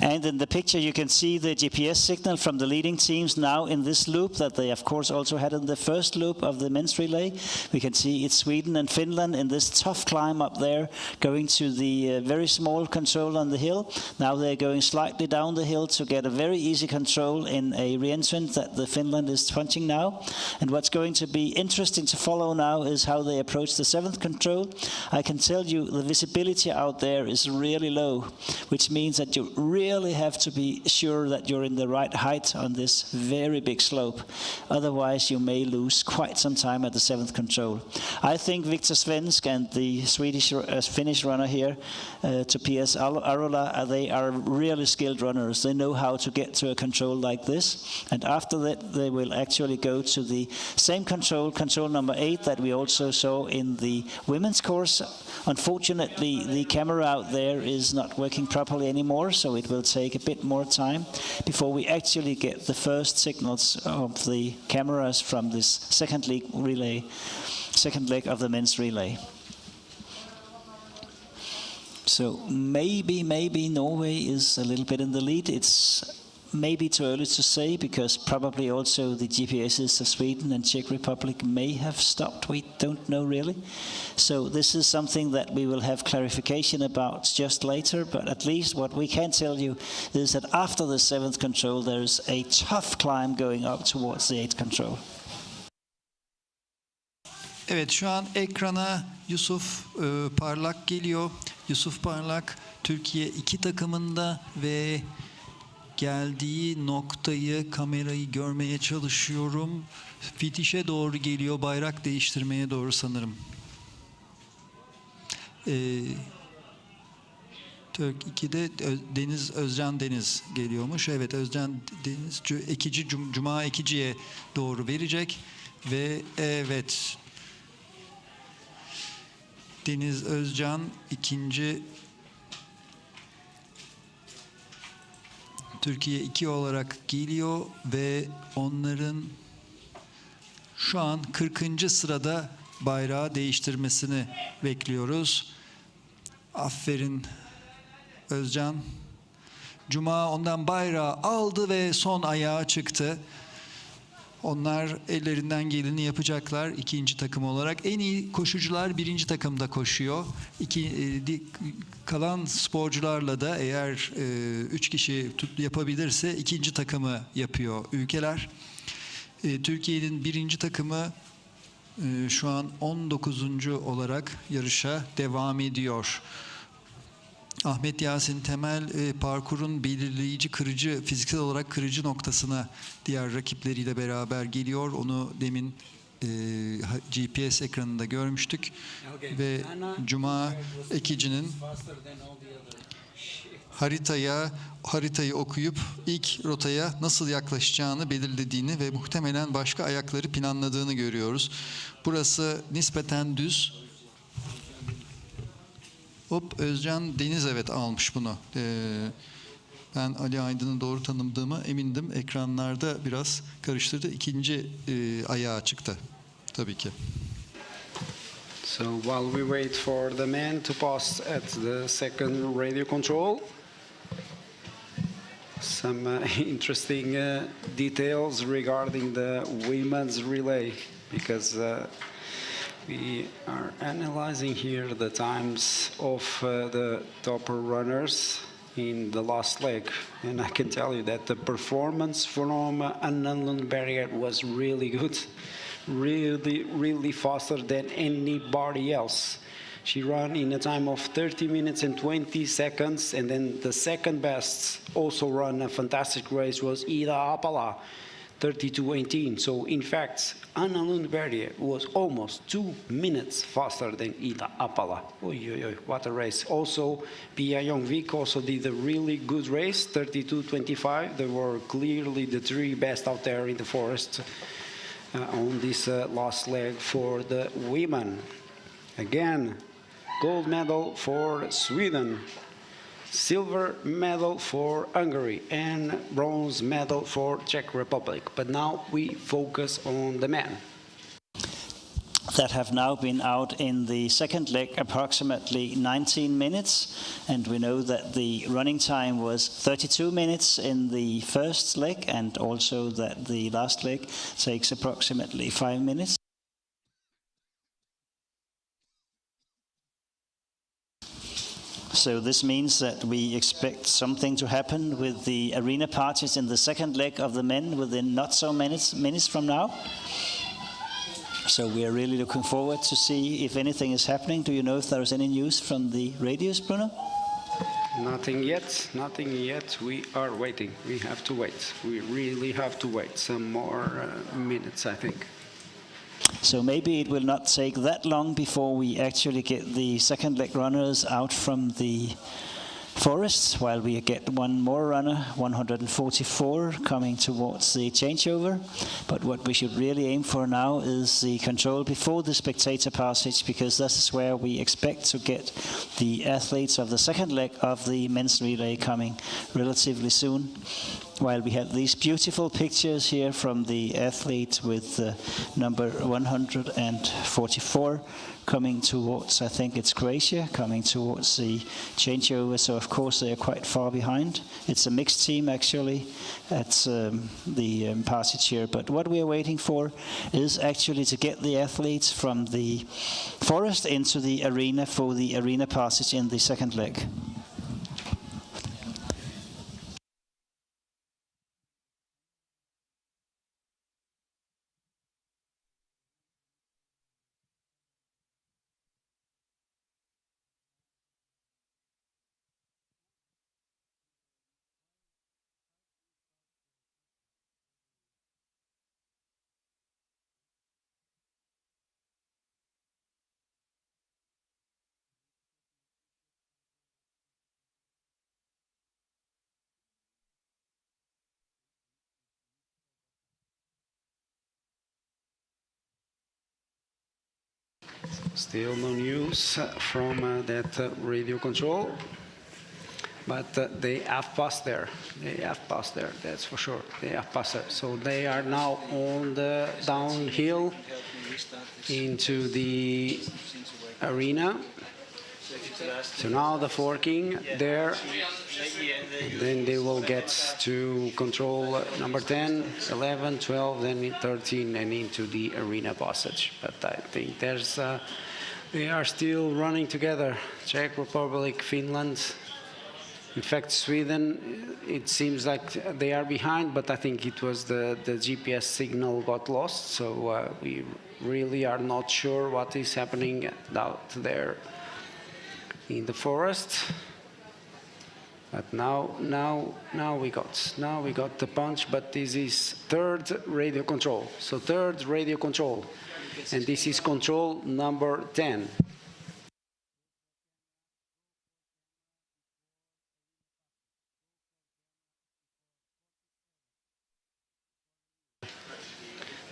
And in the picture you can see the GPS signal from the leading teams now in this loop that they of course also had in the first loop of the men's relay. We can see it's Sweden and Finland in this tough climb up there, going to the very small control on the hill. Now they're going slightly down the hill to get a very easy control in a re-entrant that the Finland is punching now. And what's going to be interesting to follow now is how they approach the 7th control. I can tell you the visibility out there is really low, which means that you really have to be sure that you're in the right height on this very big slope. Otherwise, you may lose quite some time at the 7th control. I think Victor Svensk and the Finnish runner here, Topias Arola, they are really skilled runners. They know how to get to a control like this. And after that, they will actually go to the same control number 8 that we also saw in the women's course. Unfortunately, the camera out there is not working properly anymore, so it will take a bit more time before we actually get the first signals of the cameras from this second leg of the men's relay. So maybe Norway is a little bit in the lead. It's maybe too early to say, because probably also the GPSs of Sweden and Czech Republic may have stopped. We don't know really. So this is something that we will have clarification about just later, but at least what we can tell you is that after the 7th control, there's a tough climb going up towards the 8th control. Evet, şu an ekrana Yusuf Parlak geliyor. Yusuf Parlak Türkiye 2 takımında ve geldiği noktayı, kamerayı görmeye çalışıyorum. Fitişe doğru geliyor, bayrak değiştirmeye doğru sanırım. Türk 2'de Özcan Deniz geliyormuş. Evet, Özcan Deniz Cuma Ekici'ye doğru verecek ve evet, Deniz Özcan ikinci, Türkiye 2 olarak geliyor ve onların şu an 40. sırada bayrağı değiştirmesini bekliyoruz. Aferin Özcan. Cuma ondan bayrağı aldı ve son ayağa çıktı. Onlar ellerinden geleni yapacaklar ikinci takım olarak. En iyi koşucular birinci takımda koşuyor. Kalan sporcularla da eğer 3 kişi yapabilirse ikinci takımı yapıyor ülkeler. Türkiye'nin birinci takımı şu an 19. olarak yarışa devam ediyor. Ahmet Yasin Temel parkurun belirleyici, kırıcı, fiziksel olarak kırıcı noktasına diğer rakipleriyle beraber geliyor. Onu demin GPS ekranında görmüştük. Ve Cuma Ekici'nin haritayı okuyup ilk rotaya nasıl yaklaşacağını belirlediğini ve muhtemelen başka ayakları planladığını görüyoruz. Burası nispeten düz. Hop, Özcan Deniz evet almış bunu. Ben Ali Aydın'ı doğru tanımdığıma emindim. Ekranlarda biraz karıştırdı. İkinci ayağa çıktı tabii ki. So while we wait for the men to pass at the second radio control, some interesting details regarding the women's relay, because we are analyzing here the times of the top runners in the last leg, and I can tell you that the performance from Anna Lundberg was really good, really faster than anybody else. She ran in a time of 30 minutes and 20 seconds, and then the second best also run a fantastic race was Ida Apala, 32:18. So in fact, Anna Lundberg was almost 2 minutes faster than Ida Apala. What a race. Also, Pia Jongvik also did a really good race, 32:25. They were clearly the 3 best out there in the forest on this last leg for the women. Again, gold medal for Sweden, silver medal for Hungary, and bronze medal for Czech Republic. But now we focus on the men. That have now been out in the second leg approximately 19 minutes, and we know that the running time was 32 minutes in the first leg, and also that the last leg takes approximately 5 minutes. So this means that we expect something to happen with the arena parties in the second leg of the men within not so many minutes from now. So we are really looking forward to see if anything is happening. Do you know if there is any news from the radios, Bruno? Nothing yet, nothing yet. We are waiting. We have to wait. We really have to wait some more minutes, I think. So maybe it will not take that long before we actually get the second leg runners out from the forest, while we get one more runner, 144, coming towards the changeover. But what we should really aim for now is the control before the spectator passage, because this is where we expect to get the athletes of the second leg of the men's relay coming relatively soon. While we have these beautiful pictures here from the athlete with number 144 coming towards, I think it's Croatia, coming towards the changeover. So of course they are quite far behind. It's a mixed team actually at the passage here. But what we are waiting for is actually to get the athletes from the forest into the arena for the arena passage in the second leg. Still no news from that radio control, but they have passed there. They have passed there, that's for sure. They have passed there. So they are now on the downhill into the arena. So now the forking there, and then they will get to control number 10, 11, 12, then 13, and into the arena passage. But I think there's, they are still running together. Czech Republic, Finland, in fact Sweden, it seems like they are behind, but I think it was the GPS signal got lost, so we really are not sure what is happening out there in the forest. But now we got the punch, but this is third radio control. So third radio control, and this is control number 10.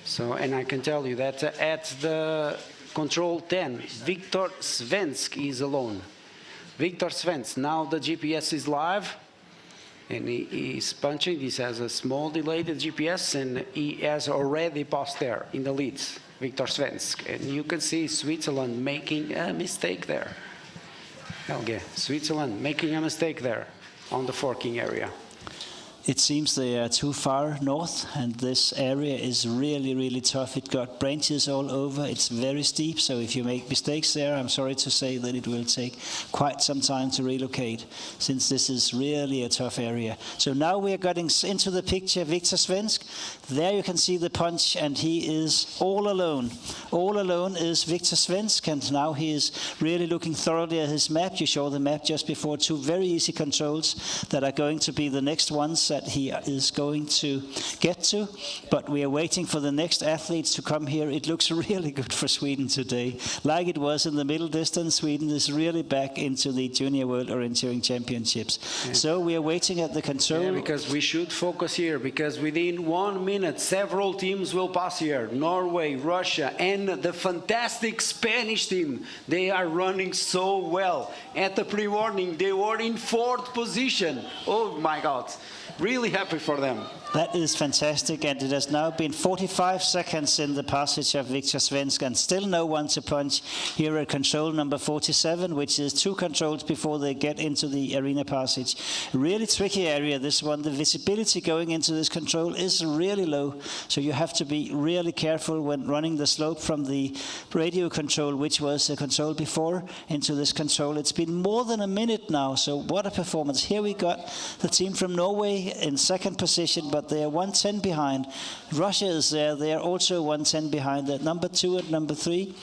So, and I can tell you that at the control 10, Viktor Svensk is alone. Viktor Svensk, now the GPS is live, and he is punching. This has a small delayed GPS, and he has already passed there in the leads, Viktor Svensk. And you can see Switzerland making a mistake there. Helge, Switzerland making a mistake there on the forking area. It seems they are too far north, and this area is really, really tough. It got branches all over. It's very steep, so if you make mistakes there, I'm sorry to say that it will take quite some time to relocate, since this is really a tough area. So now we are getting into the picture, Viktor Svensk. There you can see the punch, and he is all alone. All alone is Viktor Svensk, and now he is really looking thoroughly at his map. You saw the map just before, two very easy controls that are going to be the next ones that he is going to get to, but we are waiting for the next athletes to come here. It looks really good for Sweden today. Like it was in the middle distance, Sweden is really back into the Junior World Orienteering Championships. Yeah. So we are waiting at the control. Yeah, because we should focus here, because within 1 minute, several teams will pass here. Norway, Russia, and the fantastic Spanish team. They are running so well. At the pre-warning, they were in 4th position. Oh my God. Really happy for them. That is fantastic, and it has now been 45 seconds in the passage of Viktor Svensk, and still no one to punch here at control number 47, which is 2 controls before they get into the arena passage. Really tricky area, this one. The visibility going into this control is really low, so you have to be really careful when running the slope from the radio control, which was the control before, into this control. It's been more than a minute now, so what a performance. Here we got the team from Norway in 2nd position, but but they are 110 behind. Russia is there. They are also 110 behind. They're number 2 and number 3.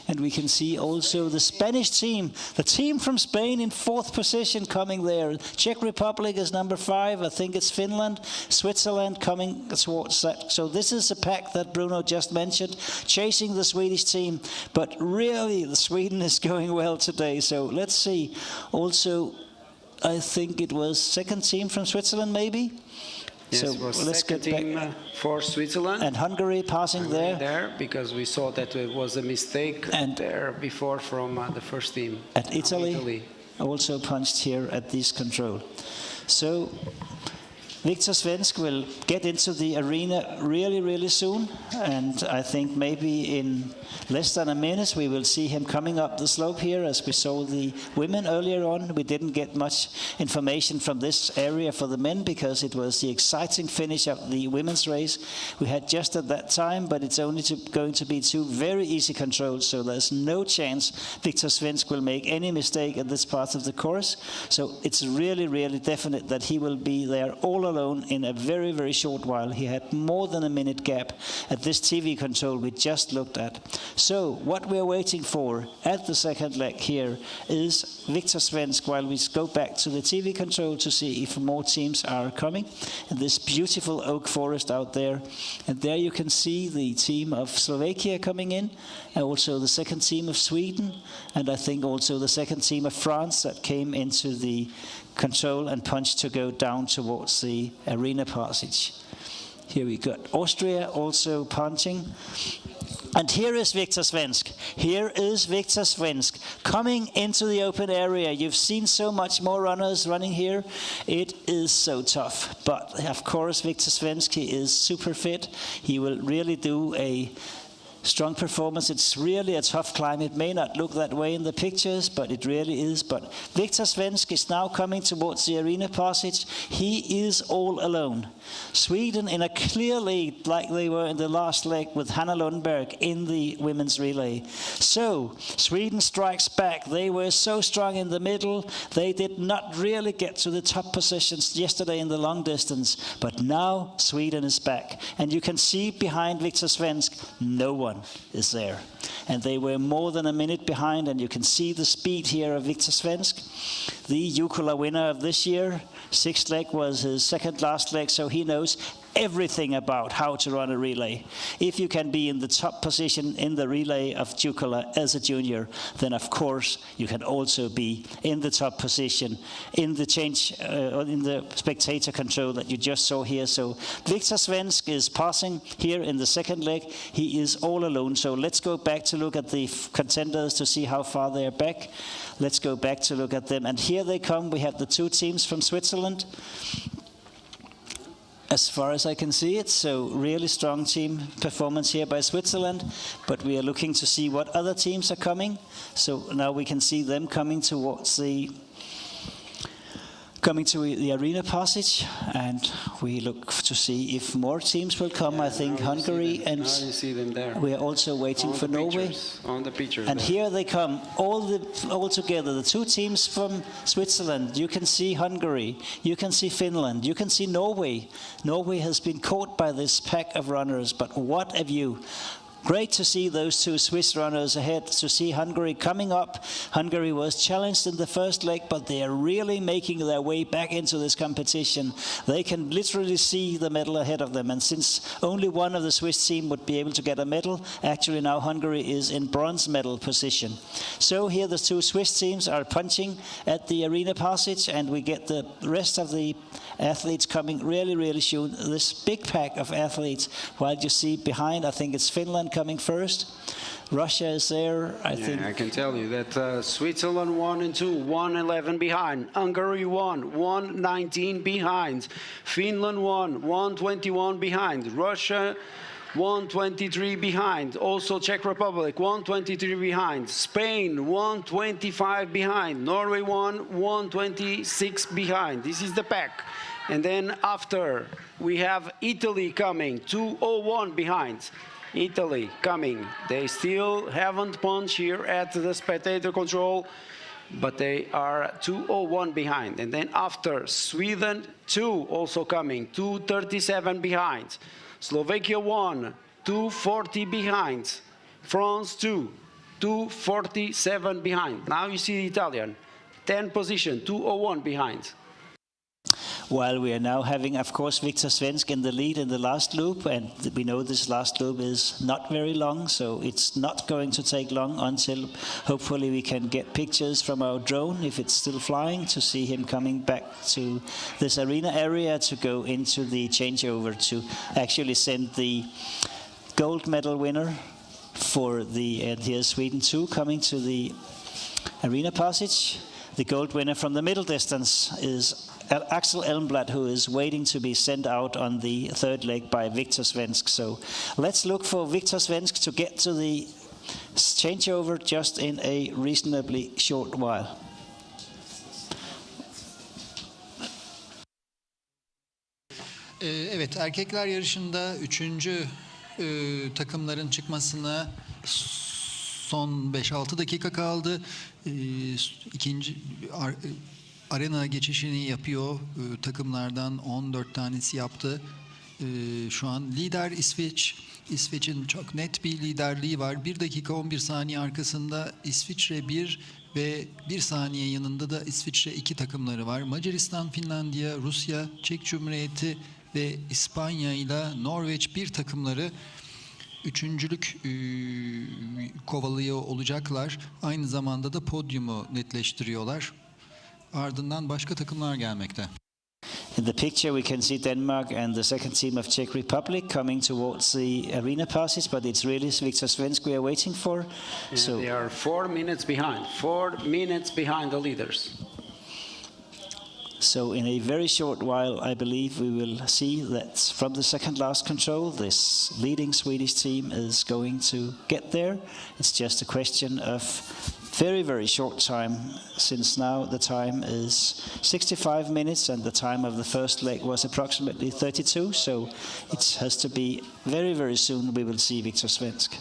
And we can see also the Spanish team, the team from Spain in 4th position coming there. Czech Republic is number 5. I think it's Finland. Switzerland coming towards that. So this is the pack that Bruno just mentioned, chasing the Swedish team. But really, the Sweden is going well today. So let's see. Also, I think it was second team from Switzerland, maybe. Yes, so it was let's second get team back. for Switzerland. And Hungary passing there. Because we saw that it was a mistake there before from the first team. At Italy also punched here at this control. So Victor Svensk will get into the arena really, really soon. And I think maybe in less than a minute we will see him coming up the slope here, as we saw the women earlier on. We didn't get much information from this area for the men because it was the exciting finish of the women's race we had just at that time, but it's only going to be 2 very easy controls, so there's no chance Victor Svensk will make any mistake at this part of the course. So it's really, really definite that he will be there all alone in a very, very short while. He had more than a minute gap at this TV control we just looked at. So what we're waiting for at the second leg here is Victor Svensk, while we go back to the TV control to see if more teams are coming. And this beautiful oak forest out there. And there you can see the team of Slovakia coming in, and also the second team of Sweden, and I think also the second team of France that came into the control and punch to go down towards the arena passage. Here we got Austria also punching. And here is Victor Svensk. Here is Victor Svensk coming into the open area. You've seen so much more runners running here. It is so tough. But of course, Victor Svensk, he is super fit. He will really do a strong performance. It's really a tough climb. It may not look that way in the pictures, but it really is. But Victor Svensk is now coming towards the arena passage. He is all alone. Sweden in a clear lead, like they were in the last leg with Hanna Lundberg in the women's relay. So Sweden strikes back. They were so strong in the middle. They did not really get to the top positions yesterday in the long distance. But now Sweden is back. And you can see behind Victor Svensk, no one is there. And they were more than a minute behind, and you can see the speed here of Victor Svensk, the Jukola winner of this year. 6th leg was his second last leg, so he knows everything about how to run a relay. If you can be in the top position in the relay of Jukola as a junior, then of course you can also be in the top position in the in the spectator control that you just saw here. So Victor Svensk is passing here in the second leg. He is all alone. So let's go back to look at the contenders to see how far they are back. Let's go back to look at them. And here they come. We have the 2 teams from Switzerland, as far as I can see it. So really strong team performance here by Switzerland, but we are looking to see what other teams are coming. So now we can see them coming towards the arena passage, and we look to see if more teams will come. I think Hungary, and now you see them there. We are also waiting for Norway. On the pictures. And here they come, all together, the 2 teams from Switzerland. You can see Hungary, you can see Finland, you can see Norway. Norway has been caught by this pack of runners, but what a view. Great to see those 2 Swiss runners ahead, to see Hungary coming up. Hungary was challenged in the first leg, but they are really making their way back into this competition. They can literally see the medal ahead of them, and since only one of the Swiss team would be able to get a medal, actually now Hungary is in bronze medal position. So here the 2 Swiss teams are punching at the arena passage, and we get the rest of the athletes coming really, really soon. This big pack of athletes, while you see behind, I think it's Finland coming first. Russia is there, I think. I can tell you that Switzerland 1 and 2, 1:11 behind. Hungary 1, 1:19 behind. Finland 1, 1:21 behind. Russia 1:23 behind. Also Czech Republic 1:23 behind. Spain 1:25 behind. Norway 1:26 behind. This is the pack. And then after we have Italy coming 2:01 behind. Italy coming. They still haven't punched here at the spectator control. but they are 2:01 behind. And then after, Sweden 2 also coming, 2:37 behind. Slovakia 1, 2:40 behind. France 2, 2:47 behind. Now you see the Italian, 10 position, 2:01 behind. While we are now having, of course, Victor Svensk in the lead in the last loop, and we know this last loop is not very long, so it's not going to take long until hopefully we can get pictures from our drone, if it's still flying, to see him coming back to this arena area to go into the changeover to actually send the gold medal winner for the, and here's Sweden 2 coming to the arena passage. The gold winner from the middle distance is Axel Elmblad, who is waiting to be sent out on the third leg by Victor Svensk. So let's look for Victor Svensk to get to the changeover just in a reasonably short while. Evet, erkekler yarışında 3. Takımların çıkmasına son 5-6 dakika kaldı. İkinci arena geçişini yapıyor. Takımlardan 14 tanesi yaptı. Şu an lider İsveç. İsveç'in çok net bir liderliği var. 1 dakika 11 saniye arkasında İsviçre 1 ve 1 saniye yanında da İsviçre 2 takımları var. Macaristan, Finlandiya, Rusya, Çek Cumhuriyeti ve İspanya ile Norveç 1 takımları üçüncülük kovalıyor olacaklar. Aynı zamanda da podyumu netleştiriyorlar. Ardından başka takımlar gelmekte. In the picture, we can see Denmark and the second team of Czech Republic coming towards the arena passage, but it's really Victor Svensk we are waiting for. Yeah, so they are 4 minutes behind. 4 minutes behind the leaders. So in a very short while, I believe we will see that from the second last control, this leading Swedish team is going to get there. It's just a question of very, very short time, since now the time is 65 minutes and the time of the first leg was approximately 32. So it has to be very, very soon we will see Victor Svensk.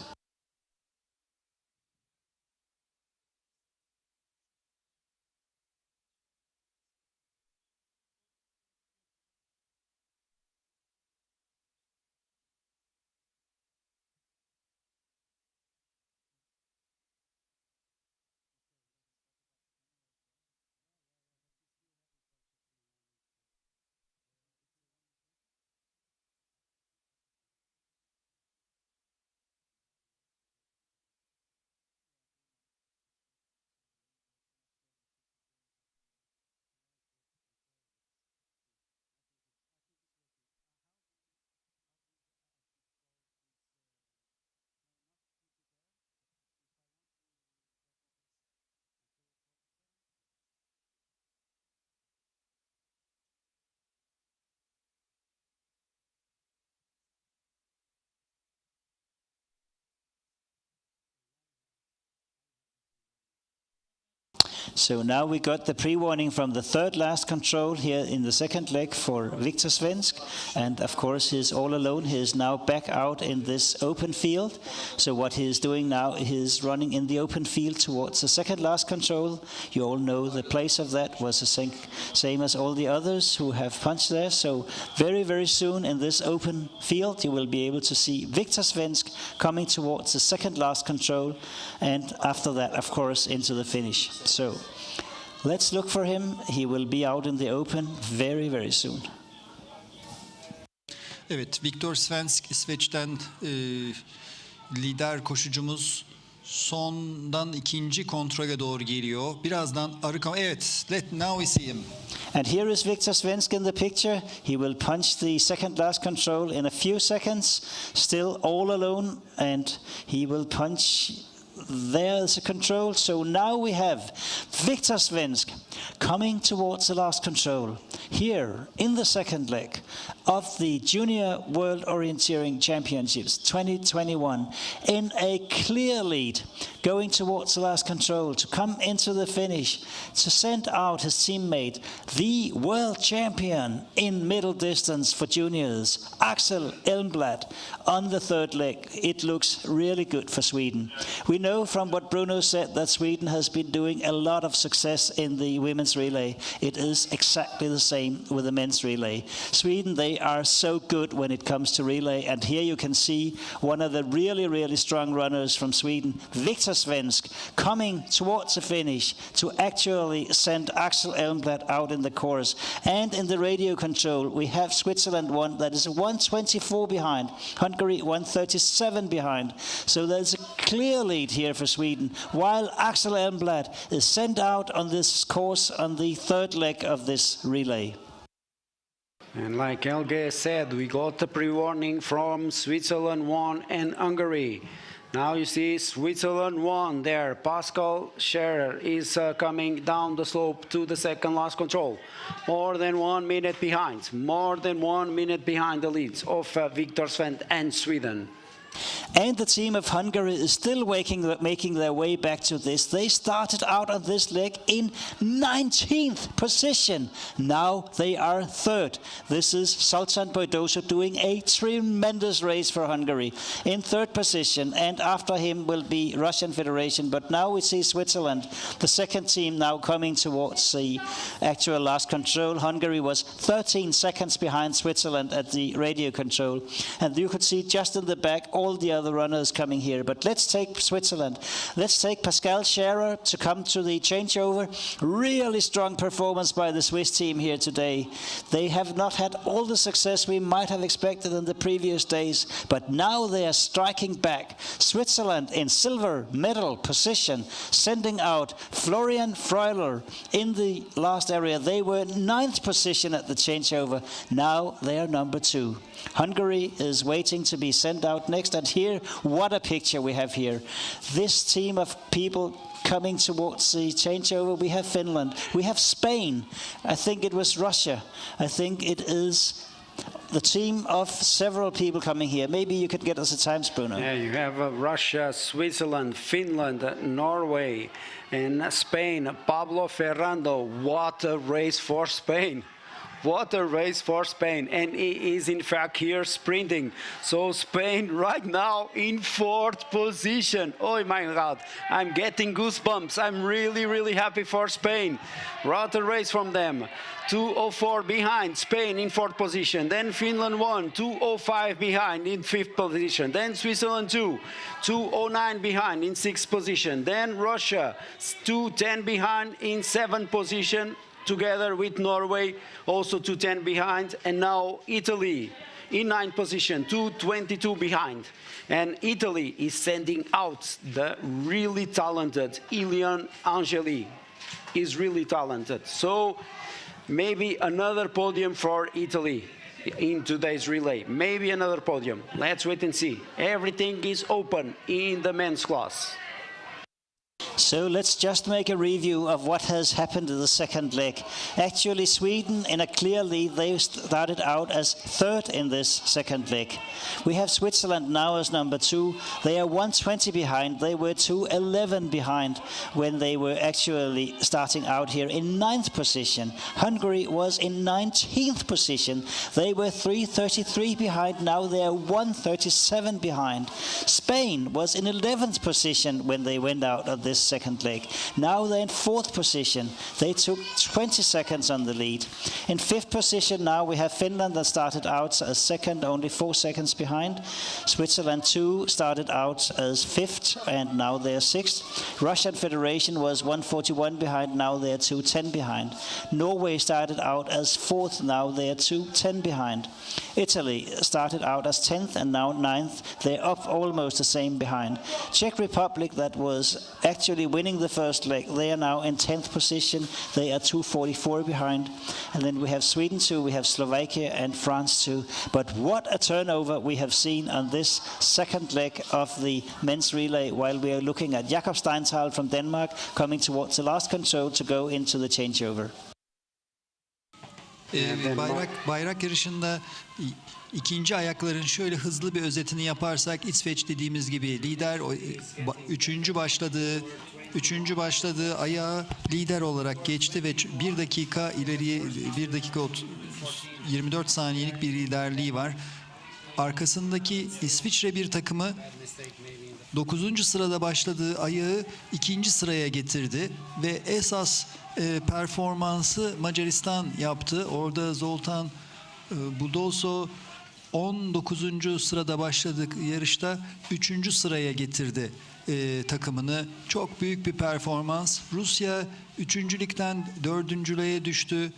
So now we got the pre-warning from the third last control here in the second leg for Victor Svensk. And of course he's all alone. He is now back out in this open field. So what he is doing now, he is running in the open field towards the second last control. You all know the place of that was the same as all the others who have punched there. So very, very soon in this open field you will be able to see Victor Svensk coming towards the second last control. And after that, of course, into the finish. So let's look for him. He will be out in the open very, very soon. Evet, Victor Svensk İsveç'ten lider koşucumuz sondan ikinci kontrole doğru geliyor. Birazdan evet, now we see him. And here is Victor Svensk in the picture. He will punch the second last control in a few seconds, still all alone, and he will punch. There's a control. So now we have Victor Svensk coming towards the last control here in the second leg of the Junior World Orienteering Championships 2021 in a clear lead, going towards the last control, to come into the finish, to send out his teammate, the world champion in middle distance for juniors, Axel Elmblad, on the third leg. It looks really good for Sweden. We know from what Bruno said that Sweden has been doing a lot of success in the women's relay. It is exactly the same with the men's relay. Sweden, they are so good when it comes to relay, and here you can see one of the really strong runners from Sweden, Victor Svensk, coming towards the finish to actually send Axel Elmblad out in the course. And in the radio control, we have Switzerland one that is 1:24 behind, Hungary 1:37 behind. So there's a clear lead here for Sweden, while Axel Elmblad is sent out on this course on the third leg of this relay. And like Helge said, we got the pre-warning from Switzerland 1 and Hungary. Now you see Switzerland 1 there. Pascal Scherer is coming down the slope to the second last control. More than 1 minute behind. More than 1 minute behind the leads of Victor Svensk and Sweden. And the team of Hungary is still making their way back to this. They started out on this leg in 19th position. Now they are third. This is Sultan Boydoso doing a tremendous race for Hungary in third position. And after him will be Russian Federation. But now we see Switzerland, the second team, now coming towards the actual last control. Hungary was 13 seconds behind Switzerland at the radio control. And you could see just in the back all the other runners coming here. But let's take Switzerland. Let's take Pascal Scherer to come to the changeover. Really strong performance by the Swiss team here today. They have not had all the success we might have expected in the previous days, but now they are striking back. Switzerland in silver medal position, sending out Florian Freuler in the last area. They were 9th position at the changeover. Now they are number 2. Hungary is waiting to be sent out next, and here, what a picture we have here. This team of people coming towards the changeover. We have Finland, we have Spain, I think it was Russia, I think it is the team of several people coming here. Maybe you could get us a time, Bruno. Yeah, you have Russia, Switzerland, Finland, Norway, and Spain. Pablo Ferrando, what a race for Spain. What a race for Spain. And he is in fact here sprinting. So Spain right now in 4th position. Oh my God, I'm getting goosebumps. I'm really happy for Spain. What a race from them. 2:04 behind, Spain in 4th position. Then Finland 1, 2:05 behind in 5th position. Then Switzerland 2, 2:09 behind in 6th position. Then Russia 2:10 behind in 7th position, together with Norway, also 2:10 behind. And now Italy in 9th position, 2:22 behind. And Italy is sending out the really talented Ilian Angeli. Is really talented. So maybe another podium for Italy in today's relay. Maybe another podium. Let's wait and see. Everything is open in the men's class. So let's just make a review of what has happened in the second leg. Actually, Sweden in a clear lead. They started out as third in this second leg. We have Switzerland now as number 2. They are 1:20 behind. They were 2:11 behind when they were actually starting out here in 9th position. Hungary was in 19th position. They were 3:33 behind. Now they are 1:37 behind. Spain was in 11th position when they went out of this second leg. Now they're in 4th position. They took 20 seconds on the lead. In 5th position now we have Finland that started out as second, only 4 seconds behind. Switzerland 2 started out as 5th and now they're 6th. Russian Federation was 1:41 behind, now they're 2:10 behind. Norway started out as 4th, now they're 2:10 behind. Italy started out as 10th and now 9th. They're up almost the same behind. Czech Republic, that was actually winning the first leg, they are now in 10th position. They are 2:44 behind. And then we have Sweden 2, we have Slovakia and France 2. But what a turnover we have seen on this second leg of the men's relay, while we are looking at Jakob Steinthal from Denmark coming towards the last control to go into the changeover. Bayrak yarışında ikinci ayakların şöyle hızlı bir özetini yaparsak İsveç dediğimiz gibi lider, üçüncü başladığı ayağı lider olarak geçti ve 1 dakika ileriye 1 dakika 24 saniyelik bir liderliği var. Arkasındaki İsviçre bir takımı 9. sırada başladığı ayağı 2. sıraya getirdi ve esas performansı Macaristan yaptı. Orada Zoltan Budolso 19. sırada başladık yarışta 3. sıraya getirdi takımını. Çok büyük bir performans. Rusya 3.lükten 4.lüğe düştü.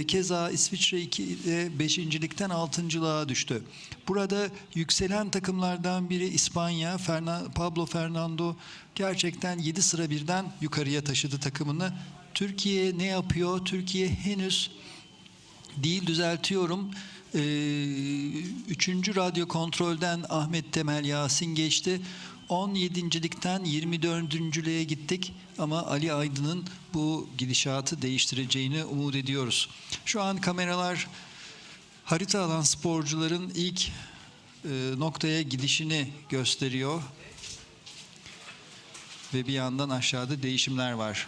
Keza İsviçre 5.likten 6.lığa düştü. Burada yükselen takımlardan biri İspanya. Pablo Fernando gerçekten 7 sıra birden yukarıya taşıdı takımını. Türkiye ne yapıyor? Türkiye henüz değil, düzeltiyorum. 3. radyo kontrolden Ahmet Temel Yasin geçti. 17.likten 24.lüğe gittik ama Ali Aydın'ın bu gidişatı değiştireceğini umut ediyoruz. Şu an kameralar harita alan sporcuların ilk noktaya gidişini gösteriyor ve bir yandan aşağıda değişimler var.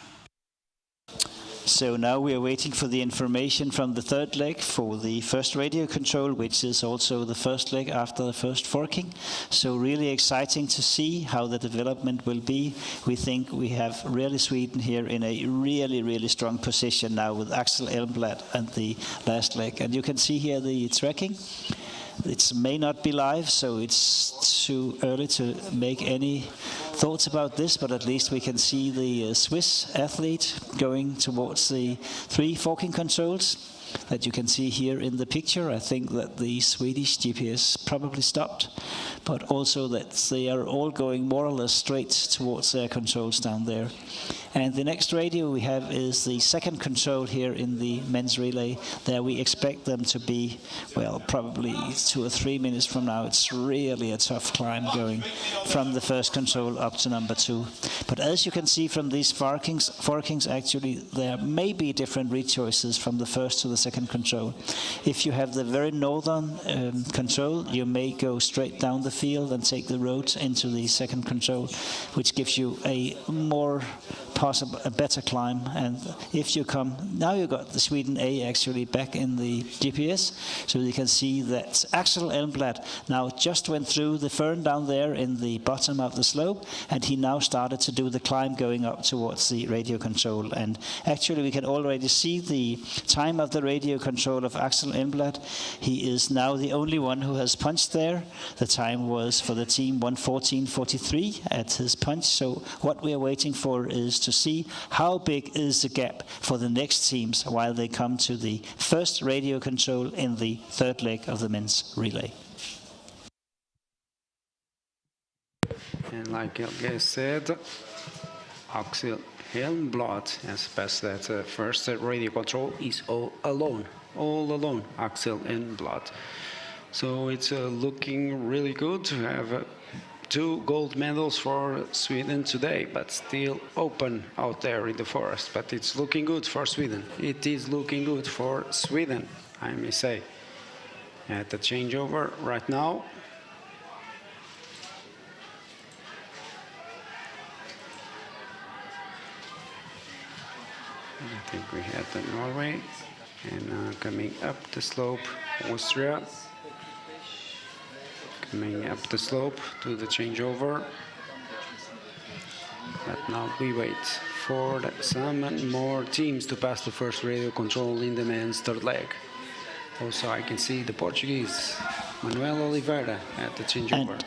So now we are waiting for the information from the third leg for the first radio control, which is also the first leg after the first forking. So really exciting to see how the development will be. We think we have really Sweden here in a really strong position now with Axel Elmblad and the last leg. And you can see here the tracking. It may not be live, so it's too early to make any thoughts about this, but at least we can see the Swiss athlete going towards the 3 forking controls that you can see here in the picture. I think that the Swedish GPS probably stopped, but also that they are all going more or less straight towards their controls down there. And the next radio we have is the second control here in the men's relay. There we expect them to be, well, probably 2 or 3 minutes from now. It's really a tough climb going from the first control up to number 2. But as you can see from these forkings, actually there may be different read choices from the first to the second control. If you have the very northern control, you may go straight down the field and take the road into the second control, which gives you a better climb. And if you come, now you got the Sweden A actually back in the GPS, so you can see that Axel Elmblad now just went through the fern down there in the bottom of the slope, and he now started to do the climb going up towards the radio control. And actually we can already see the time of the radio control of Axel Elmblad. He is now the only one who has punched there. The time was for the team 1:14.43 at his punch. So what we are waiting for is to see how big is the gap for the next teams while they come to the first radio control in the third leg of the men's relay. And like Elge said, Axel Elmblad has passed that first radio control. He's all alone, Axel Elmblad. So it's looking really good to have 2 gold medals for Sweden today, but still open out there in the forest. But it's looking good for Sweden. It is looking good for Sweden, I may say. At the changeover right now. I think we had the Norway, and coming up the slope, Austria. Coming up the slope to the changeover. But now we wait for some more teams to pass the first radio control in the men's third leg. Also, I can see the Portuguese, Manuel Oliveira, at the changeover.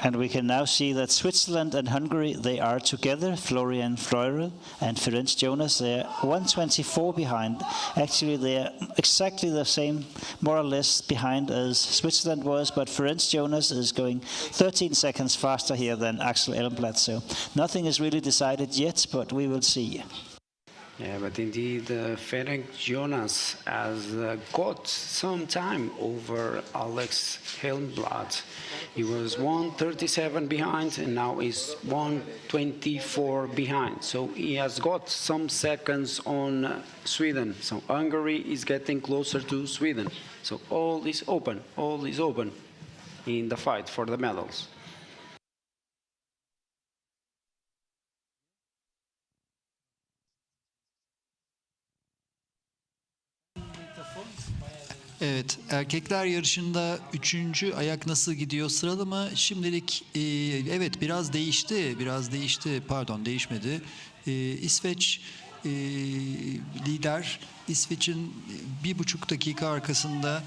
And we can now see that Switzerland and Hungary, they are together. Florian Fleurel and Ferenc Jonas, they're 1:24 behind. Actually, they're exactly the same, more or less, behind as Switzerland was, but Ferenc Jonas is going 13 seconds faster here than Axel Elmblad. So nothing is really decided yet, but we will see. Yeah, but indeed, Ferenc Jonas has got some time over Alex Elmblad. He was 1:37 behind, and now is 1:24 behind. So he has got some seconds on Sweden. So Hungary is getting closer to Sweden. So all is open in the fight for the medals. Evet, erkekler yarışında 3. ayak nasıl gidiyor? Sıralama şimdilik evet biraz değişti. Pardon, değişmedi. İsveç lider. İsveç'in 1,5 dakika arkasında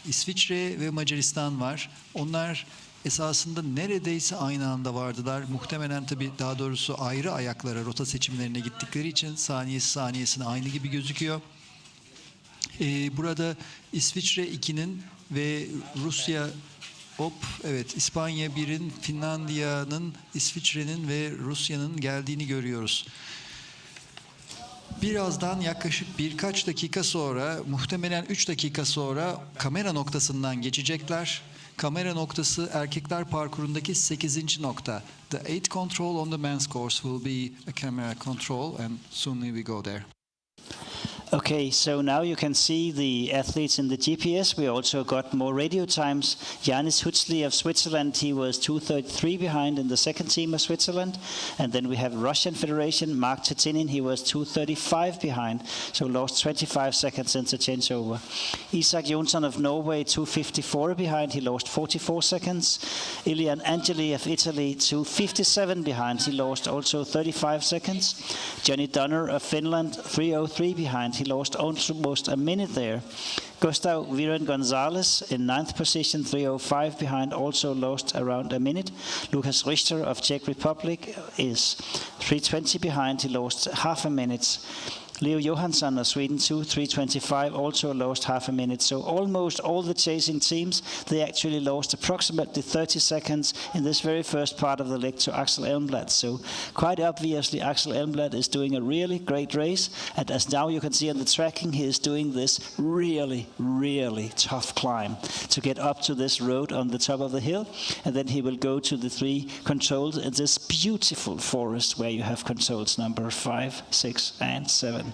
İsviçre ve Macaristan var. Onlar esasında neredeyse aynı anda vardılar. Muhtemelen tabii daha doğrusu ayrı ayaklara, rota seçimlerine gittikleri için saniyesine aynı gibi gözüküyor. Burada İsviçre 2'nin ve Rusya İspanya 1'in, Finlandiya'nın, İsviçre'nin ve Rusya'nın geldiğini görüyoruz. Birazdan yaklaşık birkaç dakika sonra, muhtemelen 3 dakika sonra kamera noktasından geçecekler. Kamera noktası erkekler parkurundaki 8. nokta. The 8th control on the men's course will be a camera control and soon we go there. Okay, so now you can see the athletes in the GPS. We also got more radio times. Janis Hutzli of Switzerland, he was 2:33 behind in the second team of Switzerland. And then we have Russian Federation, Mark Titinin, he was 2:35 behind, so lost 25 seconds into changeover. Isak Jonsson of Norway, 2:54 behind, he lost 44 seconds. Ilian Angeli of Italy, 2:57 behind, he lost also 35 seconds. Johnny Donner of Finland, 3:03 behind, he lost almost a minute there. Gustav Viren Gonzalez in 9th position, 3:05 behind, also lost around a minute. Lukas Richter of Czech Republic is 3:20 behind, he lost half a minute. Leo Johansson of Sweden, 3:25, also lost half a minute. So almost all the chasing teams, they actually lost approximately 30 seconds in this very first part of the leg to Axel Elmblad. So quite obviously Axel Elmblad is doing a really great race. And as now you can see on the tracking, he is doing this really, really tough climb to get up to this road on the top of the hill. And then he will go to the 3 controls in this beautiful forest where you have controls number 5, 6, and 7.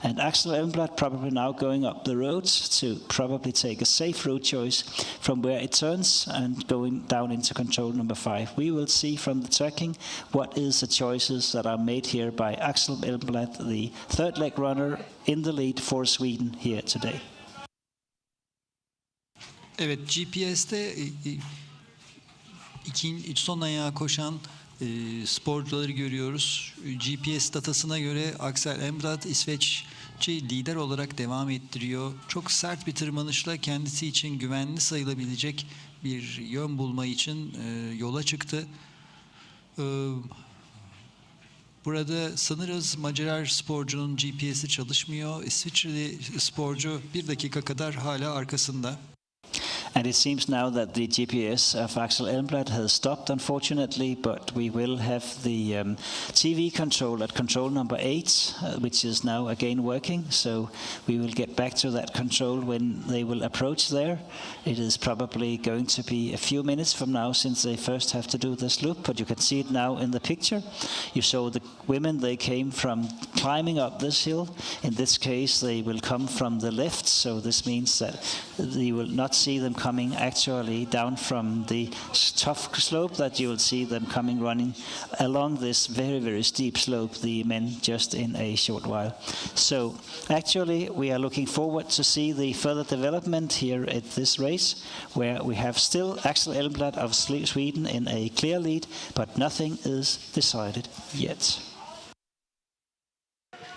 And Axel Elmblad probably now going up the roads to probably take a safe route choice from where it turns and going down into control number 5. We will see from the tracking what is the choices that are made here by Axel Elmblad, the third leg runner in the lead for Sweden here today. Evet, GPS'te son ayağa koşan sporcuları görüyoruz. GPS datasına göre Axel Elmblad İsveç'i lider olarak devam ettiriyor. Çok sert bir tırmanışla kendisi için güvenli sayılabilecek bir yön bulma için yola çıktı. Burada sanırız Macar sporcunun GPS'i çalışmıyor. İsviçreli sporcu 1 dakika kadar hala arkasında. And it seems now that the GPS of Axel Elmblad has stopped, unfortunately, but we will have the TV control at control number 8, which is now again working. So we will get back to that control when they will approach there. It is probably going to be a few minutes from now since they first have to do this loop, but you can see it now in the picture. You saw the women, they came from climbing up this hill. In this case, they will come from the left, so this means that you will not see them coming actually down from the tough slope, that you will see them coming running along this very, very steep slope, the men, just in a short while. So actually we are looking forward to see the further development here at this race, where we have still Axel Elmblad of Sweden in a clear lead, but nothing is decided yet.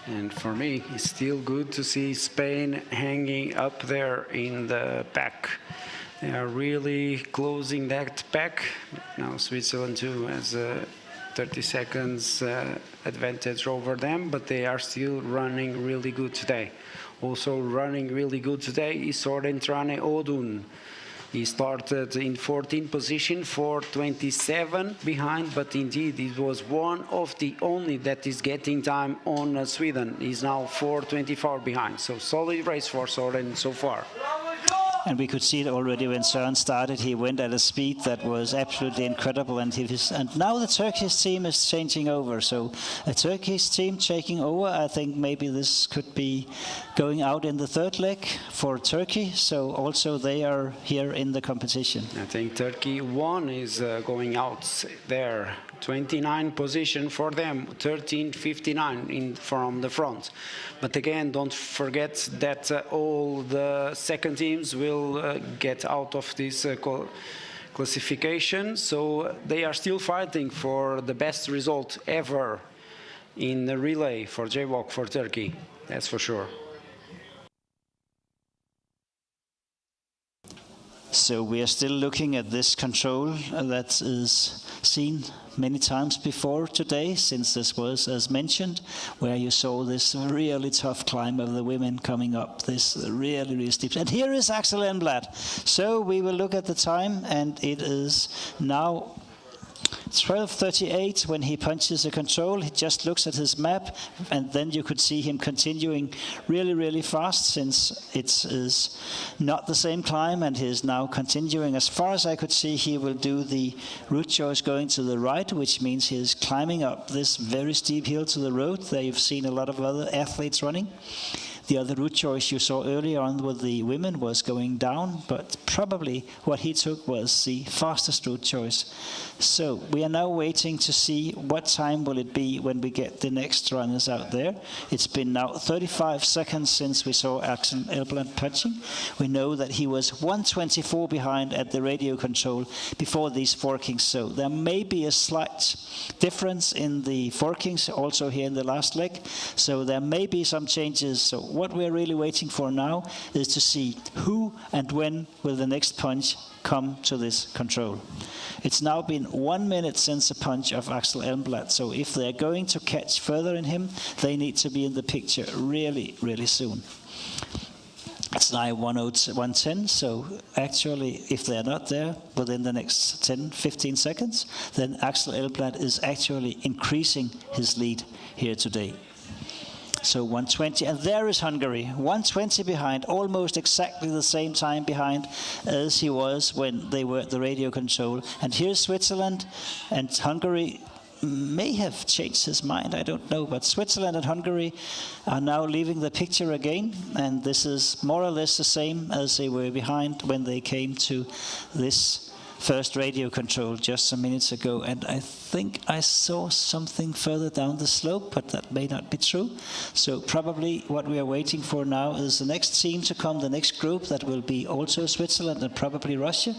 And for me, it's still good to see Spain hanging up there in the pack. They are really closing that pack. Now Switzerland too has 30 seconds advantage over them, but they are still running really good today. Also running really good today is Sordentrane Odun. He started in 14th position, 4:27 behind, but indeed it was one of the only that is getting time on Sweden. He's now 4:24 behind. So solid race for Soren so far. And we could see it already when Søren started. He went at a speed that was absolutely incredible. And now the Turkish team is changing over. So a Turkish team taking over, I think maybe this could be going out in the third leg for Turkey. So also they are here in the competition. I think Turkey 1 is going out there. 29 position for them, 13:59 from the front. But again, don't forget that all the second teams will get out of this classification. So they are still fighting for the best result ever in the relay for J-Walk for Turkey. That's for sure. So we are still looking at this control that is seen many times before today, since this was, as mentioned, where you saw this really tough climb of the women coming up, this really, really steep. And here is Axel Elmblad. So we will look at the time, and it is now 12:38 when he punches the control. He just looks at his map, and then you could see him continuing really, really fast, since it is not the same climb, and he is now continuing. As far as I could see, he will do the route choice going to the right, which means he is climbing up this very steep hill to the road. There you've seen a lot of other athletes running. The other route choice you saw earlier on with the women was going down, but probably what he took was the fastest route choice. So we are now waiting to see what time will it be when we get the next runners out there. It's been now 35 seconds since we saw Axel Elmblad punching. We know that he was 1:24 behind at the radio control before these forkings, so there may be a slight difference in the forkings also here in the last leg. So there may be some changes. So what we're really waiting for now is to see who and when will the next punch come to this control. It's now been 1 minute since the punch of Axel Elmblad, so if they're going to catch further in him, they need to be in the picture really, really soon. It's now 1:10, so actually, if they're not there within the next 10-15 seconds, then Axel Elmblad is actually increasing his lead here today. So 1:20, and there is Hungary, 1:20 behind, almost exactly the same time behind as he was when they were at the radio control. And here's Switzerland, and Hungary may have changed his mind, I don't know, but Switzerland and Hungary are now leaving the picture again, and this is more or less the same as they were behind when they came to this first radio control just some minutes ago. And I think I saw something further down the slope, but that may not be true. So probably what we are waiting for now is the next team to come, the next group that will be also Switzerland and probably Russia.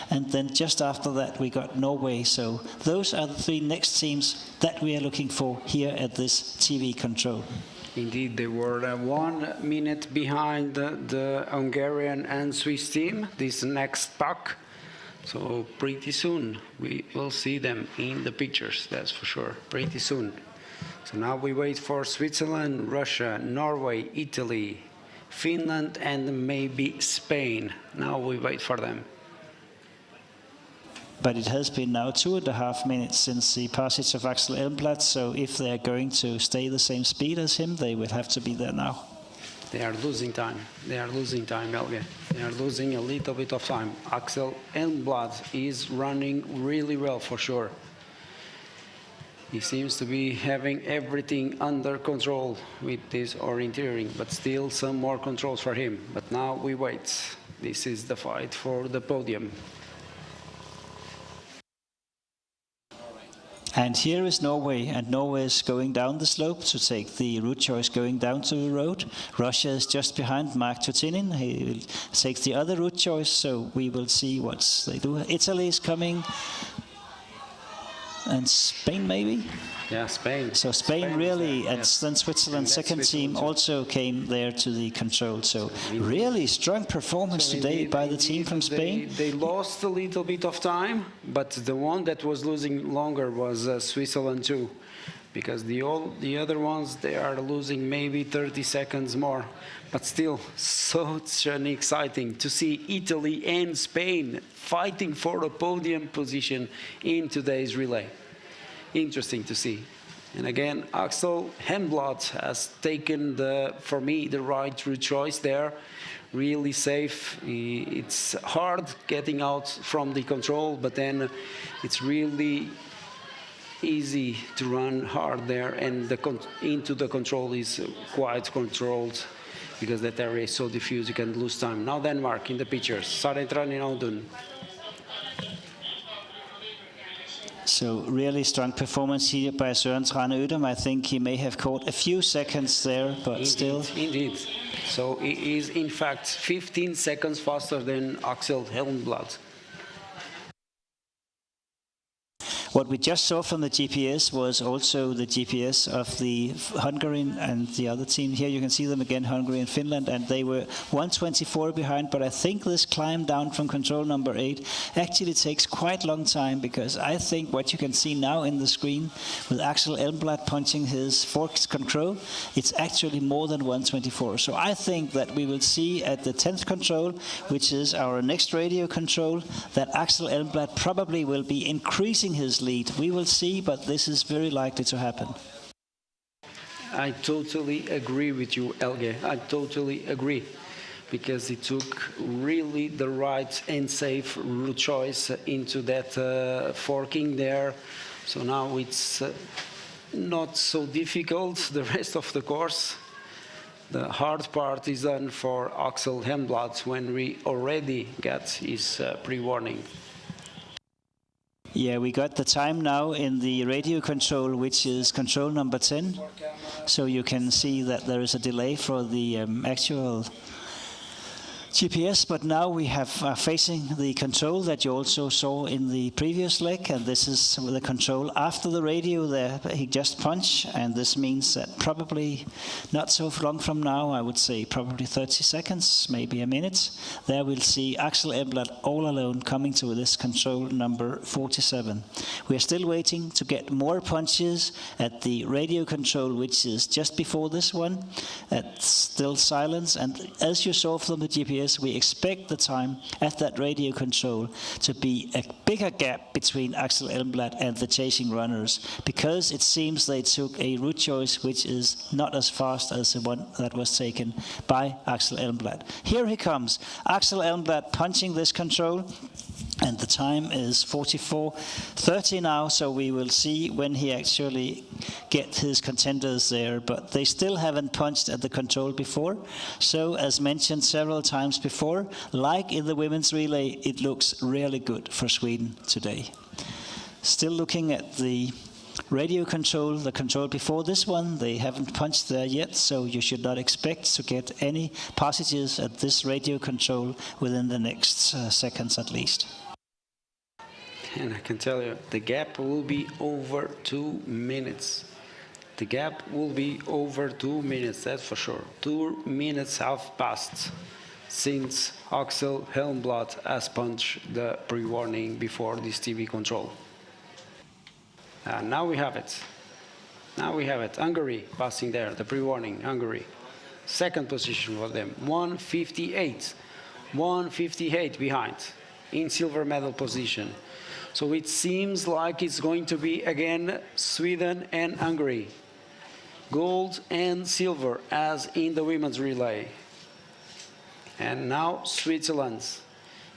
And then just after that we got Norway. So those are the three next teams that we are looking for here at this TV control. Indeed, they were 1 minute behind the Hungarian and Swiss team, this next pack. So pretty soon we will see them in the pictures, that's for sure, pretty soon. So now we wait for Switzerland, Russia, Norway, Italy, Finland, and maybe Spain. Now we wait for them. But it has been now 2.5 minutes since the passage of Axel Elmblad, so if they're going to stay the same speed as him, they will have to be there now. They are losing time. They are losing time, Helge. They are losing a little bit of time. Axel Elmblad is running really well, for sure. He seems to be having everything under control with this orienteering, but still some more controls for him. But now we wait. This is the fight for the podium. And here is Norway, and Norway is going down the slope to take the route choice going down to the road. Russia is just behind Mark Tutinin. He will take the other route choice, so we will see what they do. Italy is coming, and Spain maybe? Yeah, Spain. So Spain really, and yes. Then Switzerland's second team also came there to the control. So really strong performance today by the team from Spain. They lost a little bit of time, but the one that was losing longer was Switzerland too. Because the other ones, they are losing maybe 30 seconds more. But still, such an exciting to see Italy and Spain fighting for a podium position in today's relay. Interesting to see. And again, Axel Henblad has taken, for me, the right choice there. Really safe. It's hard getting out from the control, but then it's really easy to run hard there, and into the control is quite controlled because that area is so diffuse you can lose time. Now Denmark in the pictures. Søren Trane Audun. So really strong performance here by Søren Trane Ødum. I think he may have caught a few seconds there, but Indeed, still. Indeed. So he is in fact 15 seconds faster than Axel Helmblad. What we just saw from the GPS was also the GPS of the Hungarian and the other team. Here you can see them again, Hungary and Finland, and they were 1:24 behind. But I think this climb down from control number 8 actually takes quite a long time, because I think what you can see now in the screen with Axel Elmblad punching his forked control, it's actually more than 1:24. So I think that we will see at the 10th control, which is our next radio control, that Axel Elmblad probably will be increasing his lead. We will see, but this is very likely to happen. I totally agree with you, Elge. I totally agree, because he took really the right and safe route choice into that forking there. So now it's not so difficult, the rest of the course. The hard part is done for Axel Helmblad when we already got his pre-warning. Yeah, we got the time now in the radio control, which is control number 10. So you can see that there is a delay for the actual GPS, but now we have facing the control that you also saw in the previous leg, and this is the control after the radio there. He just punched, and this means that probably not so long from now, I would say probably 30 seconds, maybe a minute, there we'll see Axel Elmblad all alone coming to this control number 47. We are still waiting to get more punches at the radio control, which is just before this one, at still silence, and as you saw from the GPS, we expect the time at that radio control to be a bigger gap between Axel Elmblad and the chasing runners, because it seems they took a route choice which is not as fast as the one that was taken by Axel Elmblad. Here he comes, Axel Elmblad punching this control, and the time is 44:30 now, so we will see when he actually get his contenders there, but they still haven't punched at the control before. So as mentioned several times before, like in the women's relay, it looks really good for Sweden today. Still looking at the radio control, the control before this one, they haven't punched there yet, so you should not expect to get any passages at this radio control within the next seconds at least. And I can tell you, the gap will be over 2 minutes. The gap will be over 2 minutes, that's for sure. 2 minutes have passed since Axel Helmblad has punched the pre-warning before this TV control. And now we have it. Now we have it. Hungary passing there, the pre-warning, Hungary. Second position for them, 1:58. 1:58 behind, in silver medal position. So it seems like it's going to be again Sweden and Hungary. Gold and silver as in the women's relay. And now Switzerland,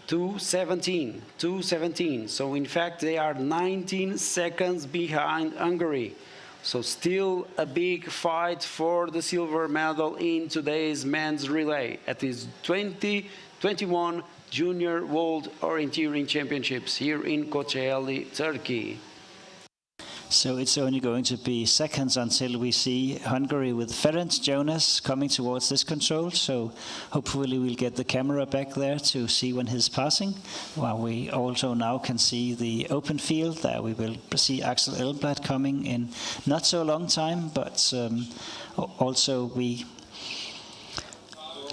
2:17, 2:17. So in fact they are 19 seconds behind Hungary. So still a big fight for the silver medal in today's men's relay at this 2021 Junior World Orienteering Championships here in Kocaeli, Turkey. So it's only going to be seconds until we see Hungary with Ferenc Jonas coming towards this control. So hopefully we'll get the camera back there to see when he's passing. While we also now can see the open field there, we will see Axel Elmblad coming in not so long time, but also we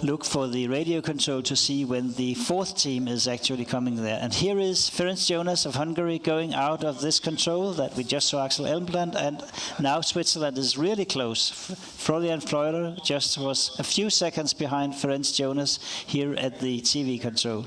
look for the radio control to see when the fourth team is actually coming there. And here is Ferenc Jonas of Hungary going out of this control that we just saw Axel Elmblad, and now Switzerland is really close. Florian Fleurer just was a few seconds behind Ferenc Jonas here at the TV control.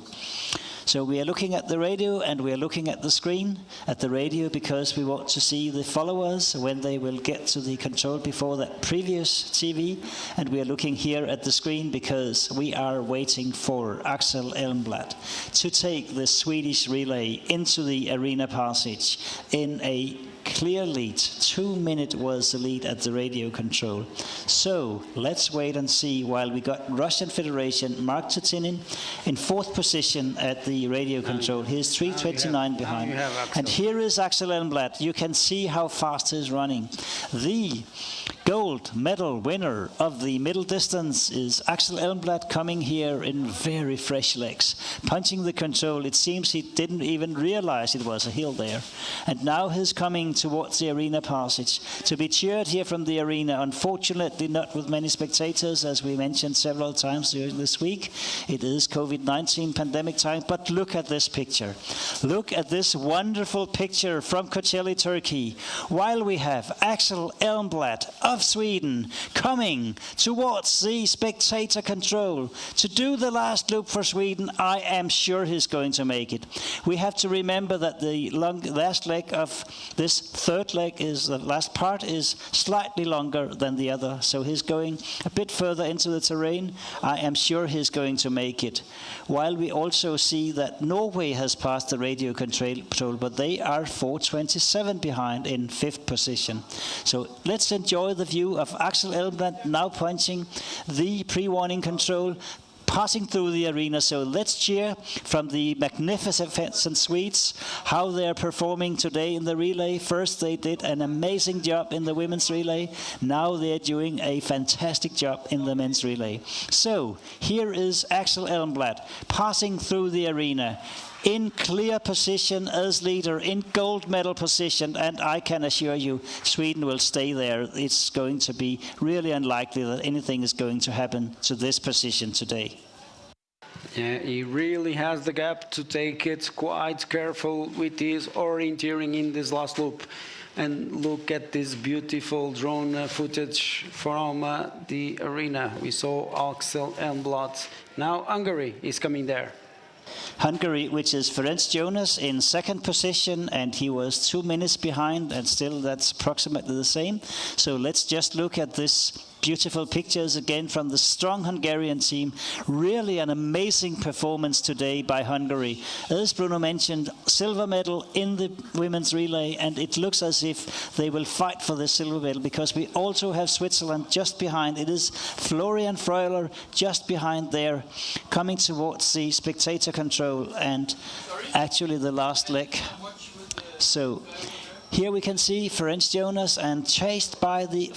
So we are looking at the radio and we are looking at the screen at the radio because we want to see the followers when they will get to the control before that previous TV. And we are looking here at the screen because we are waiting for Axel Elmblad to take the Swedish relay into the arena passage in a clear lead. 2 minutes was the lead at the radio control. So let's wait and see while we got Russian Federation, Mark Tutinin in 4th position at the radio control. He's 3:29 behind. And here is Axel Elmblad. You can see how fast he's running. The gold medal winner of the middle distance is Axel Elmblad, coming here in very fresh legs, punching the control. It seems he didn't even realize it was a hill there. And now he's coming towards the arena passage to be cheered here from the arena. Unfortunately, not with many spectators, as we mentioned several times during this week. It is COVID-19 pandemic time, but look at this picture. Look at this wonderful picture from Kocaeli, Turkey, while we have Axel Elmblad of Sweden coming towards the spectator control to do the last loop for Sweden. I am sure he's going to make it. We have to remember that the last leg of this third leg the last part is slightly longer than the other, so he's going a bit further into the terrain. I am sure he's going to make it. While we also see that Norway has passed the radio control, but they are 4:27 behind in 5th position. So let's enjoy the view of Axel Elmblad now punching the pre-warning control, passing through the arena. So let's cheer from the magnificent Swedes, how they're performing today in the relay. First, they did an amazing job in the women's relay. Now they're doing a fantastic job in the men's relay. So here is Axel Elmblad passing through the arena in clear position as leader, in gold medal position, and I can assure you Sweden will stay there. It's going to be really unlikely that anything is going to happen to this position today. Yeah, he really has the gap to take it quite careful with his orienteering in this last loop. And look at this beautiful drone footage from the arena. We saw Axel Elmblad. Now Hungary is coming there. Hungary, which is Ferenc Jonas in 2nd position, and he was 2 minutes behind, and still that's approximately the same. So let's just look at this beautiful pictures again from the strong Hungarian team. Really an amazing performance today by Hungary. As Bruno mentioned, silver medal in the women's relay, and it looks as if they will fight for the silver medal because we also have Switzerland just behind. It is Florian Freuler just behind there, coming towards the spectator control and actually the last leg. So here we can see Ferenc Jonas and chased by the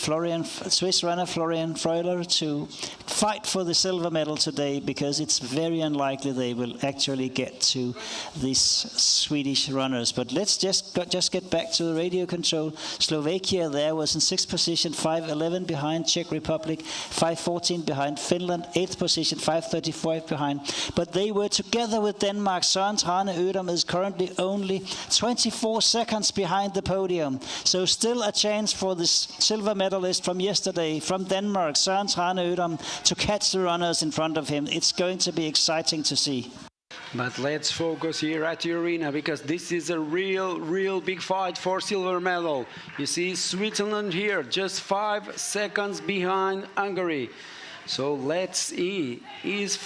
Swiss runner Florian Freuler to fight for the silver medal today, because it's very unlikely they will actually get to these Swedish runners. But let's just get back to the radio control. Slovakia there was in 6th position, 5:11 behind. Czech Republic 5:14 behind. Finland 8th position, 5:35 behind. But they were together with Denmark. Søren Trane Ødam is currently only 24 seconds behind the podium. So still a chance for this silver medalist from yesterday from Denmark, Søren Trane Ødam, to catch the runners in front of him. It's going to be exciting to see. But let's focus here at the arena, because this is a real big fight for silver medal. You see Switzerland here, just 5 seconds behind Hungary. So let's see, is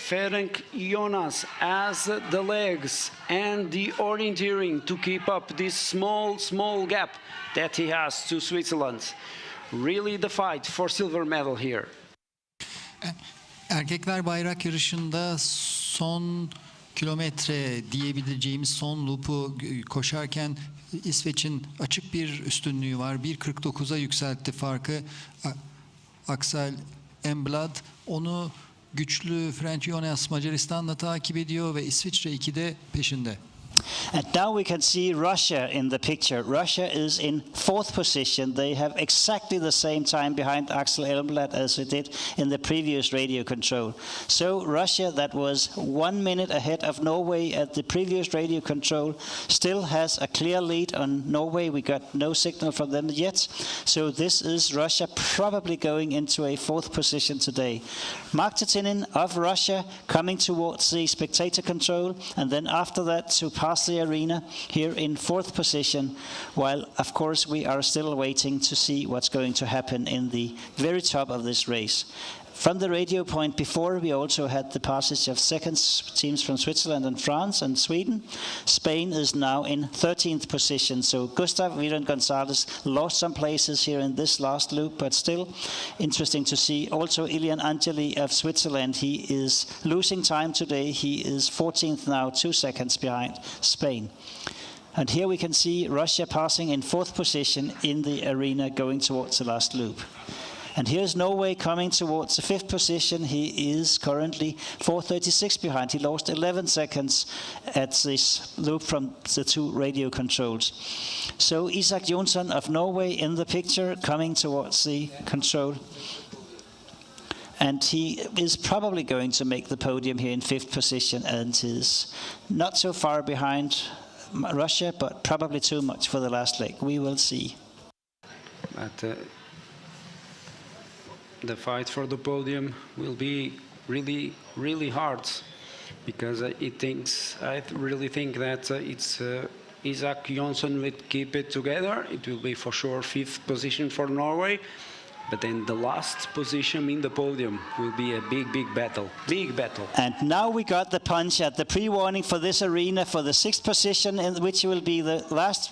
Ferenc Jonas has the legs and the orienteering to keep up this small gap that he has to Switzerland. Really the fight for silver medal here. Erkekler bayrak yarışında son kilometre diyebileceğimiz son loop'u koşarken İsveç'in açık bir üstünlüğü var. 1.49'a yükseltti farkı. Axel Elmblad onu güçlü Ferenc Jonas Macaristan'la takip ediyor ve İsviçre 2'de peşinde. And now we can see Russia in the picture. Russia is in 4th position. They have exactly the same time behind Axel Elmblad as they did in the previous radio control. So Russia, that was 1 minute ahead of Norway at the previous radio control, still has a clear lead on Norway. We got no signal from them yet. So this is Russia probably going into a 4th position today. Mark Titinin of Russia coming towards the spectator control, and then after that to pass the arena here in 4th position, while of course we are still waiting to see what's going to happen in the very top of this race. From the radio point before, we also had the passage of seconds, teams from Switzerland and France and Sweden. Spain is now in 13th position. So Gustav Viren Gonzalez lost some places here in this last loop, but still interesting to see. Also Ilian Angeli of Switzerland, he is losing time today. He is 14th now, 2 seconds behind Spain. And here we can see Russia passing in 4th position in the arena going towards the last loop. And here's Norway coming towards the 5th position. He is currently 4:36 behind. He lost 11 seconds at this loop from the 2 radio controls. So Isak Jonsson of Norway in the picture coming towards the control. And he is probably going to make the podium here in 5th position and is not so far behind Russia, but probably too much for the last leg. We will see. But the fight for the podium will be really, really hard, because I really think that it's Isak Jonsson will keep it together. It will be for sure 5th position for Norway. But then the last position in the podium will be a big, big battle. Big battle. And now we got the punch at the pre-warning for this arena for the 6th position, in which will be the last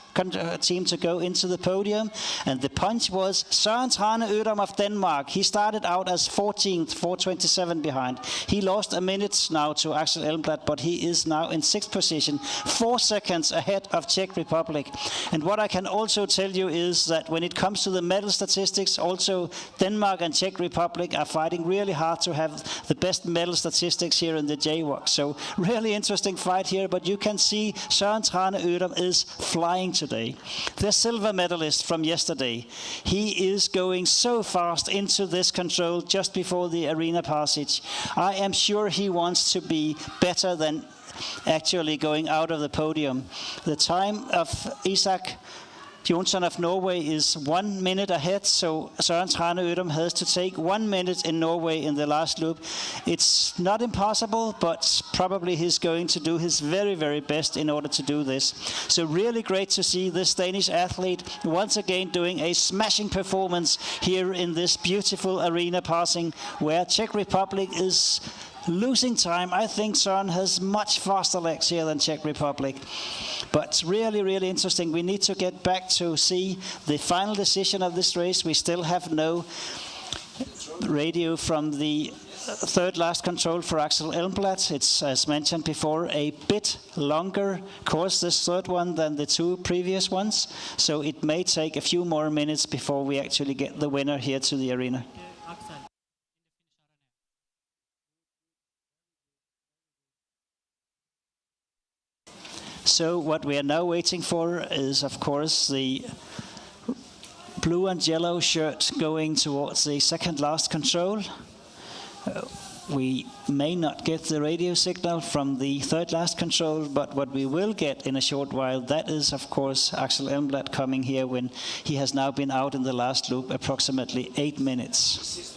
team to go into the podium. And the punch was Søren Trane Ødam of Denmark. He started out as 14th, 4:27 behind. He lost a minute now to Axel Elmblad, but he is now in 6th position, 4 seconds ahead of Czech Republic. And what I can also tell you is that when it comes to the medal statistics, also Denmark and Czech Republic are fighting really hard to have the best medal statistics here in the JWOC. So really interesting fight here, but you can see Søren Trane Ødam is flying today. The silver medalist from yesterday, he is going so fast into this control just before the arena passage. I am sure he wants to be better than actually going out of the podium. The time of Isak Jonsson of Norway is 1 minute ahead, so Søren Trane Ødam has to take 1 minute in Norway in the last loop. It's not impossible, but probably he's going to do his very, very best in order to do this. So really great to see this Danish athlete once again doing a smashing performance here in this beautiful arena passing, where Czech Republic is losing time. I think Søren has much faster legs here than Czech Republic. But really, really interesting. We need to get back to see the final decision of this race. We still have no radio from the 3rd last control for Axel Elmblad. It's, as mentioned before, a bit longer course, this 3rd one, than the 2 previous ones. So it may take a few more minutes before we actually get the winner here to the arena. So what we are now waiting for is, of course, the blue and yellow shirt going towards the 2nd last control. We may not get the radio signal from the 3rd last control, but what we will get in a short while, that is, of course, Axel Elmblad coming here when he has now been out in the last loop approximately 8 minutes.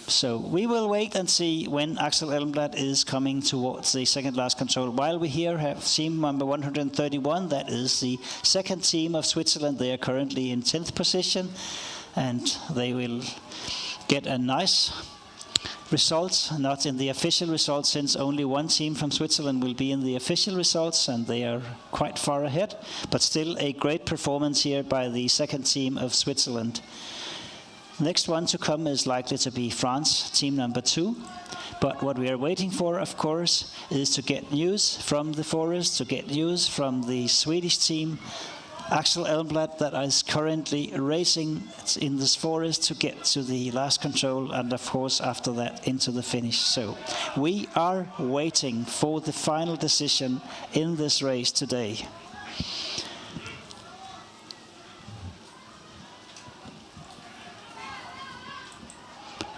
So we will wait and see when Axel Elmblad is coming towards the 2nd last control. While we here have team number 131, that is the 2nd team of Switzerland. They are currently in 10th position, and they will get a nice result, not in the official results, since only one team from Switzerland will be in the official results, and they are quite far ahead, but still a great performance here by the 2nd team of Switzerland. Next one to come is likely to be France, team number 2. But what we are waiting for, of course, is to get news from the forest, to get news from the Swedish team Axel Elmblad that is currently racing in this forest to get to the last control, and of course after that into the finish. So we are waiting for the final decision in this race today.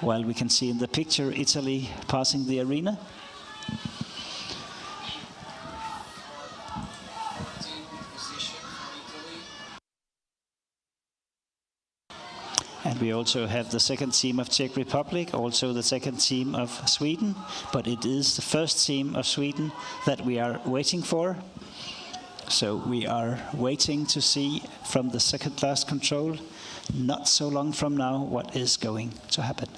Well, we can see in the picture Italy passing the arena. And we also have the second team of Czech Republic, also the second team of Sweden, but it is the first team of Sweden that we are waiting for. So we are waiting to see from the second last control, not so long from now, what is going to happen.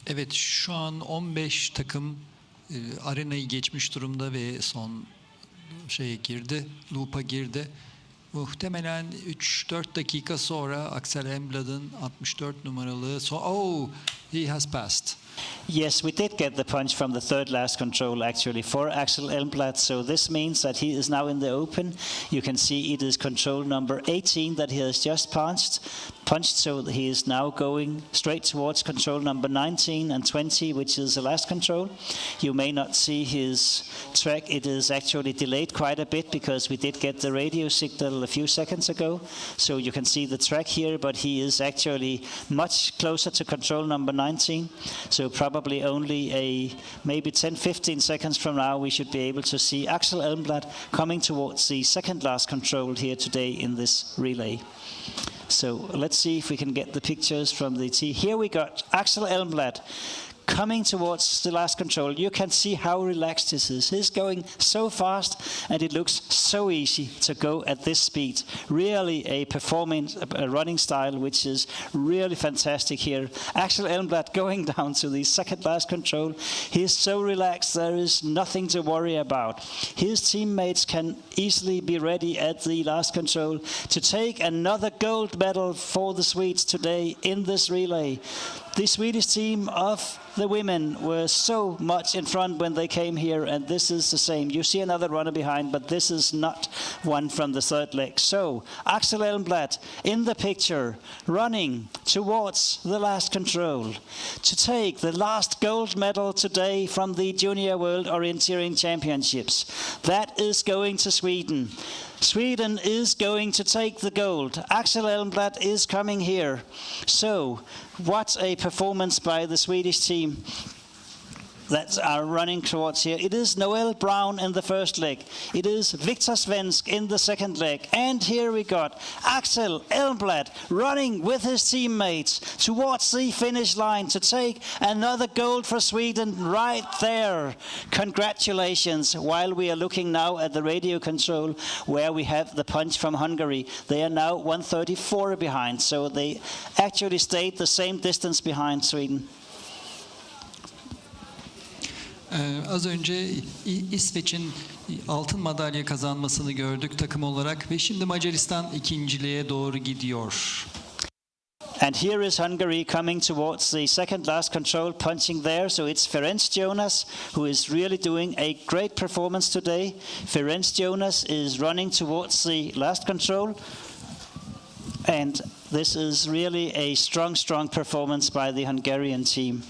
Evet, şu an 15 takım arenayı geçmiş durumda ve son loop'a girdi. Muhtemelen 3-4 dakika sonra Axel Elmblad'ın 64 numaralı he has passed. Yes, we did get the punch from the third last control actually for Axel Elmblad, so this means that he is now in the open. You can see it is control number 18 that he has just punched, so he is now going straight towards control number 19 and 20, which is the last control. You may not see his track. It is actually delayed quite a bit because we did get the radio signal a few seconds ago, so you can see the track here, but he is actually much closer to control number 19, so probably only maybe 10-15 seconds from now we should be able to see Axel Elmblad coming towards the second last control here today in this relay. So let's see if we can get the pictures from the T. Here we got Axel Elmblad coming towards the last control. You can see how relaxed this is. He's going so fast and it looks so easy to go at this speed. Really a performance, a running style which is really fantastic here. Axel Elmblad going down to the second last control. He's so relaxed, there is nothing to worry about. His teammates can easily be ready at the last control to take another gold medal for the Swedes today in this relay. The Swedish team of the women were so much in front when they came here, and this is the same. You see another runner behind, but this is not one from the third leg. So Axel Elmblad in the picture, running towards the last control to take the last gold medal today from the Junior World Orienteering Championships. That is going to Sweden. Sweden is going to take the gold. Axel Elmblad is coming here. So, what a performance by the Swedish team that are running towards here. It is Noel Brown in the first leg. It is Victor Svensk in the second leg. And here we got Axel Elmblad running with his teammates towards the finish line to take another gold for Sweden right there. Congratulations. While we are looking now at the radio control where we have the punch from Hungary, they are now 1:34 behind. So they actually stayed the same distance behind Sweden. Az önce İsveç'in altın madalya kazanmasını gördük takım olarak ve şimdi Macaristan ikinciliğe doğru gidiyor. And here is Hungary coming towards the second last control, punching there. So it's Ferenc Jonas who is really doing a great performance today. Ferenc Jonas is running towards the last control. And this is really a strong performance by the Hungarian team.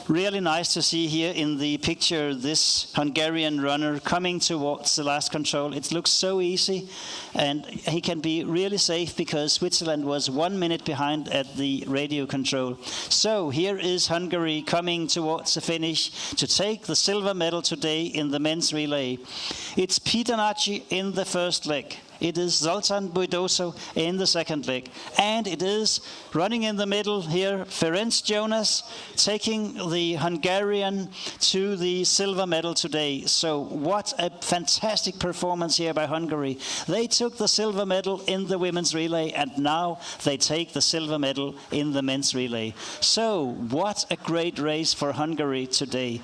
Really nice to see here in the picture this Hungarian runner coming towards the last control. It looks so easy and he can be really safe because Switzerland was 1 minute behind at the radio control. So here is Hungary coming towards the finish to take the silver medal today in the men's relay. It's Peter Naci in the first leg. It is Zoltan Buidoso in the second leg. And it is running in the middle here, Ferenc Jonas taking the Hungarian to the silver medal today. So what a fantastic performance here by Hungary. They took the silver medal in the women's relay and now they take the silver medal in the men's relay. So what a great race for Hungary today.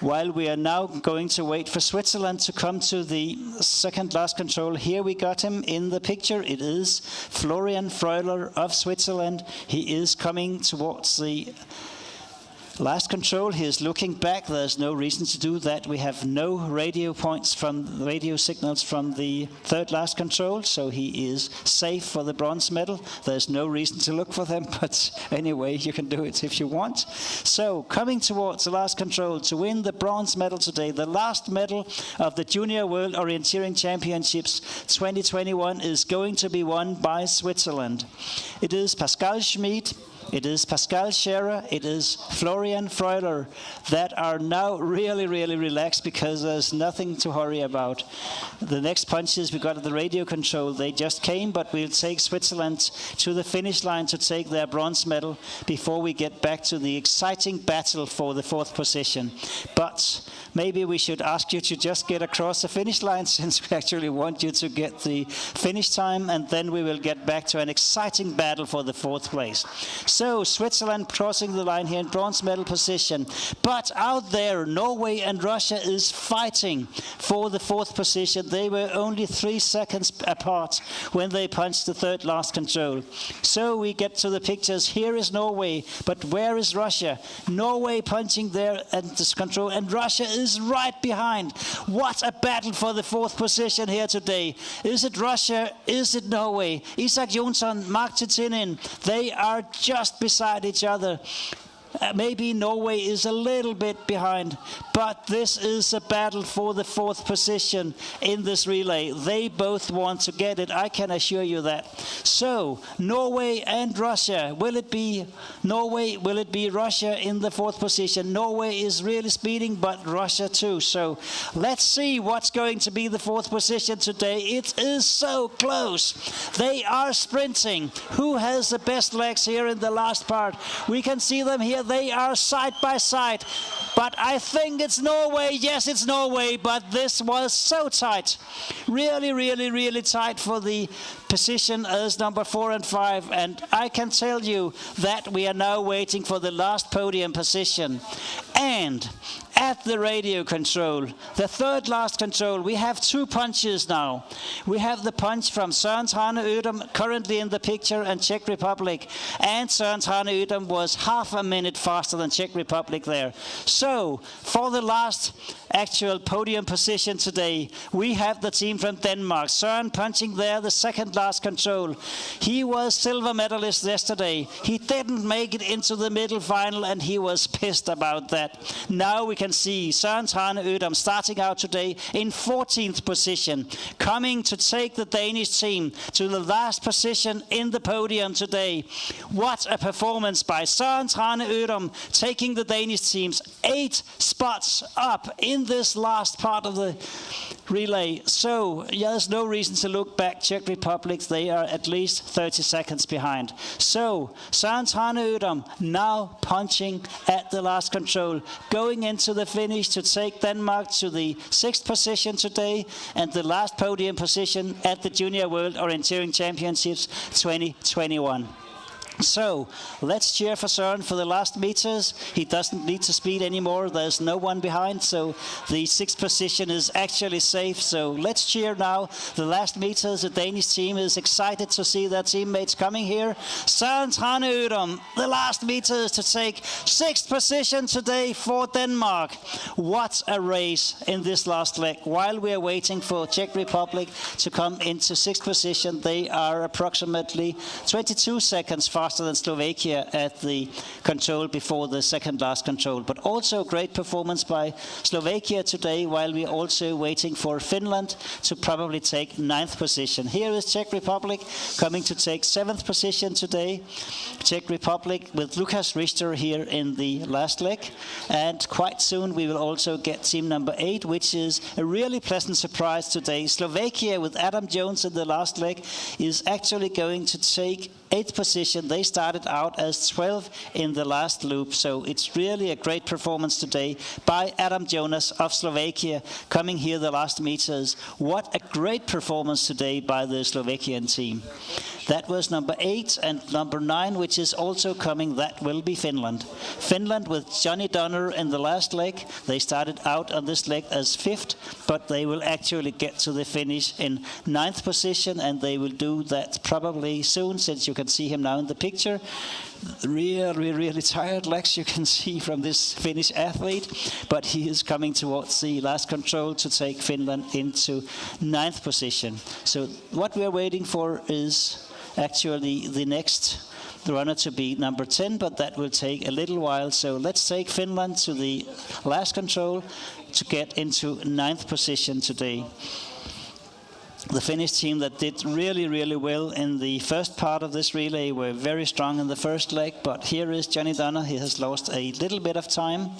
While we are now going to wait for Switzerland to come to the second last control, here we got him in the picture. It is Florian Freuler of Switzerland. He is coming towards the last control. He is looking back. There's no reason to do that. We have no radio signals from the third last control, so he is safe for the bronze medal. There's no reason to look for them, but anyway, you can do it if you want. So, coming towards the last control to win the bronze medal today, the last medal of the Junior World Orienteering Championships 2021 is going to be won by Switzerland. It is Pascal Schmid, it is Pascal Scherer, it is Florian Freuler that are now really, really relaxed because there's nothing to hurry about. The next punches we got at the radio control, they just came, but we'll take Switzerland to the finish line to take their bronze medal before we get back to the exciting battle for the fourth position. But maybe we should ask you to just get across the finish line, since we actually want you to get the finish time, and then we will get back to an exciting battle for the fourth place. So Switzerland crossing the line here in bronze medal position. But out there, Norway and Russia is fighting for the fourth position. They were only 3 seconds apart when they punched the third last control. So we get to the pictures. Here is Norway, but where is Russia? Norway punching there at this control, and Russia is right behind. What a battle for the fourth position here today. Is it Russia? Is it Norway? Isak Jonsson, Mark Titinin, they are just beside each other. Maybe Norway is a little bit behind, but this is a battle for the fourth position in this relay. They both want to get it, I can assure you that. So, Norway and Russia. Will it be Norway? Will it be Russia in the fourth position? Norway is really speeding, but Russia too. So, let's see what's going to be the fourth position today. It is so close. They are sprinting. Who has the best legs here in the last part? We can see them here. They are side by side, but I think it's Norway. Yes, it's Norway, but this was so tight. Really, really, really tight for the position as number 4 and 5, and I can tell you that we are now waiting for the last podium position. And at the radio control, the third last control, we have 2 punches now. We have the punch from Søren Trane Ødem, currently in the picture, and Czech Republic. And Søren Trane Ødem was half a minute faster than Czech Republic there. So, for the last actual podium position today, we have the team from Denmark. Søren punching there, the second last control. He was silver medalist yesterday. He didn't make it into the middle final, and he was pissed about that. Now we can see Søren Trane Ødem starting out today in 14th position, coming to take the Danish team to the last position in the podium today. What a performance by Søren Trane Ødem, taking the Danish teams 8 spots up in this last part of the relay. So, yeah, there's no reason to look back. Czech Republic, they are at least 30 seconds behind. So, Søren Trane Ødem now punching at the last control, going into the finish to take Denmark to the 6th position today and the last podium position at the Junior World Orienteering Championships 2021. So, let's cheer for Søren for the last meters. He doesn't need to speed anymore. There's no one behind, so the 6th position is actually safe. So, let's cheer now. The last meters, the Danish team is excited to see their teammates coming here. Søren Trane Ødem, the last meters to take 6th position today for Denmark. What a race in this last leg. While we are waiting for Czech Republic to come into 6th position, they are approximately 22 seconds faster than Slovakia at the control before the second last control. But also great performance by Slovakia today, while we're also waiting for Finland to probably take 9th position. Here is Czech Republic coming to take 7th position today. Czech Republic with Lukas Richter here in the last leg. And quite soon we will also get team number 8, which is a really pleasant surprise today. Slovakia with Adam Jones in the last leg is actually going to take 8th position. They started out as 12 in the last loop, so it's really a great performance today by Adam Jonas of Slovakia, coming here the last meters. What a great performance today by the Slovakian team. That was number 8, and number 9, which is also coming, that will be Finland. Finland with Johnny Donner in the last leg. They started out on this leg as 5th, but they will actually get to the finish in 9th position, and they will do that probably soon, since you can see him now in the picture. Really tired legs, you can see from this Finnish athlete, but he is coming towards the last control to take Finland into 9th position. So what we're waiting for is actually the next runner to be number 10, but that will take a little while. So let's take Finland to the last control to get into 9th position today. The Finnish team that did really well in the first part of this relay were very strong in the first leg, but here is Johnny Donner. He has lost a little bit of time,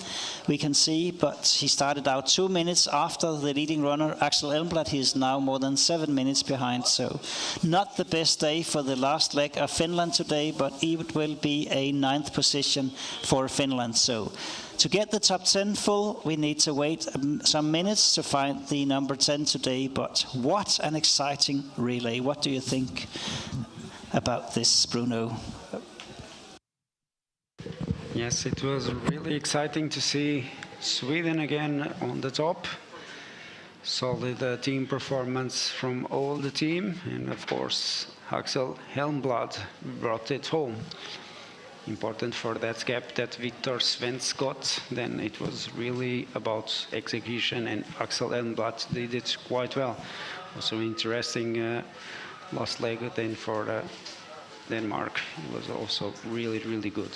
we can see, but he started out 2 minutes after the leading runner, Axel Elmblad. He is now more than 7 minutes behind, so not the best day for the last leg of Finland today, but it will be a 9th position for Finland. So to get the top 10 full, we need to wait some minutes to find the number 10 today, but what an exciting relay. What do you think about this, Bruno? Yes, it was really exciting to see Sweden again on the top. Solid team performance from all the team, and of course Axel Helmblad brought it home. Important for that gap that Viktor Svensk got. Then it was really about execution, and Axel Elmblad did it quite well. Also interesting last leg then for Denmark. It was also really good.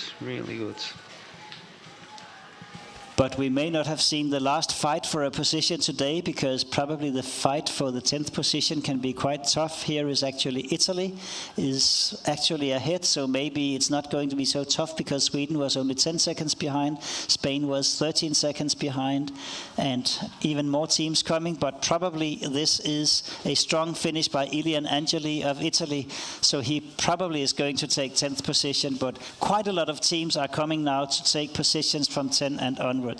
But we may not have seen the last fight for a position today, because probably the fight for the 10th position can be quite tough. Here is actually Italy is actually ahead, so maybe it's not going to be so tough, because Sweden was only 10 seconds behind, Spain was 13 seconds behind, and even more teams coming. But probably this is a strong finish by Ilian Angeli of Italy, so he probably is going to take 10th position, but quite a lot of teams are coming now to take positions from 10 and onwards.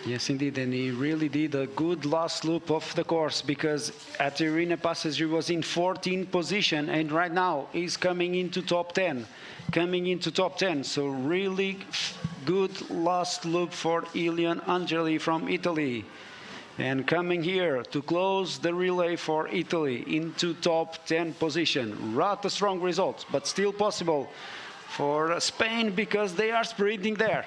Yes, indeed, and he really did a good last loop of the course, because at the arena passage he was in 14th position, and right now he's coming into top 10. So really good last loop for Ilian Angeli from Italy. And coming here to close the relay for Italy into top 10 position. Rather strong results, but still possible for Spain, because they are sprinting there.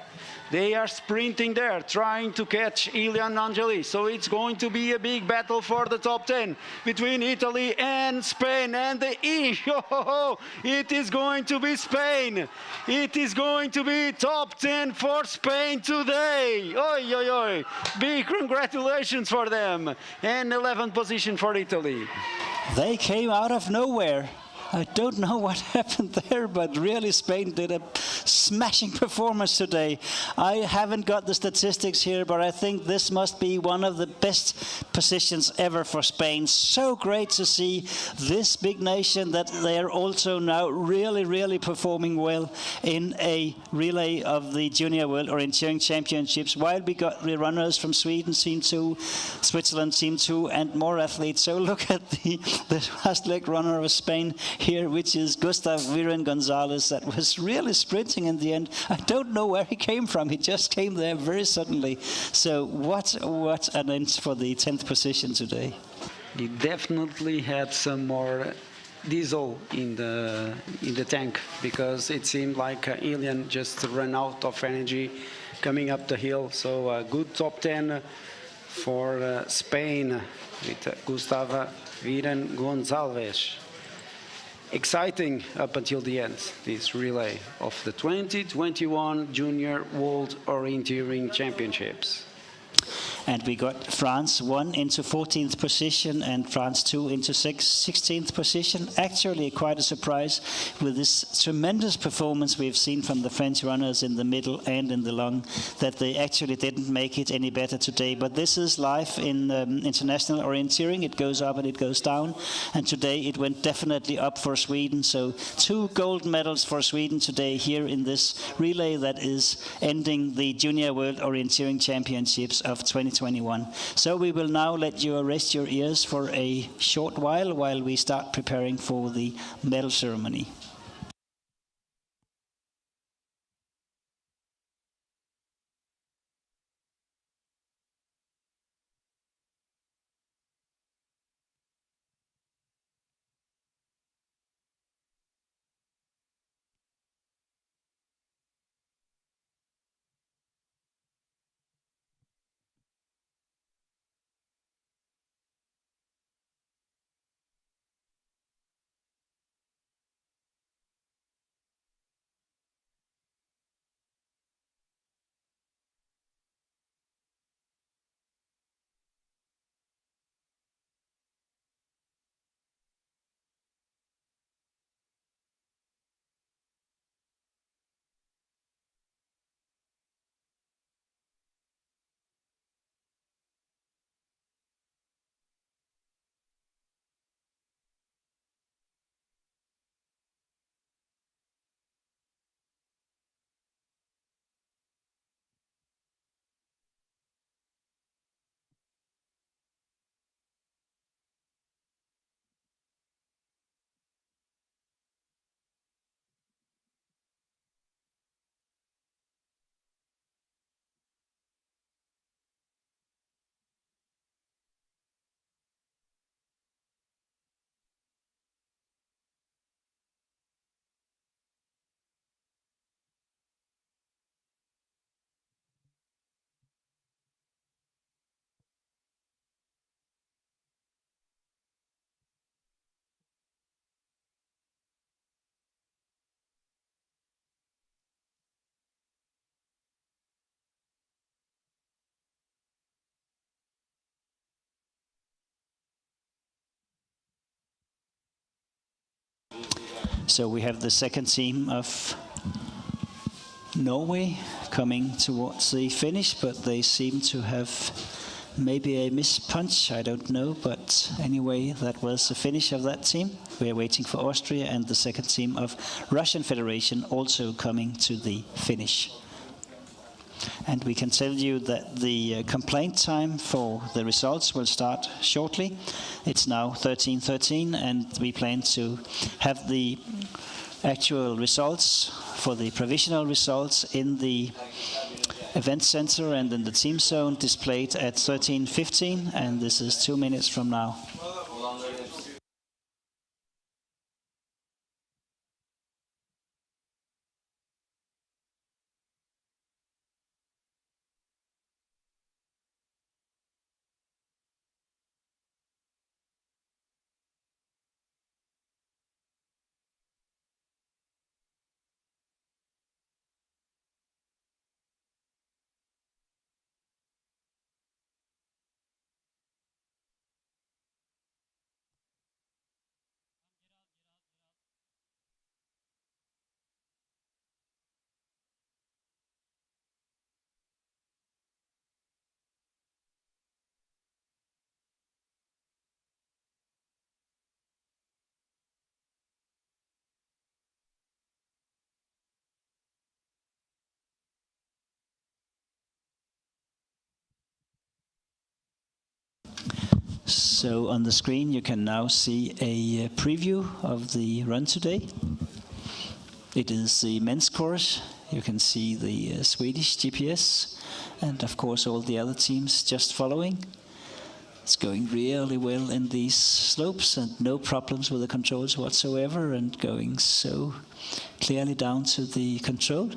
Trying to catch Ilian Angeli. So it's going to be a big battle for the top 10 between Italy and Spain. And it is going to be Spain. It is going to be top 10 for Spain today. Big congratulations for them. And 11th position for Italy. They came out of nowhere. I don't know what happened there, but really Spain did a smashing performance today. I haven't got the statistics here, but I think this must be one of the best positions ever for Spain. So great to see this big nation that they are also now really performing well in a relay of the Junior World Orienteering Championships. While we got the runners from Sweden, Team 2, Switzerland, Team 2, and more athletes. So look at the last leg runner of Spain here, which is Gustav Viren Gonzalez, that was really sprinting in the end. I don't know where he came from. He just came there very suddenly. So what an end for the 10th position today. He definitely had some more diesel in the tank, because it seemed like Ilian just ran out of energy coming up the hill. So a good top 10 for Spain with Gustav Viren Gonzalez. Exciting up until the end, this relay of the 2021 Junior World Orienteering Championships. And we got France 1 into 14th position and France 2 into 16th position. Actually quite a surprise with this tremendous performance we've seen from the French runners in the middle and in the long, that they actually didn't make it any better today. But this is life in international orienteering. It goes up and it goes down. And today it went definitely up for Sweden. So 2 gold medals for Sweden today here in this relay that is ending the Junior World Orienteering Championships of 2021. 2021. So we will now let you rest your ears for a short while we start preparing for the medal ceremony. So we have the second team of Norway coming towards the finish, but they seem to have maybe a mispunch, I don't know, but anyway, that was the finish of that team. We're waiting for Austria and the second team of Russian Federation also coming to the finish. And we can tell you that the complaint time for the results will start shortly. It's now 13:13, and we plan to have the actual results for the provisional results in the event center and in the team zone displayed at 13:15, and this is 2 minutes from now. So on the screen you can now see a preview of the run today. It is the men's course. You can see the Swedish GPS and of course all the other teams just following. It's going really well in these slopes and no problems with the controls whatsoever, and going so clearly down to the control.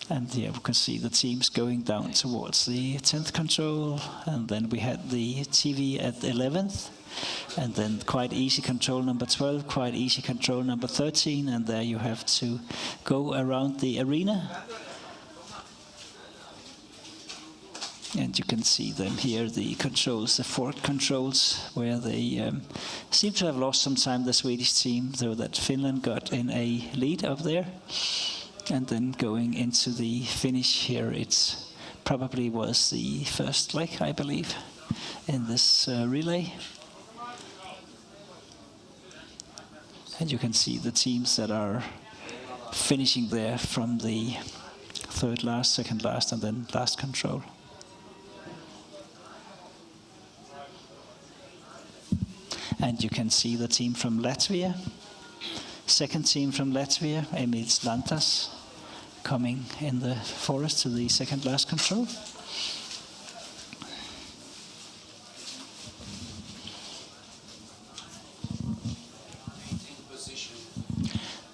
And here we can see the teams going down towards the 10th control, and then we had the TV at 11th, and then quite easy control number 12, quite easy control number 13, and there you have to go around the arena. And you can see them here, the controls, the fork controls, where they seem to have lost some time, the Swedish team, though that Finland got in a lead up there. And then going into the finish here, it's probably was the first leg, I believe, in this relay. And you can see the teams that are finishing there from the third last, second last, and then last control. And you can see the team from Latvia. Second team from Latvia, Emils Lantas, coming in the forest to the second last control.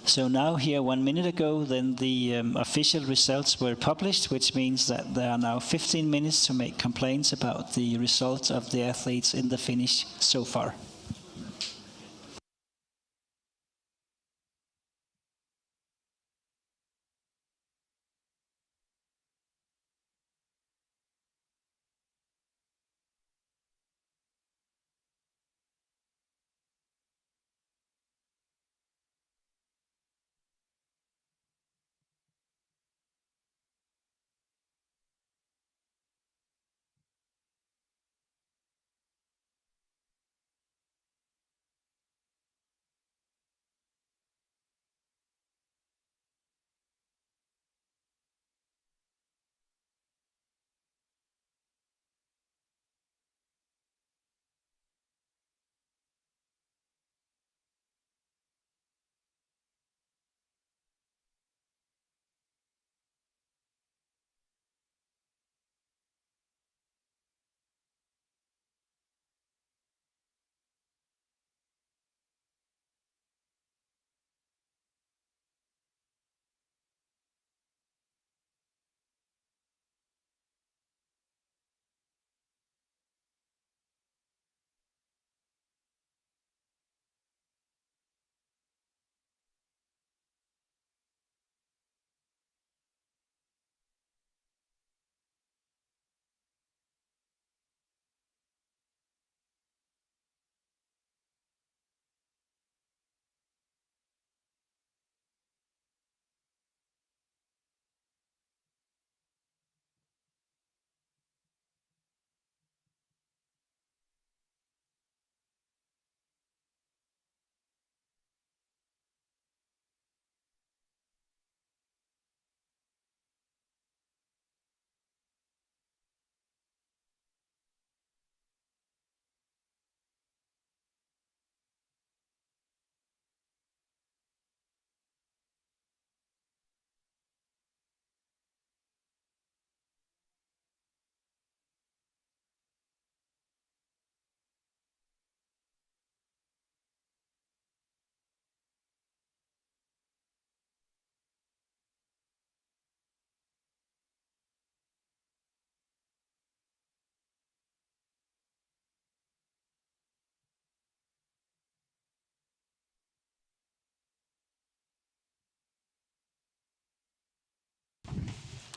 So now here 1 minute ago, then the official results were published, which means that there are now 15 minutes to make complaints about the results of the athletes in the finish so far.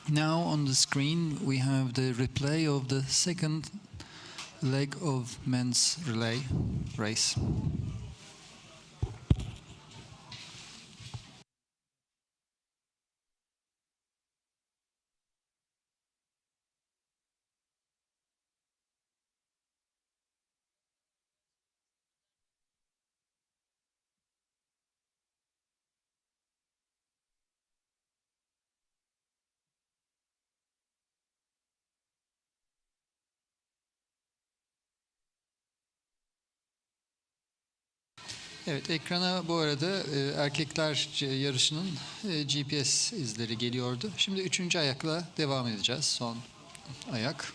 Now on the screen we have the replay of the second leg of men's relay race. Evet, ekrana bu arada erkekler yarışının GPS izleri geliyordu. Şimdi 3. ayakla devam edeceğiz. Son ayak.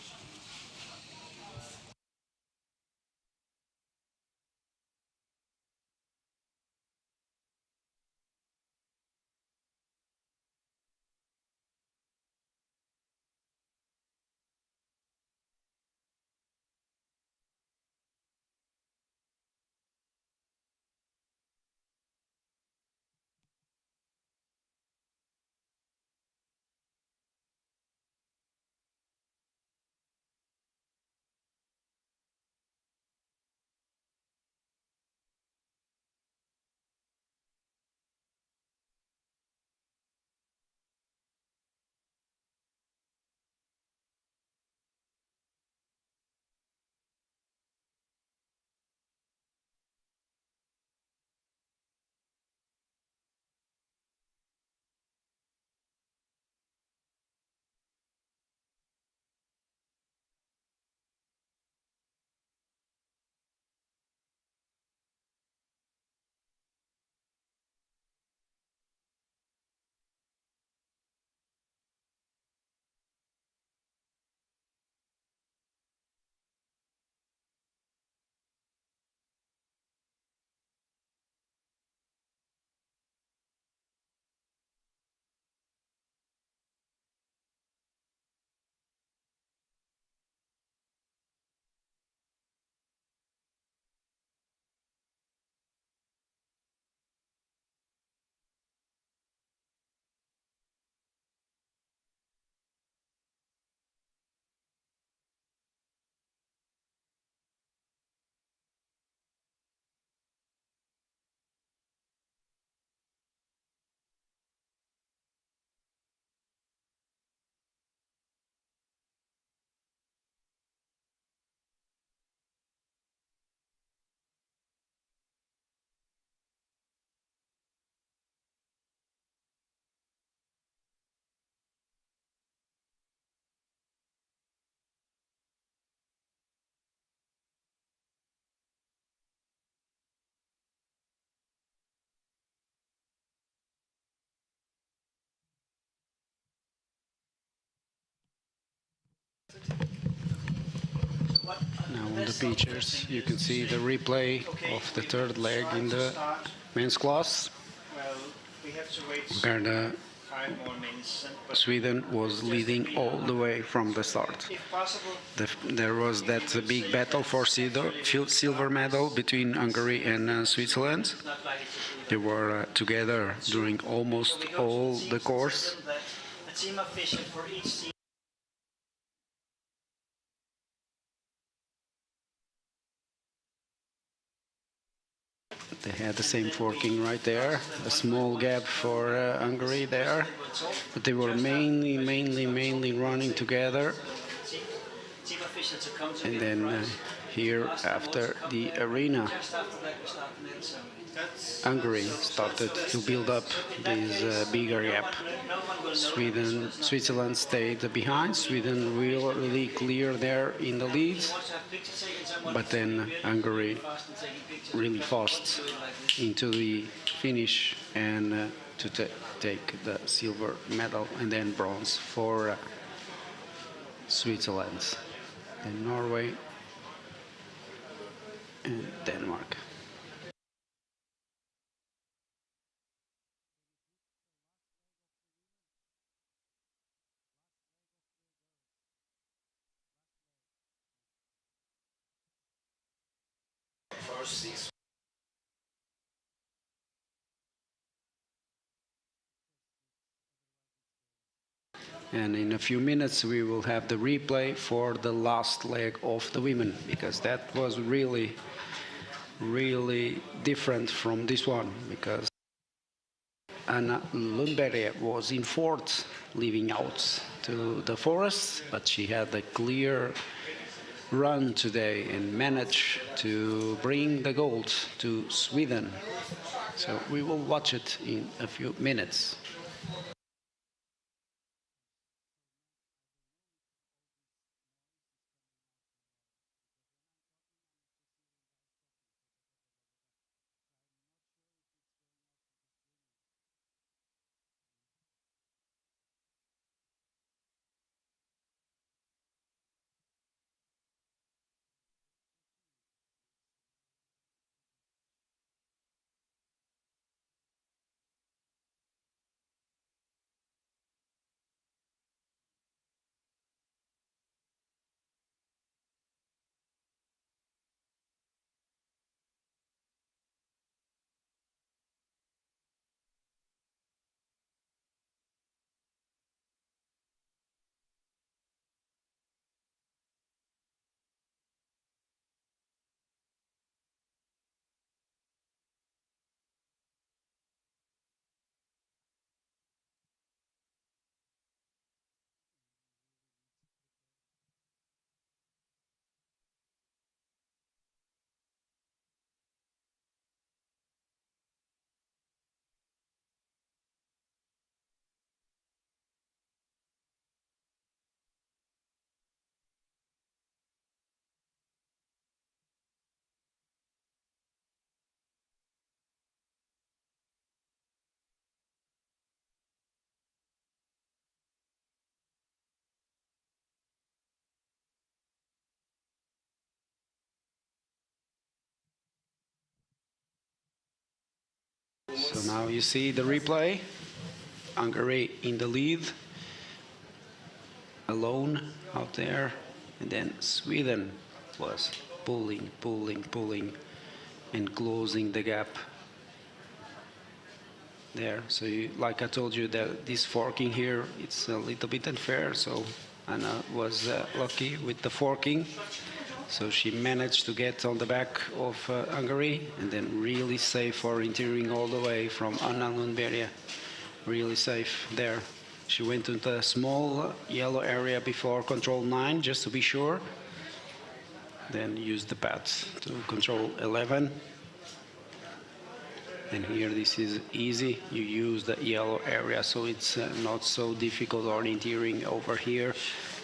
Now on the pictures, you can see the replay of the third leg in the men's class, where Sweden was leading all the way from the start. There was that big battle for silver medal between Hungary and Switzerland. They were together during almost all the course. They had the same forking right there, a small gap for Hungary there, but they were mainly running together. And then here after the arena, Hungary started to build up this bigger gap. Switzerland stayed behind. Sweden really clear there in the lead, but then Hungary really fast into the finish and to take the silver medal and then bronze for Switzerland and Norway and Denmark. And in a few minutes we will have the replay for the last leg of the women, because that was really different from this one, because Anna Lundberg was in fourth, leaving out to the forest, but she had a clear run today and managed to bring the gold to Sweden. So we will watch it in a few minutes. So now you see the replay. Hungary in the lead, alone out there, and then Sweden was pulling and closing the gap there. So like I told you, that this forking here, it's a little bit unfair, so Anna was lucky with the forking. So she managed to get on the back of Hungary, and then really safe for entering all the way from Anna Lundberg. Really safe there. She went to the small yellow area before control 9, just to be sure. Then used the pads to control 11. And here this is easy. You use the yellow area, so it's not so difficult orienteering over here.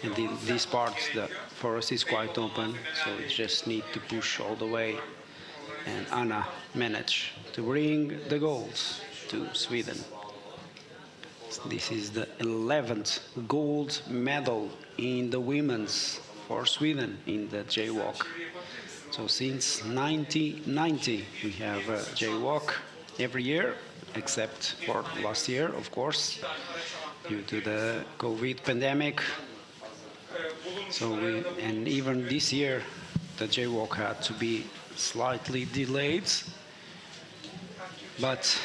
And in this part, the forest is quite open, so you just need to push all the way. And Anna managed to bring the gold to Sweden. This is the 11th gold medal in the women's for Sweden in the jaywalk. So since 1990 we have a jaywalk every year, except for last year, of course, due to the COVID pandemic. And even this year, the jaywalk had to be slightly delayed. But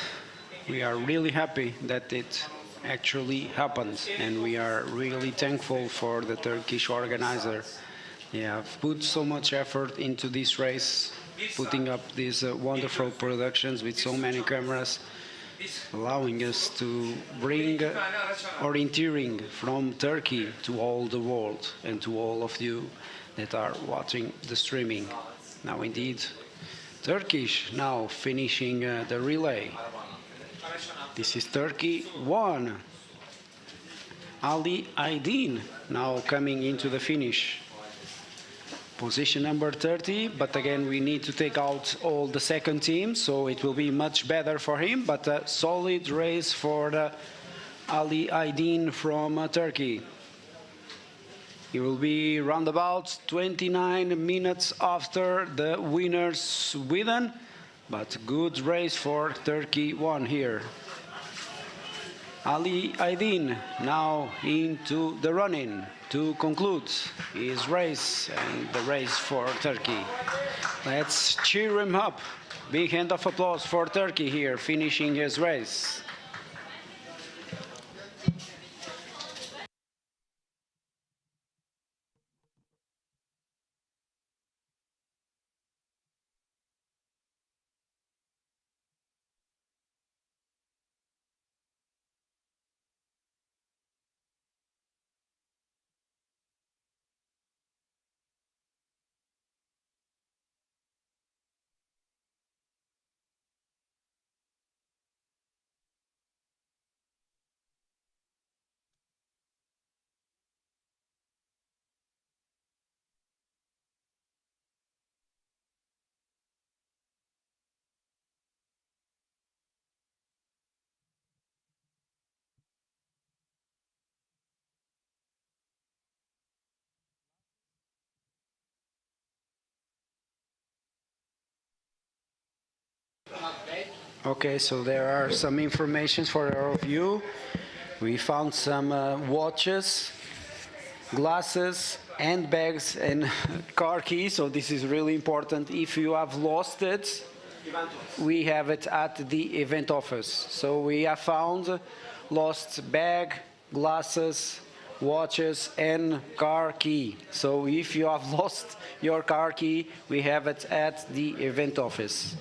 we are really happy that it actually happened, and we are really thankful for the Turkish organizer. They have put so much effort into this race, putting up these wonderful productions with so many cameras, allowing us to bring orienteering from Turkey to all the world and to all of you that are watching the streaming. Now indeed, Turkish now finishing the relay. This is Turkey 1. Ali Aydin now coming into the finish. Position number 30, but again we need to take out all the second team, so it will be much better for him, but a solid race for Ali Aydin from Turkey. He will be round about 29 minutes after the winner Sweden, but good race for Turkey 1 here. Ali Aydin now into the running to conclude his race and the race for Turkey. Let's cheer him up. Big hand of applause for Turkey here, finishing his race. Okay, so there are some information for all of you. We found some watches, glasses, handbags, and car keys. So this is really important. If you have lost it, we have it at the event office. So we have found lost bag, glasses, watches, and car key. So if you have lost your car key, we have it at the event office.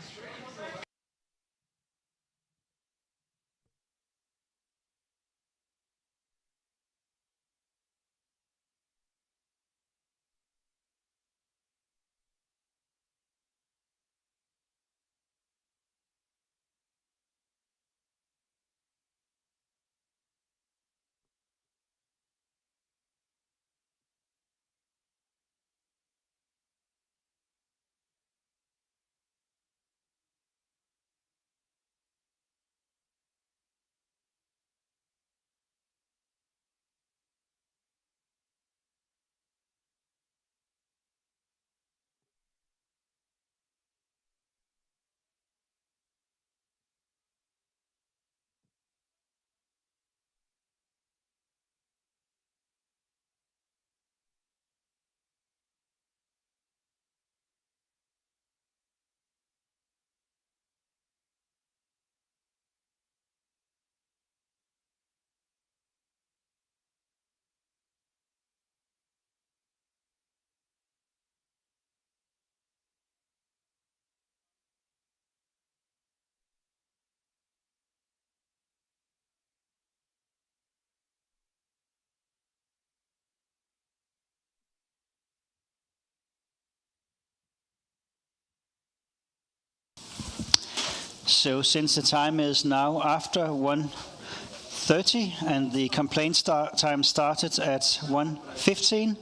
So since the time is now after 1:30 and the complaint time started at 1:15,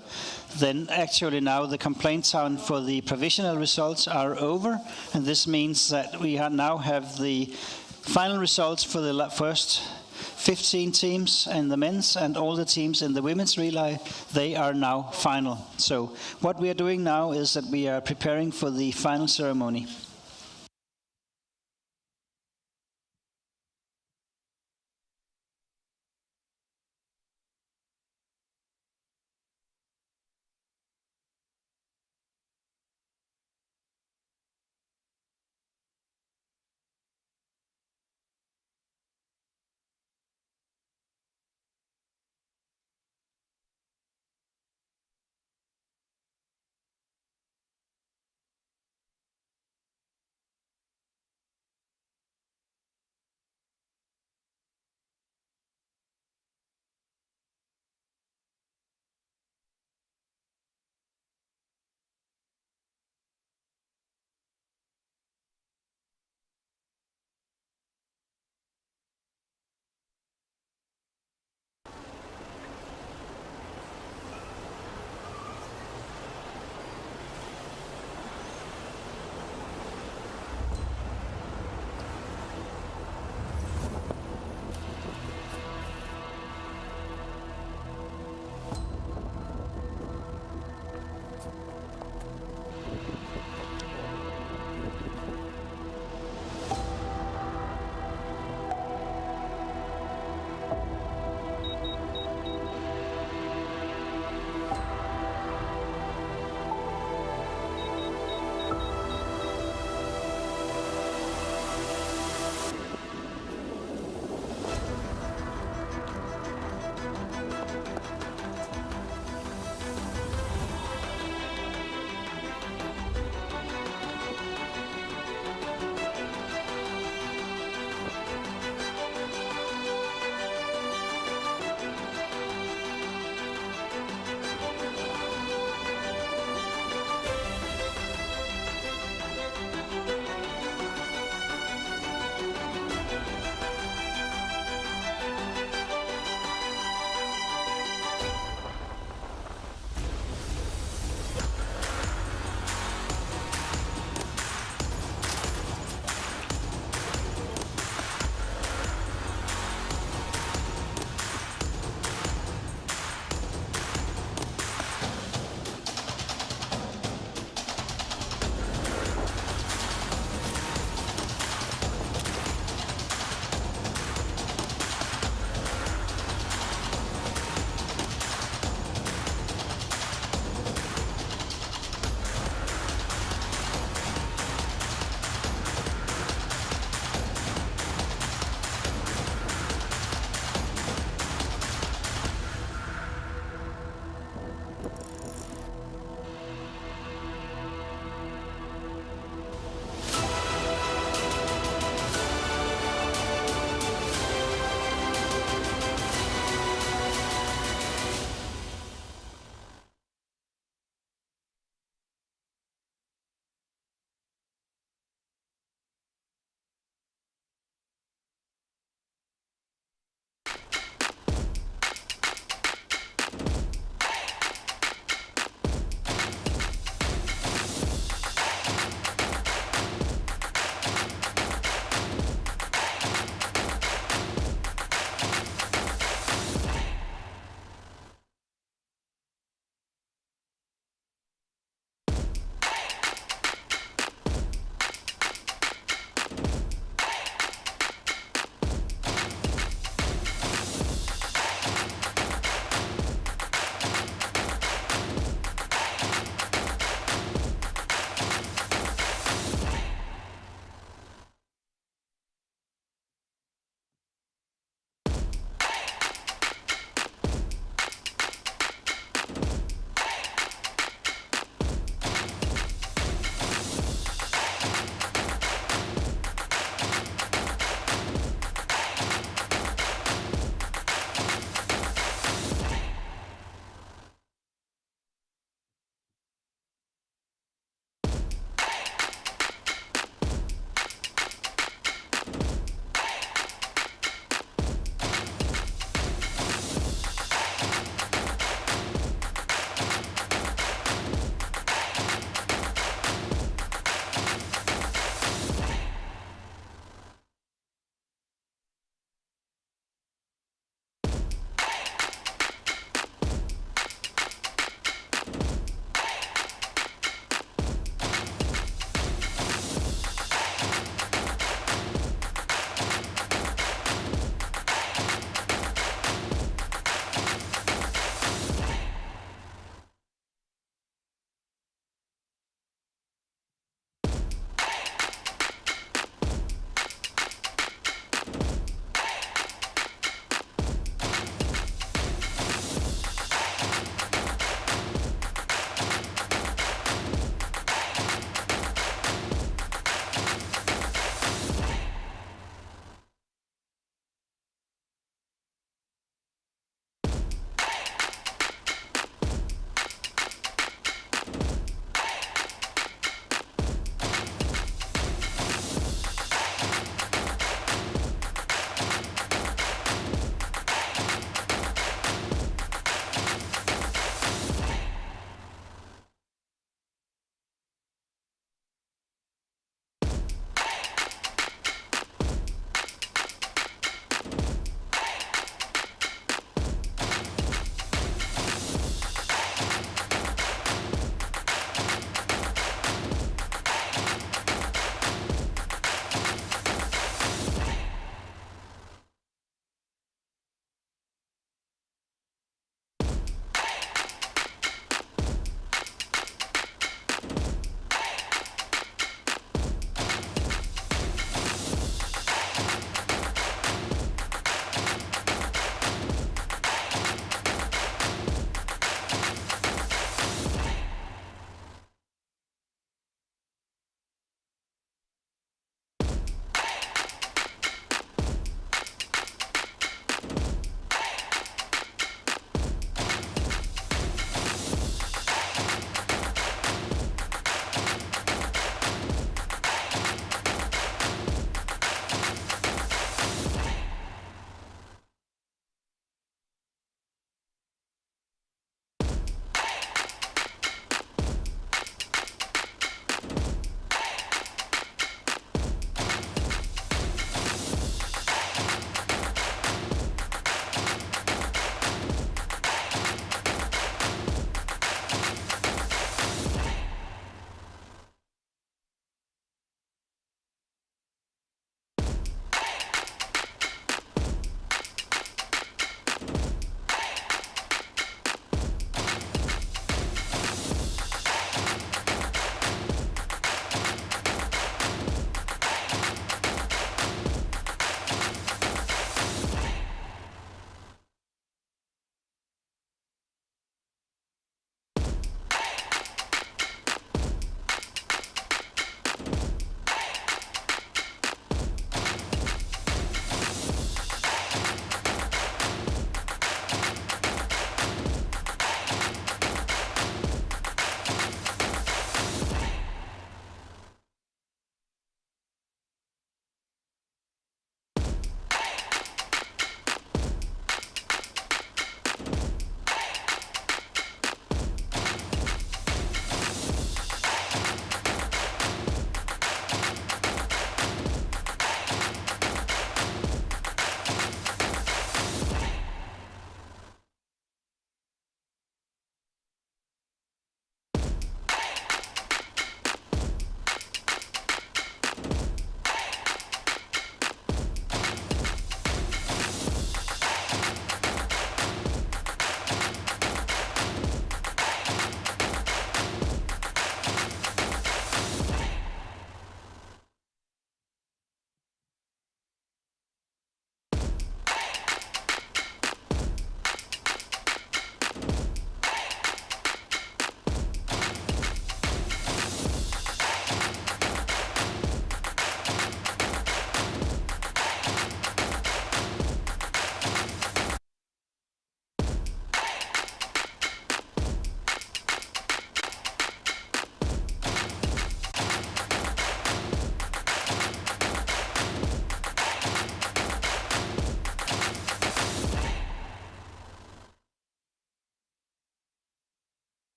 then actually now the complaint time for the provisional results are over, and this means that we now have the final results for the first 15 teams in the men's and all the teams in the women's relay, they are now final. So what we are doing now is that we are preparing for the final ceremony.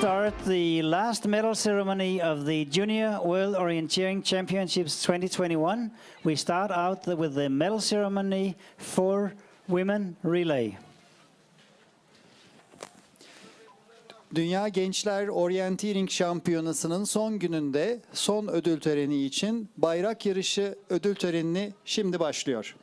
start the last medal ceremony of the Junior World Orienteering Championships 2021. We start out with the medal ceremony for women relay. Dünya Gençler Orienteering Şampiyonası'nın son gününde son ödül töreni için bayrak yarışı ödül törenini şimdi başlıyor.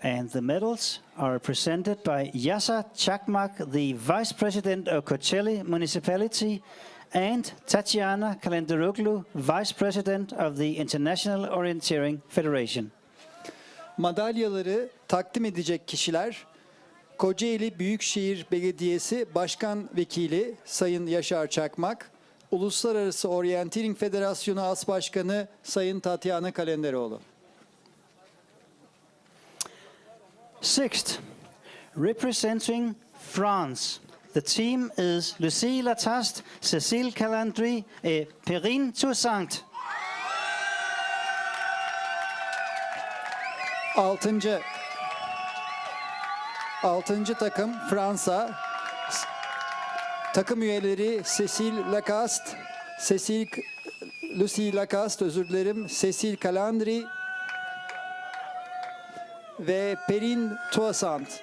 And the medals are presented by Yasa Chakmak, the Vice President of Kocaeli Municipality, and Tatiana Kalenderoglu, Vice President of the International Orienteering Federation. Madalyaları takdim edecek kişiler Kocaeli Büyükşehir Belediyesi Başkan Vekili Sayın Yaşar Çakmak, Uluslararası Orienteering Federasyonu As Başkanı Sayın Tatiana Kalenderoğlu. Sixth, representing France. The team is Lucie Lataste, Cécile Calandry et Perrine Toussaint. Altıncı takım Fransa. Takım üyeleri Lucie Lacaste, Cécile Calandry ve Perrine Toussaint.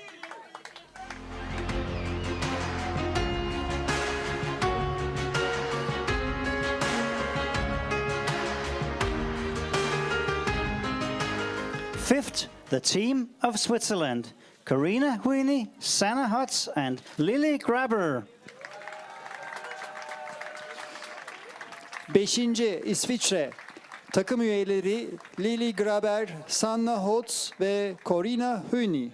Fifth, the team of Switzerland. Karina Huini, Sanna Hotz and Lily Graber. Beşinci İsviçre. Takım üyeleri Lily Graber, Sanna Hotz ve Corina Hüni.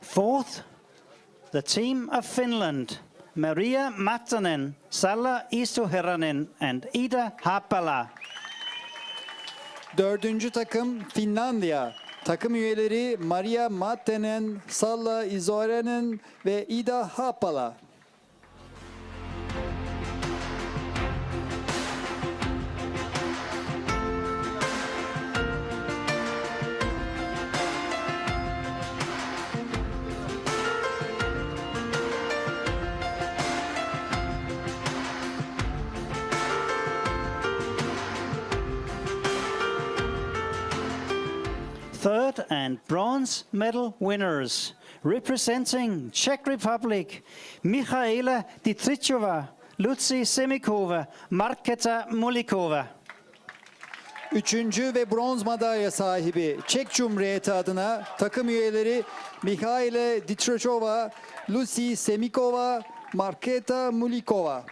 Fourth, the team of Finland. Maria Mattanen, Salla Istuheranen and Ida Haapala. Dördüncü takım Finlandiya. Takım üyeleri Maria Mattenen, Salla Isoranen ve Ida Haapala. Third and bronze medal winners. Representing Czech Republic, Michaela Dietrichova, Lucy Semikova, Marketa Mulikova. Üçüncü ve bronz madalya sahibi Çek Cumhuriyeti adına takım üyeleri Mihaile Dietrichova, Lucy Semikova, Marketa Mulikova.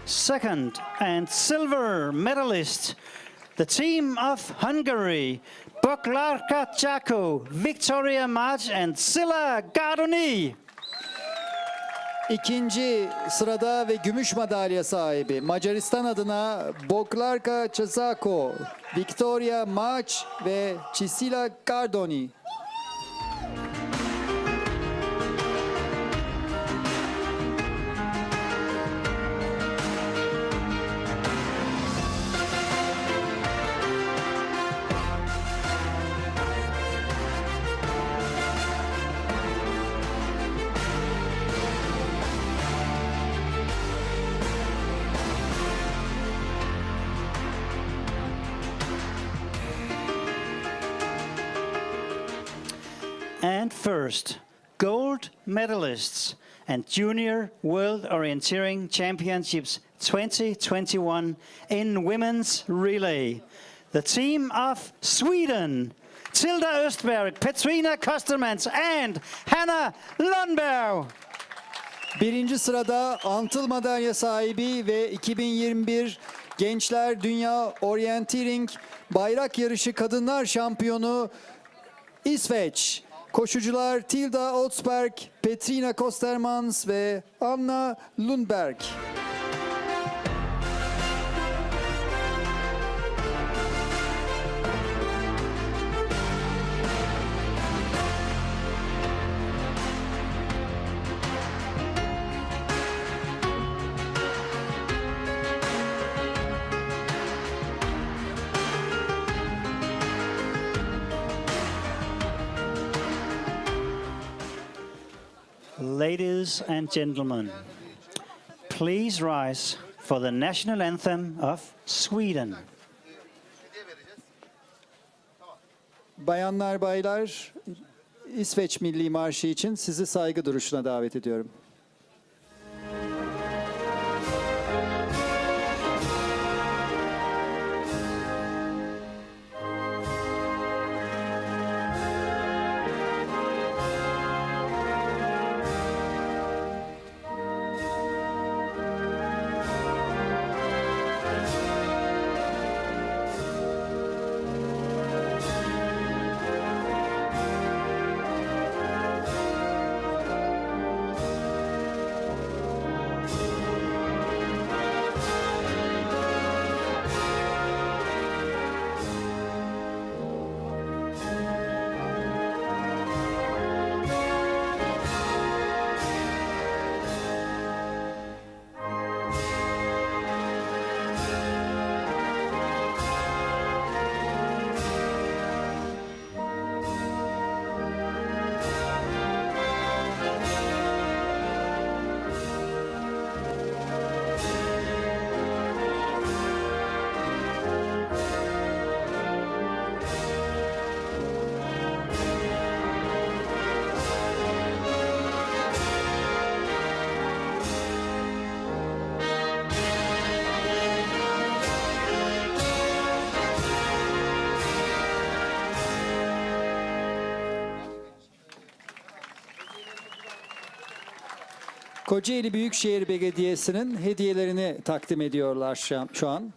Second and silver medalist, the team of Hungary, Boklarka Chako, Victoria March and Silla Gardoni. İkinci sırada ve gümüş madalya sahibi Macaristan adına Boklarka Chazako, Victoria March ve Cisila Gardoni. And first, gold medalists and Junior World Orienteering Championships 2021 in women's relay. The team of Sweden, Tilda Östberg, Petrina Kostermans and Hanna Lundberg. Birinci sırada altın madalya sahibi ve 2021 Gençler Dünya Orienteering Bayrak Yarışı Kadınlar Şampiyonu İsveç. Koşucular Tilda Östberg, Petrina Kostermans ve Anna Lundberg. Ladies and gentlemen, please rise for the national anthem of Sweden. Bayanlar, baylar, İsveç Milli Marşı için sizi saygı duruşuna davet ediyorum. Kocaeli Büyükşehir Belediyesi'nin hediyelerini takdim ediyorlar şu an.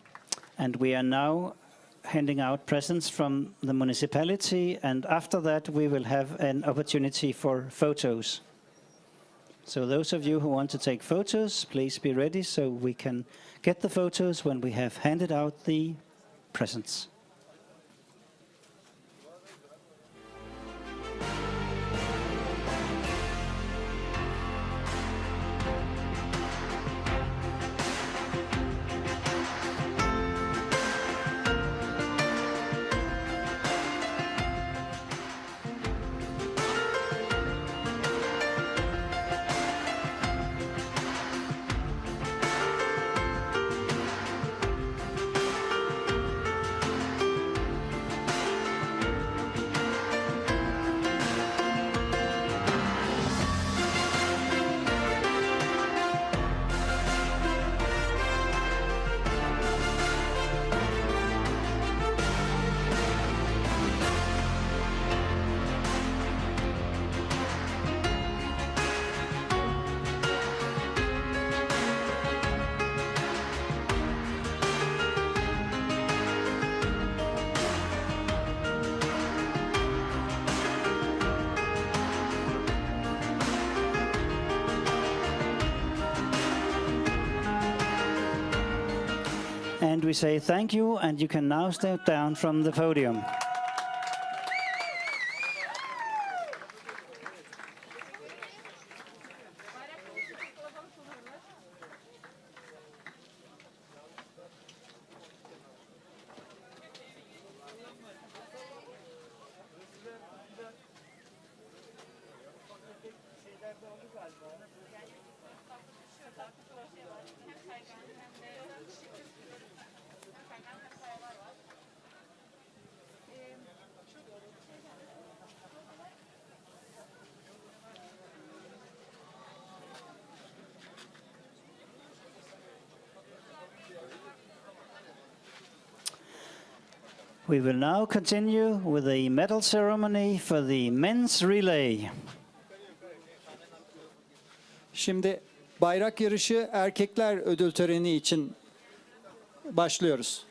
And we are now handing out presents from the municipality, and after that we will have an opportunity for photos. So those of you who want to take photos, please be ready so we can get the photos when we have handed out the presents. And we say thank you, and you can now step down from the podium. We will now continue with the medal ceremony for the men's relay. Şimdi bayrak yarışı erkekler ödül töreni için başlıyoruz.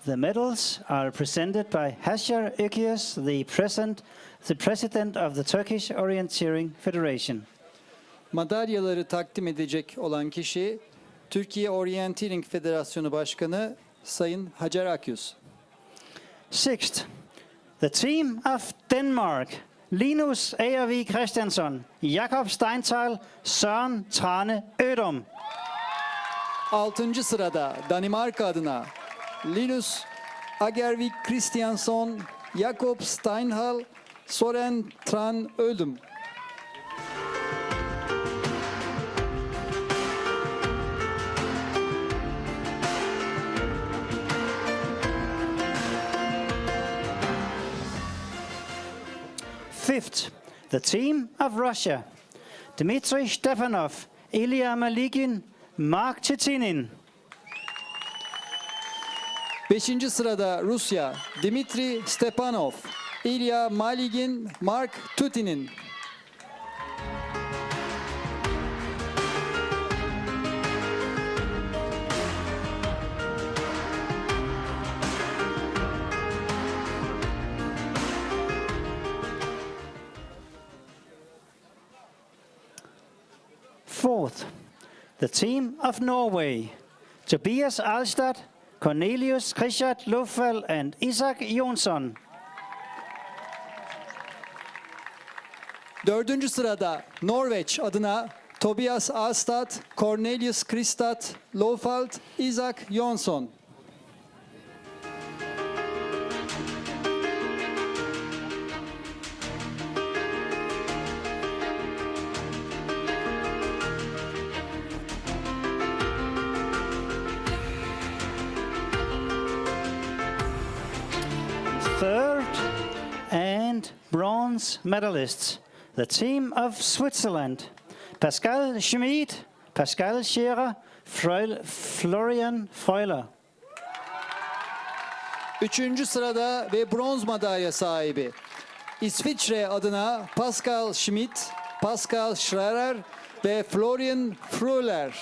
The medals are presented by Hajar Öküz, the president of the Turkish Orienteering Federation. Madalyaları takdim edecek olan kişi Türkiye Orienteering Federasyonu Başkanı Sayın Hajar Öküz. Sixth, the team of Denmark, Linus Agervig Christiansson, Jakob Steinthal, Søren Trane Ødum. 6. sırada Danimarka adına Linus Agervig Christiansson, Jakob Steinhal, Søren Tran Öldüm. Fifth, the team of Russia, Dmitry Stepanov, Ilya Maligin, Mark Titinin. 5. sırada Rusya, Dmitry Stepanov, Ilya Maligin, Mark Tutinin. Fourth, the team of Norway, Tobias Alstad, Cornelius Christian Lofald and Isak Jonsson. 4. sırada Norveç adına Tobias Alstad, Cornelius Christat Lofald, Isak Jonsson. Third and bronze medalists, the team of Switzerland, Pascal Schmid, Pascal Scherer, Florian Freuler. 3. sırada ve bronz madalya sahibi İsviçre adına Pascal Schmidt, Pascal Schrerer ve Florian Freuler.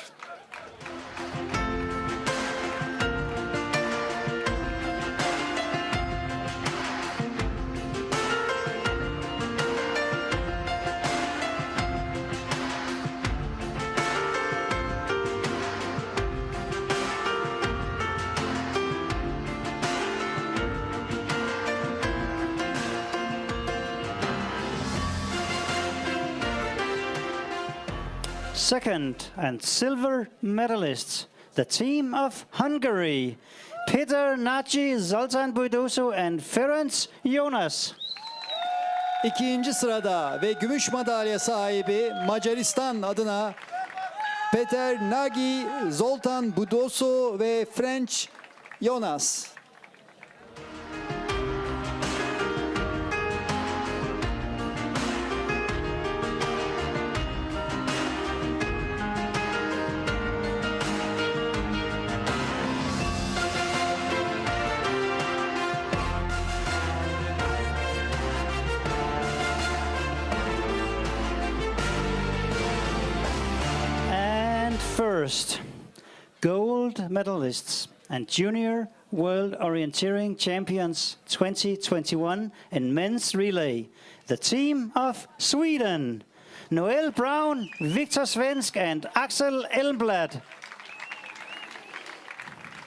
Second and silver medalists, the team of Hungary, Peter Nagy, Zoltán Bújdoszó and Ferenc Jonas. 2. sırada ve gümüş madalya sahibi Macaristan adına Peter Nagy, Zoltán Bújdoszó ve Ferenc Jonas. First, gold medalists and Junior World Orienteering Champions 2021 in men's relay, the team of Sweden, Noel Brown, Victor Svensk and Axel Elmblad.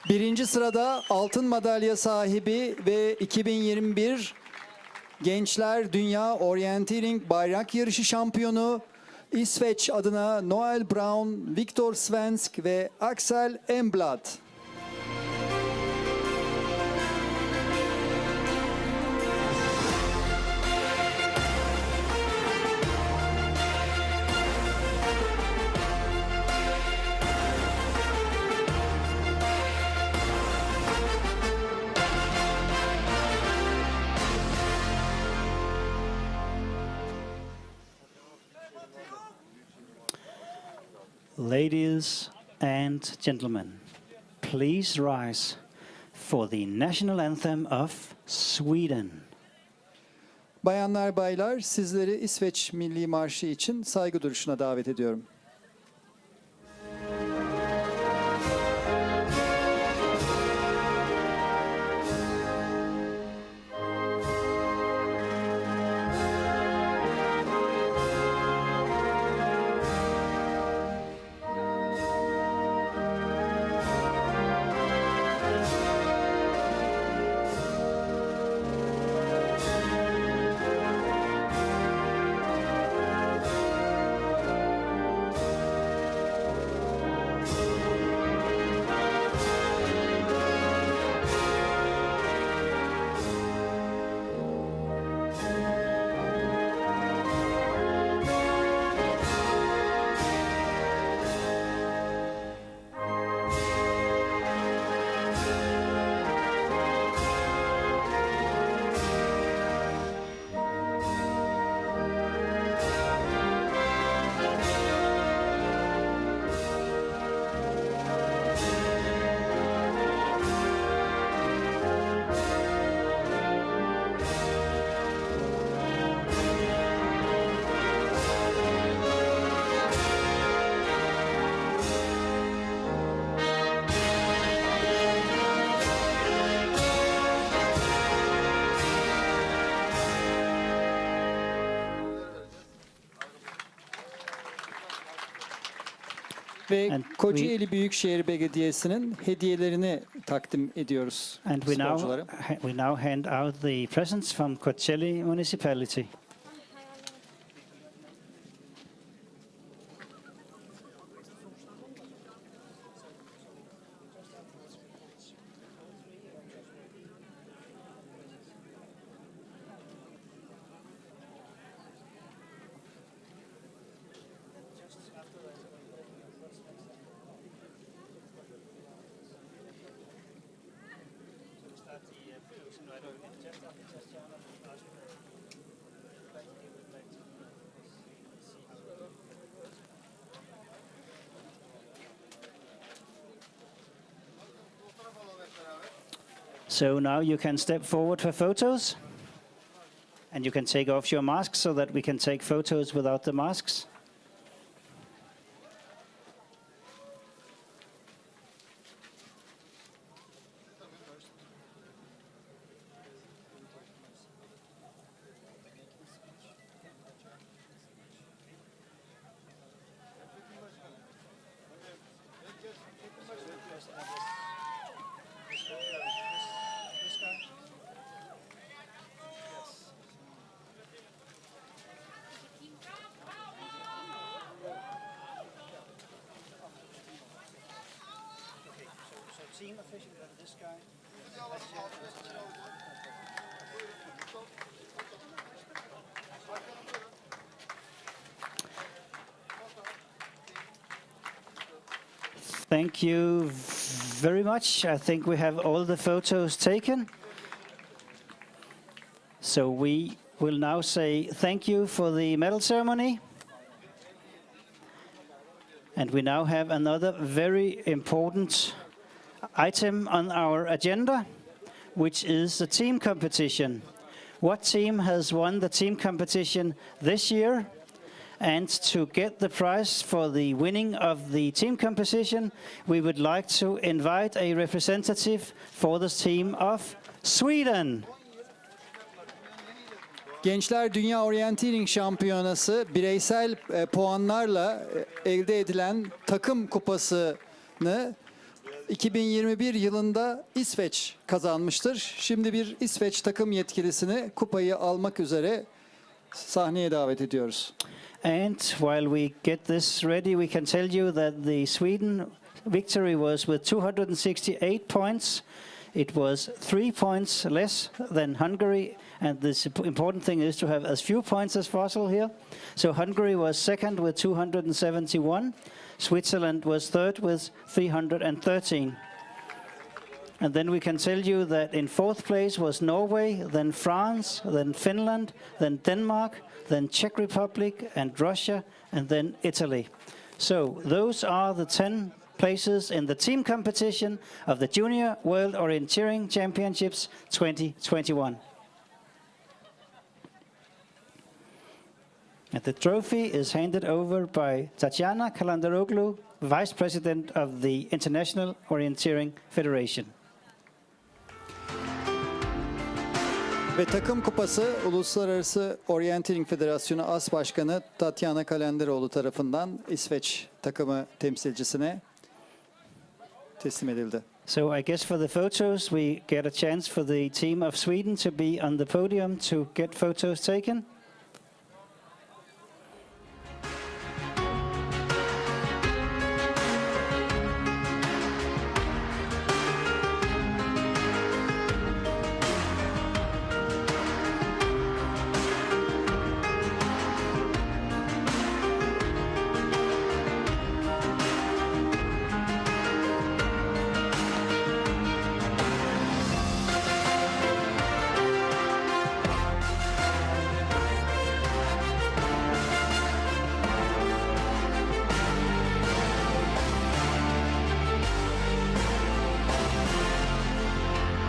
Birinci sırada altın madalya sahibi ve 2021 Gençler Dünya Orienteering Bayrak Yarışı şampiyonu İsveç adına Noel Brown, Victor Svensk ve Axel Elmblad. Ladies and gentlemen, please rise for the national anthem of Sweden. Bayanlar baylar, sizleri İsveç Milli Marşı için saygı duruşuna davet ediyorum. Ve Kocaeli Büyükşehir Belediyesi'nin hediyelerini takdim ediyoruz And sporculara. we now hand out the presents from Kocaeli Municipality. So now you can step forward for photos. And you can take off your masks so that we can take photos without the masks. Team official, this guy. Thank you very much. I think we have all the photos taken. So we will now say thank you for the medal ceremony. And we now have another very important item on our agenda, which is the team competition. What team has won the team competition this year? And to get the prize for the winning of the team competition, we would like to invite a representative for the team of Sweden. Gençler Dünya Orienteering Şampiyonası bireysel puanlarla elde edilen takım kupasını 2021 yılında İsveç kazanmıştır. Şimdi bir İsveç takım yetkilisini kupayı almak üzere sahneye davet ediyoruz. And while we get this ready, we can tell you that the Sweden victory was with 268 points. It was 3 points less than Hungary, and the important thing is to have as few points as possible here. So Hungary was second with 271. Switzerland was third with 313. And then we can tell you that in fourth place was Norway, then France, then Finland, then Denmark, then Czech Republic and Russia, and then Italy. So those are the 10 places in the team competition of the Junior World Orienteering Championships 2021. And the trophy is handed over by Tatiana Kalandaroglu, Vice President of the International Orienteering Federation. Ve takım kupası Uluslararası Orienteering Federasyonu As Başkanı Tatiana Kalenderoğlu tarafından İsveç takımı temsilcisine teslim edildi. So I guess for the photos we get a chance for the team of Sweden to be on the podium to get photos taken.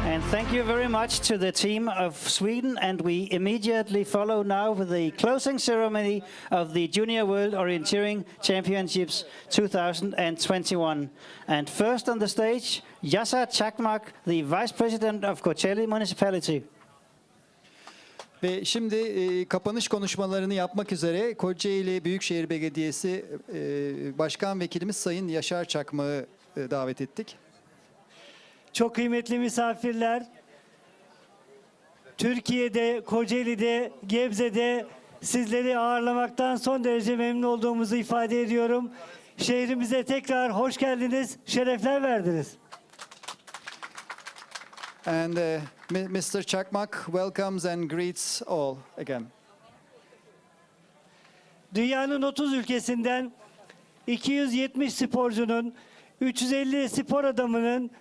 And thank you very much to the team of Sweden, and we immediately follow now with the closing ceremony of the Junior World Orienteering Championships 2021. And first on the stage, Yasa Çakmak, the Vice President of Kocaeli Municipality. Ve şimdi kapanış konuşmalarını yapmak üzere Kocaeli Büyükşehir Belediyesi Başkan Vekilimiz Sayın Yaşar Çakmak'ı davet ettik. Çok kıymetli misafirler, Türkiye'de, Kocaeli'de, Gebze'de sizleri ağırlamaktan son derece memnun olduğumuzu ifade ediyorum. Şehrimize tekrar hoş geldiniz, şerefler verdiniz. And Mr. Çakmak welcomes and greets all again. Dünyanın 30 ülkesinden 270 sporcunun, 350 spor adamının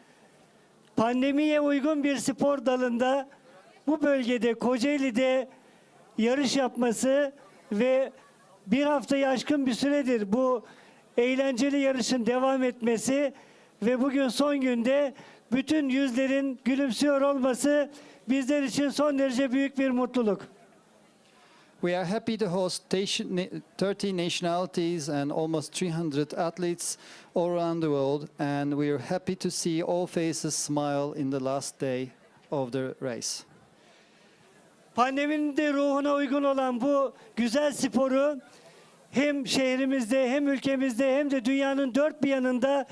pandemiye uygun bir spor dalında bu bölgede Kocaeli'de yarış yapması ve bir haftayı aşkın bir süredir bu eğlenceli yarışın devam etmesi ve bugün son günde bütün yüzlerin gülümsüyor olması bizler için son derece büyük bir mutluluk. We are happy to host 30 nationalities and almost 300 athletes all around the world, and we are happy to see all faces smile in the last day of the race. Pandeminin de ruhuna uygun olan bu güzel sporu hem şehrimizde hem ülkemizde hem de dünyanın dört bir yanında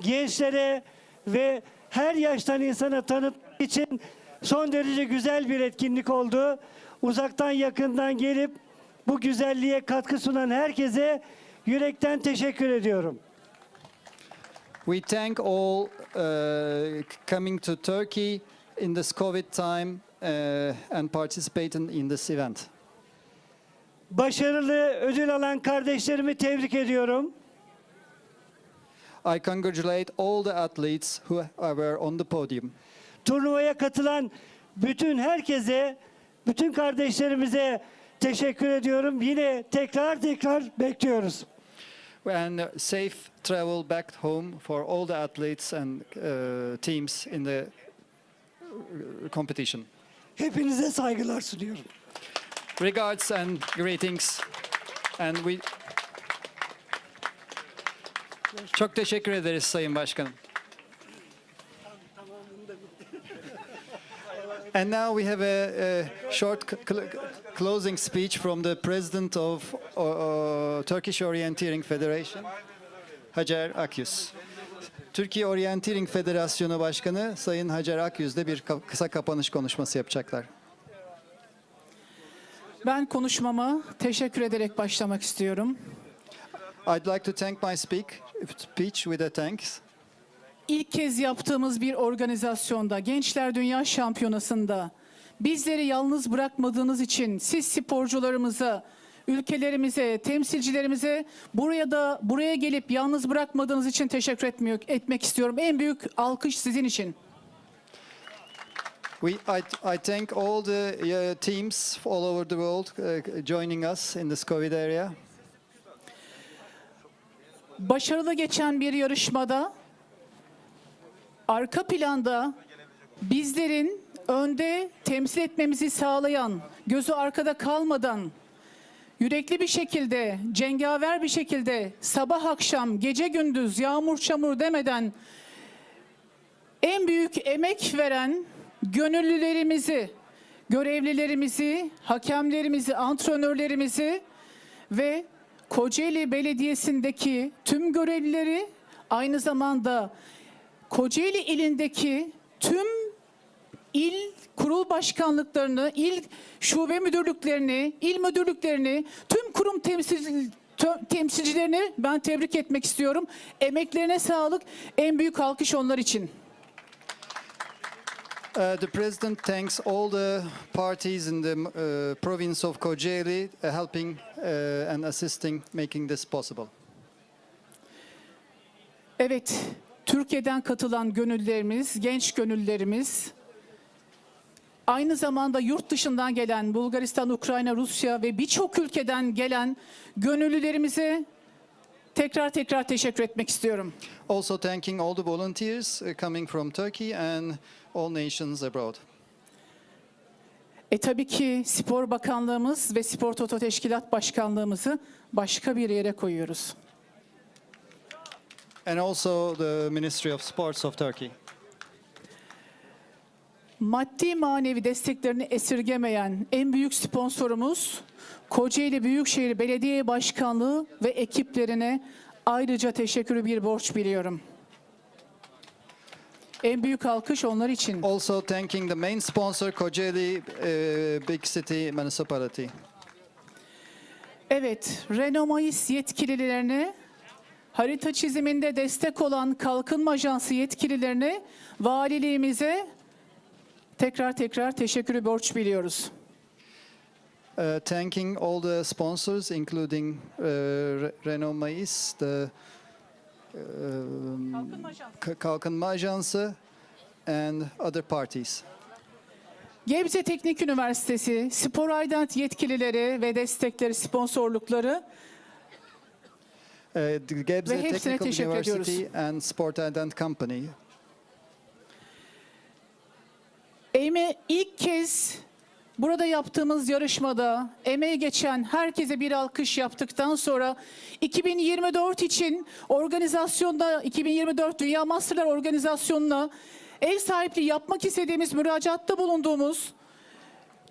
gençlere ve her yaştan insana tanıtmak için son derece güzel bir etkinlik oldu. Uzaktan yakından gelip bu güzelliğe katkı sunan herkese yürekten teşekkür ediyorum. We thank all coming to Turkey in this COVID time and participating in this event. Başarılı ödül alan kardeşlerimi tebrik ediyorum. I congratulate all the athletes who were on the podium. Turnuvaya katılan bütün herkese, bütün kardeşlerimize teşekkür ediyorum. Yine tekrar bekliyoruz. And safe travel back home for all the athletes and teams in the competition. Hepinize saygılar sunuyorum. Regards and greetings. And we çok teşekkür ederiz Sayın Başkanım. And now we have a short closing speech from the president of Turkish Orienteering Federation, Hacer Akyüz. Türkiye Orienteering Federasyonu Başkanı Sayın Hacer Akyüz de bir kısa kapanış konuşması yapacaklar. Ben konuşmama teşekkür ederek başlamak istiyorum. I'd like to thank my speech with a thanks. İlk kez yaptığımız bir organizasyonda, Gençler Dünya Şampiyonası'nda bizleri yalnız bırakmadığınız için siz sporcularımıza, ülkelerimize, temsilcilerimize buraya gelip yalnız bırakmadığınız için teşekkür etmek istiyorum. En büyük alkış sizin için. I thank all the teams all over the world joining us in this COVID area. Başarılı geçen bir yarışmada arka planda bizlerin önde temsil etmemizi sağlayan, gözü arkada kalmadan yürekli bir şekilde, cengaver bir şekilde sabah akşam, gece gündüz, yağmur çamur demeden en büyük emek veren gönüllülerimizi, görevlilerimizi, hakemlerimizi, antrenörlerimizi ve Kocaeli Belediyesi'ndeki tüm görevlileri, aynı zamanda Kocaeli ilindeki tüm il kurul başkanlıklarını, il şube müdürlüklerini, il müdürlüklerini, tüm kurum temsilcilerini ben tebrik etmek istiyorum. Emeklerine sağlık. En büyük alkış onlar için. The president thanks all the parties in the province of Kocaeli helping and assisting making this possible. Evet, Türkiye'den katılan gönüllerimiz, genç gönüllerimiz, aynı zamanda yurt dışından gelen Bulgaristan, Ukrayna, Rusya ve birçok ülkeden gelen gönüllülerimize tekrar teşekkür etmek istiyorum. Also thanking all the volunteers coming from Turkey and all nations abroad. Tabii ki Spor Bakanlığımız ve Spor Toto Teşkilat Başkanlığımızı başka bir yere koyuyoruz. And also the Ministry of Sports of Turkey. Maddi manevi desteklerini esirgemeyen en büyük sponsorumuz Kocaeli Büyükşehir Belediye Başkanlığı ve ekiplerine ayrıca teşekkürü bir borç biliyorum. En büyük alkış onlar için. Also thanking the main sponsor Kocaeli Big City Municipality. Evet, Renomais yetkililerine, harita çiziminde destek olan Kalkınma Ajansı yetkililerine, valiliğimize tekrar teşekkürü borç biliyoruz. Thanking all the sponsors including Renomais, the Kalkınma Ajansı and other parties. Gebze Teknik Üniversitesi, Spor Aydent yetkilileri ve destekleri, sponsorlukları The Gebze ve hepsine Technical teşekkür University ediyoruz. and Sport Ident Company. İlk kez burada yaptığımız yarışmada emeği geçen herkese bir alkış yaptıktan sonra 2024 için organizasyonda 2024 Dünya Masterlar Organizasyonu'na ev sahipliği yapmak istediğimiz, müracaatta bulunduğumuz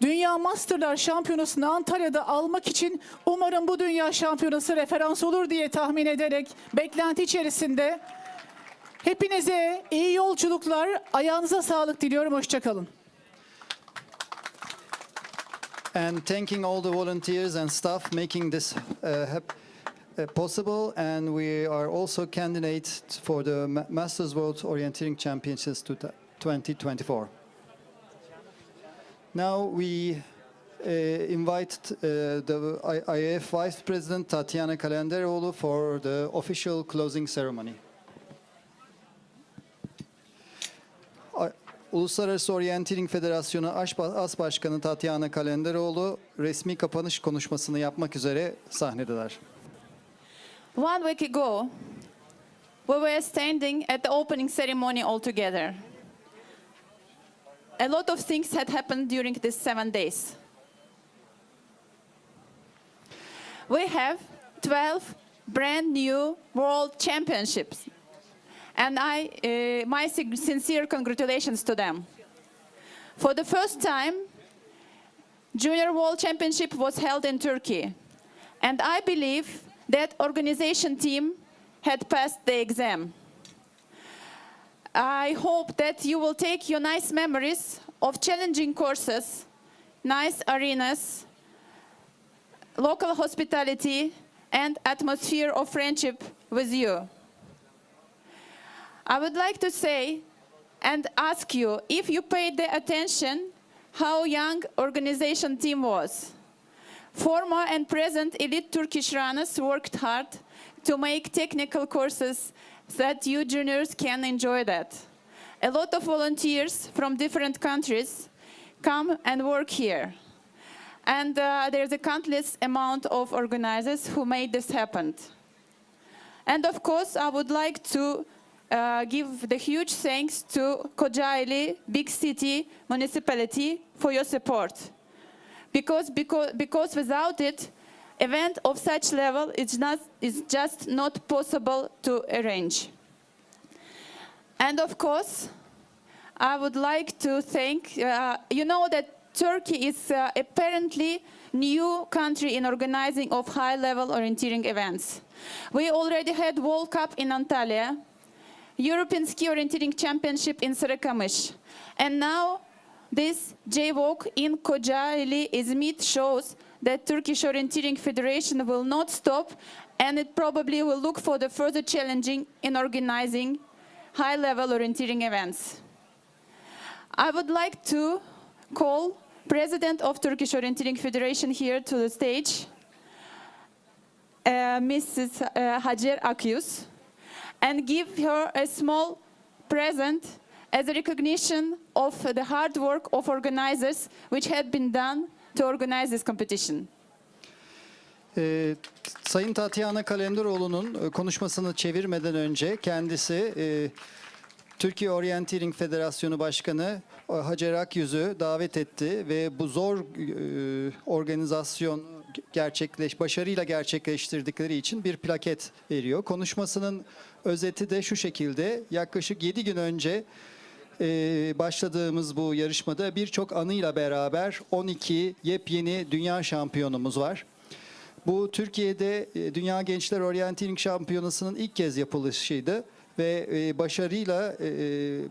Dünya Masterlar Şampiyonası'nı Antalya'da almak için umarım bu Dünya Şampiyonası referans olur diye tahmin ederek beklenti içerisinde hepinize iyi yolculuklar, ayağınıza sağlık diliyorum. Hoşça kalın. And thanking all the volunteers and staff making this possible, and we are also candidates for the Masters World Orienteering Championships 2024. Now we invite the IAF Vice President Tatiana Kalenderoğlu for the official closing ceremony. Uluslararası Orienteering Federasyonu As Başkanı Tatiana Kalenderoğlu resmi kapanış konuşmasını yapmak üzere sahnedeler. One week ago, we were standing at the opening ceremony all together. A lot of things had happened during these 7 days. We have 12 brand new world championships. And my sincere congratulations to them. For the first time, Junior World Championship was held in Turkey. And I believe that organization team had passed the exam. I hope that you will take your nice memories of challenging courses, nice arenas, local hospitality, and atmosphere of friendship with you. I would like to say and ask you if you paid the attention how young organization team was. Former and present elite Turkish runners worked hard to make technical courses so that you juniors can enjoy that. A lot of volunteers from different countries come and work here. And there's a countless amount of organizers who made this happen. And of course, I would like to give the huge thanks to Kocaeli, big city, municipality for your support. Because without it, event of such level is just not possible to arrange. And of course, I would like to thank, you know that Turkey is apparently new country in organizing of high-level orienteering events. We already had World Cup in Antalya, European Ski Orienteering Championship in Sarıkamış, and now this J-Walk in Kocaeli Izmit shows that Turkish Orienteering Federation will not stop, and it probably will look for the further challenging in organizing high-level orienteering events. I would like to call President of Turkish Orienteering Federation here to the stage, Mrs. Hacer Akyüz, and give her a small present as a recognition of the hard work of organizers which had been done to organize this competition. Sayın Tatyana Kalenderoğlu'nun konuşmasını çevirmeden önce kendisi Türkiye Orienteering Federasyonu Başkanı Hacer Akyüz'ü davet etti ve bu zor organizasyonu başarıyla gerçekleştirdikleri için bir plaket veriyor. Konuşmasının özeti de şu şekilde: yaklaşık 7 gün önce başladığımız bu yarışmada birçok anıyla beraber 12 yepyeni dünya şampiyonumuz var. Bu Türkiye'de Dünya Gençler Orienteering Şampiyonası'nın ilk kez yapılışıydı ve başarıyla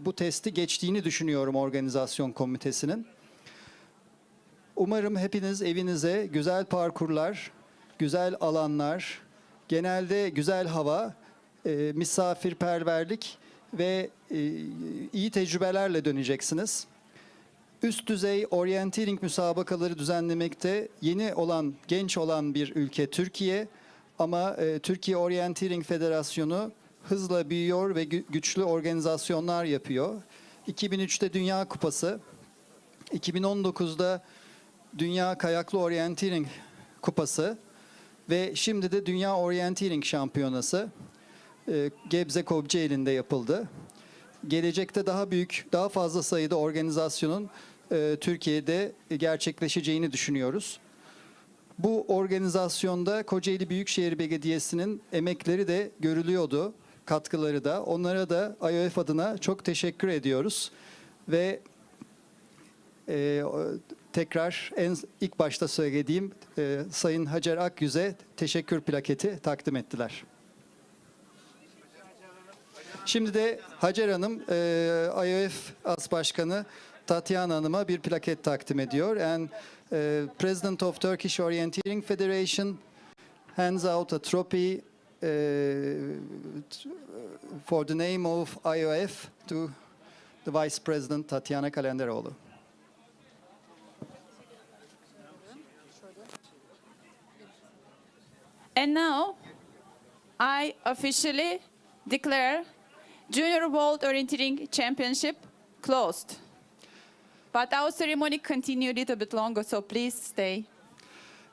bu testi geçtiğini düşünüyorum organizasyon komitesinin. Umarım hepiniz evinize güzel parkurlar, güzel alanlar, genelde güzel hava, misafirperverlik ve iyi tecrübelerle döneceksiniz. Üst düzey orienteering müsabakaları düzenlemekte genç olan bir ülke Türkiye. Ama Türkiye Orienteering Federasyonu hızla büyüyor ve güçlü organizasyonlar yapıyor. 2003'te Dünya Kupası, 2019'da Dünya Kayaklı Orienteering Kupası ve şimdi de Dünya Orienteering Şampiyonası Gebze Kocaeli'nde yapıldı. Gelecekte daha fazla sayıda organizasyonun Türkiye'de gerçekleşeceğini düşünüyoruz. Bu organizasyonda Kocaeli Büyükşehir Belediyesi'nin emekleri de görülüyordu, katkıları da. Onlara da IOF adına çok teşekkür ediyoruz ve tekrar ilk başta söylediğim Sayın Hacer Akyüz'e teşekkür plaketi takdim ettiler. Şimdi de Hacer Hanım, IOF As Başkanı Tatyana Hanım'a bir plaket takdim ediyor. And President of Turkish Orienteering Federation hands out a trophy for the name of IOF to the Vice President Tatyana Kalenderoğlu. And now, I officially declare Junior World Orienteering Championship closed. But our ceremony continued a little bit longer, so please stay.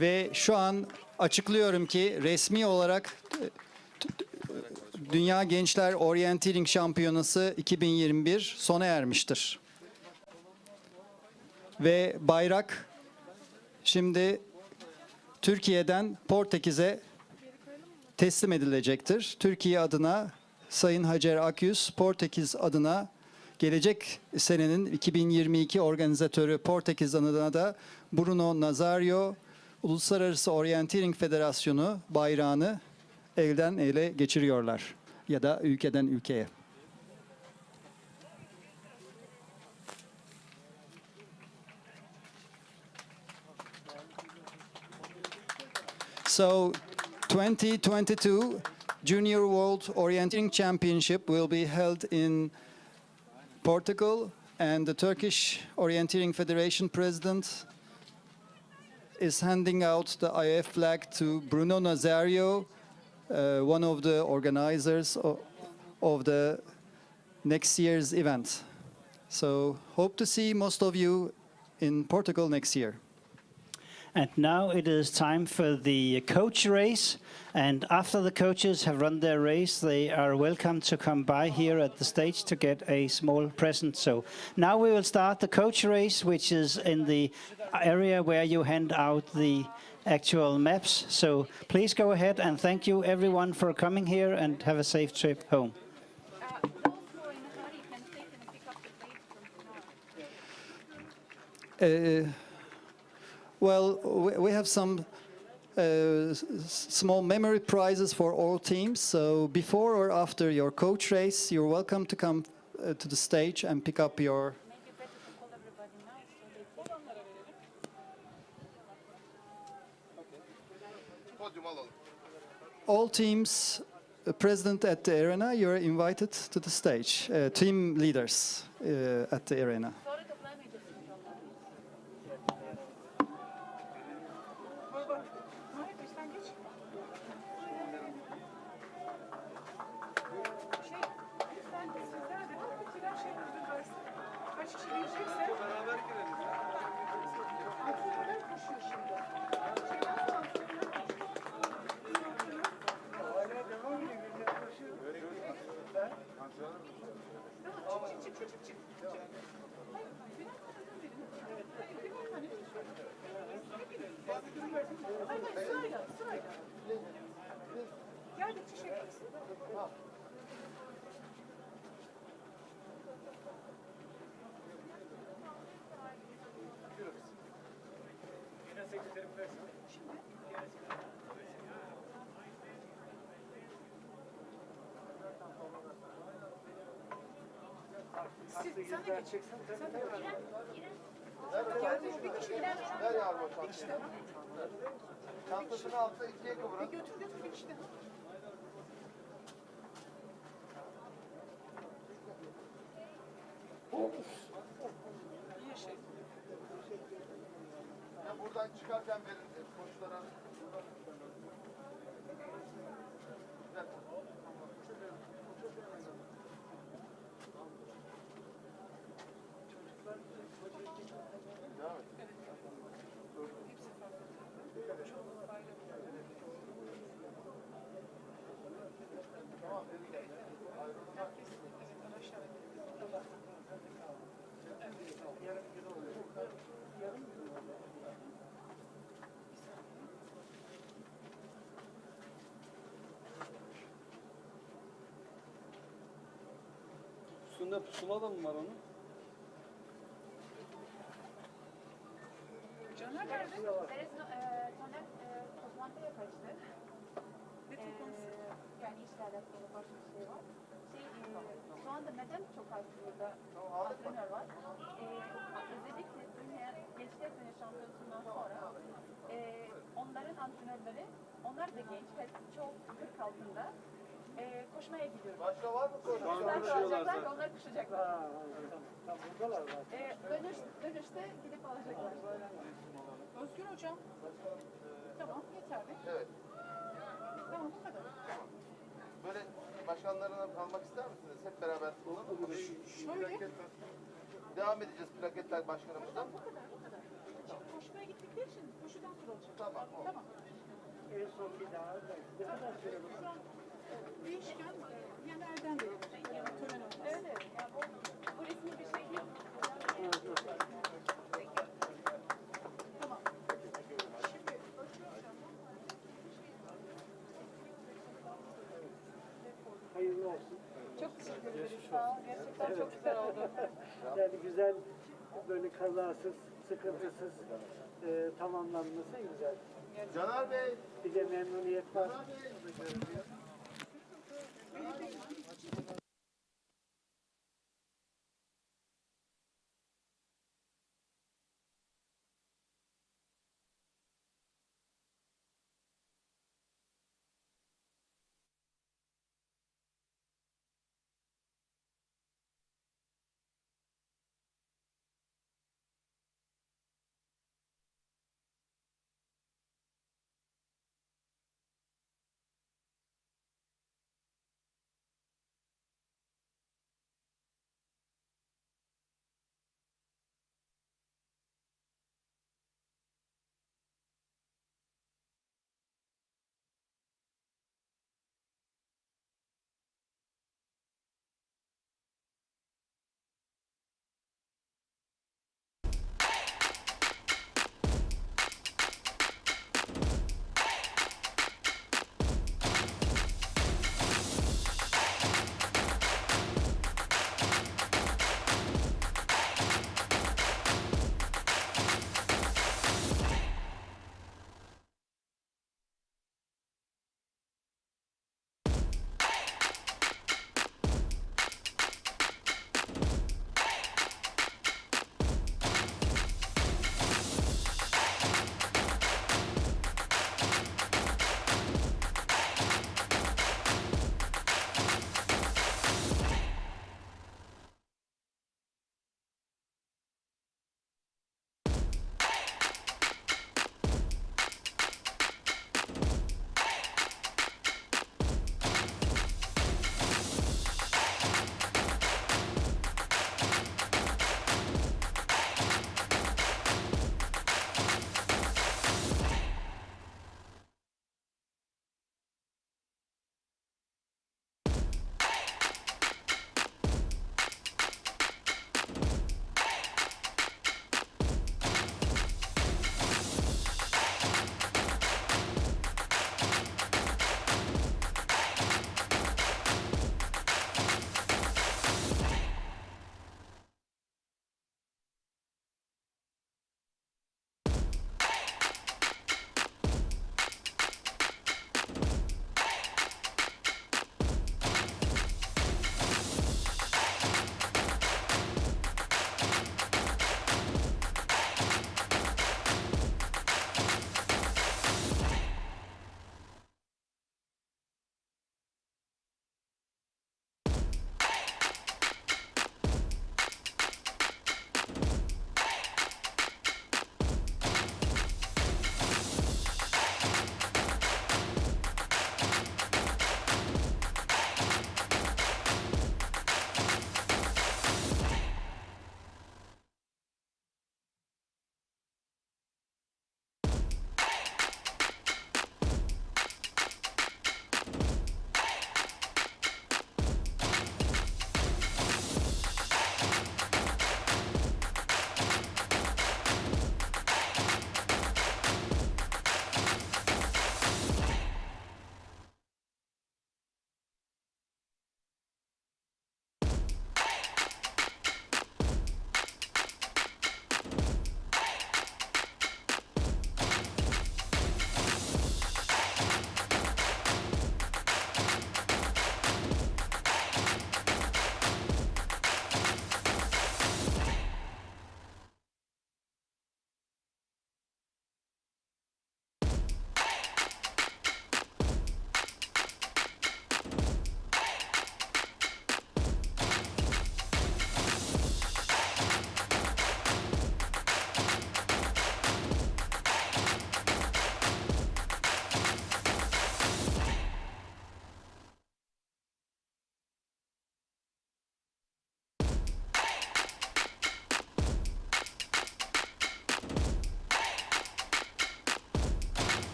Ve şu an açıklıyorum ki resmi olarak Dünya Gençler Orienteering Şampiyonası 2021 sona ermiştir. Ve bayrak şimdi Türkiye'den Portekiz'e teslim edilecektir. Türkiye adına Sayın Hacer Akyüz, Portekiz adına Gelecek senenin 2022 organizatörü Portekiz adına da Bruno Nazario, Uluslararası Orienteering Federasyonu bayrağını elden ele geçiriyorlar ya da ülkeden ülkeye. So 2022 Junior World Orienteering Championship will be held in Portugal, and the Turkish Orienteering Federation President is handing out the IAF flag to Bruno Nazario, one of the organizers of the next year's event. So hope to see most of you in Portugal next year. And now it is time for the coach race. And after the coaches have run their race, they are welcome to come by here at the stage to get a small present. So now we will start the coach race, which is in the area where you hand out the actual maps. So please go ahead, and thank you everyone for coming here, and have a safe trip home. Well, we have some small memory prizes for all teams. So before or after your coach race, you're welcome to come to the stage and pick up your all teams present at the arena. You're invited to the stage. Team leaders at the arena. Çantasını altta ikiye kıvırın. Ya buradan çıkarken verin koşulara. Üstünde pusula da mı var onun? Caner nerede? Caner toplantıya kaçtı. Ne toplantısı? Yani işle alakalı başka bir şey var. Şu anda neden çok az burada antrenör var? Özellikle gençler dünya şampiyonasından sonra onların antrenörleri, onlar da genç, çok 40 altında. Koşmaya gidiyoruz. Başka var mı koşu? Alacaklar ve onlar koşacaklar. Tamam buradalar zaten. Dönüşte gidip alacaklar. Özgür hocam. Tamam yeterli. Evet. Tamam bu kadar. Böyle başkanlarına kalmak ister misiniz? Hep beraber. Şöyle. Devam edeceğiz plaketler başkanımızdan. Bu kadar. Şimdi koşmaya gittikleri için koşudan sonra olacak. Tamam. Tamam. En son bir daha ne kadar süre bu? Değişken yerlerden de tören olmaz. Evet. Yani bu resmi bir şey yok. Tamam. Hayırlı olsun. Çok teşekkür ederiz. Sağ olun. Gerçekten. Gerçekten çok güzel oldu. Yani güzel, böyle kazasız, sıkıntısız tamamlanması güzel. Caner Bey. Bir de memnuniyet var. Caner Bey.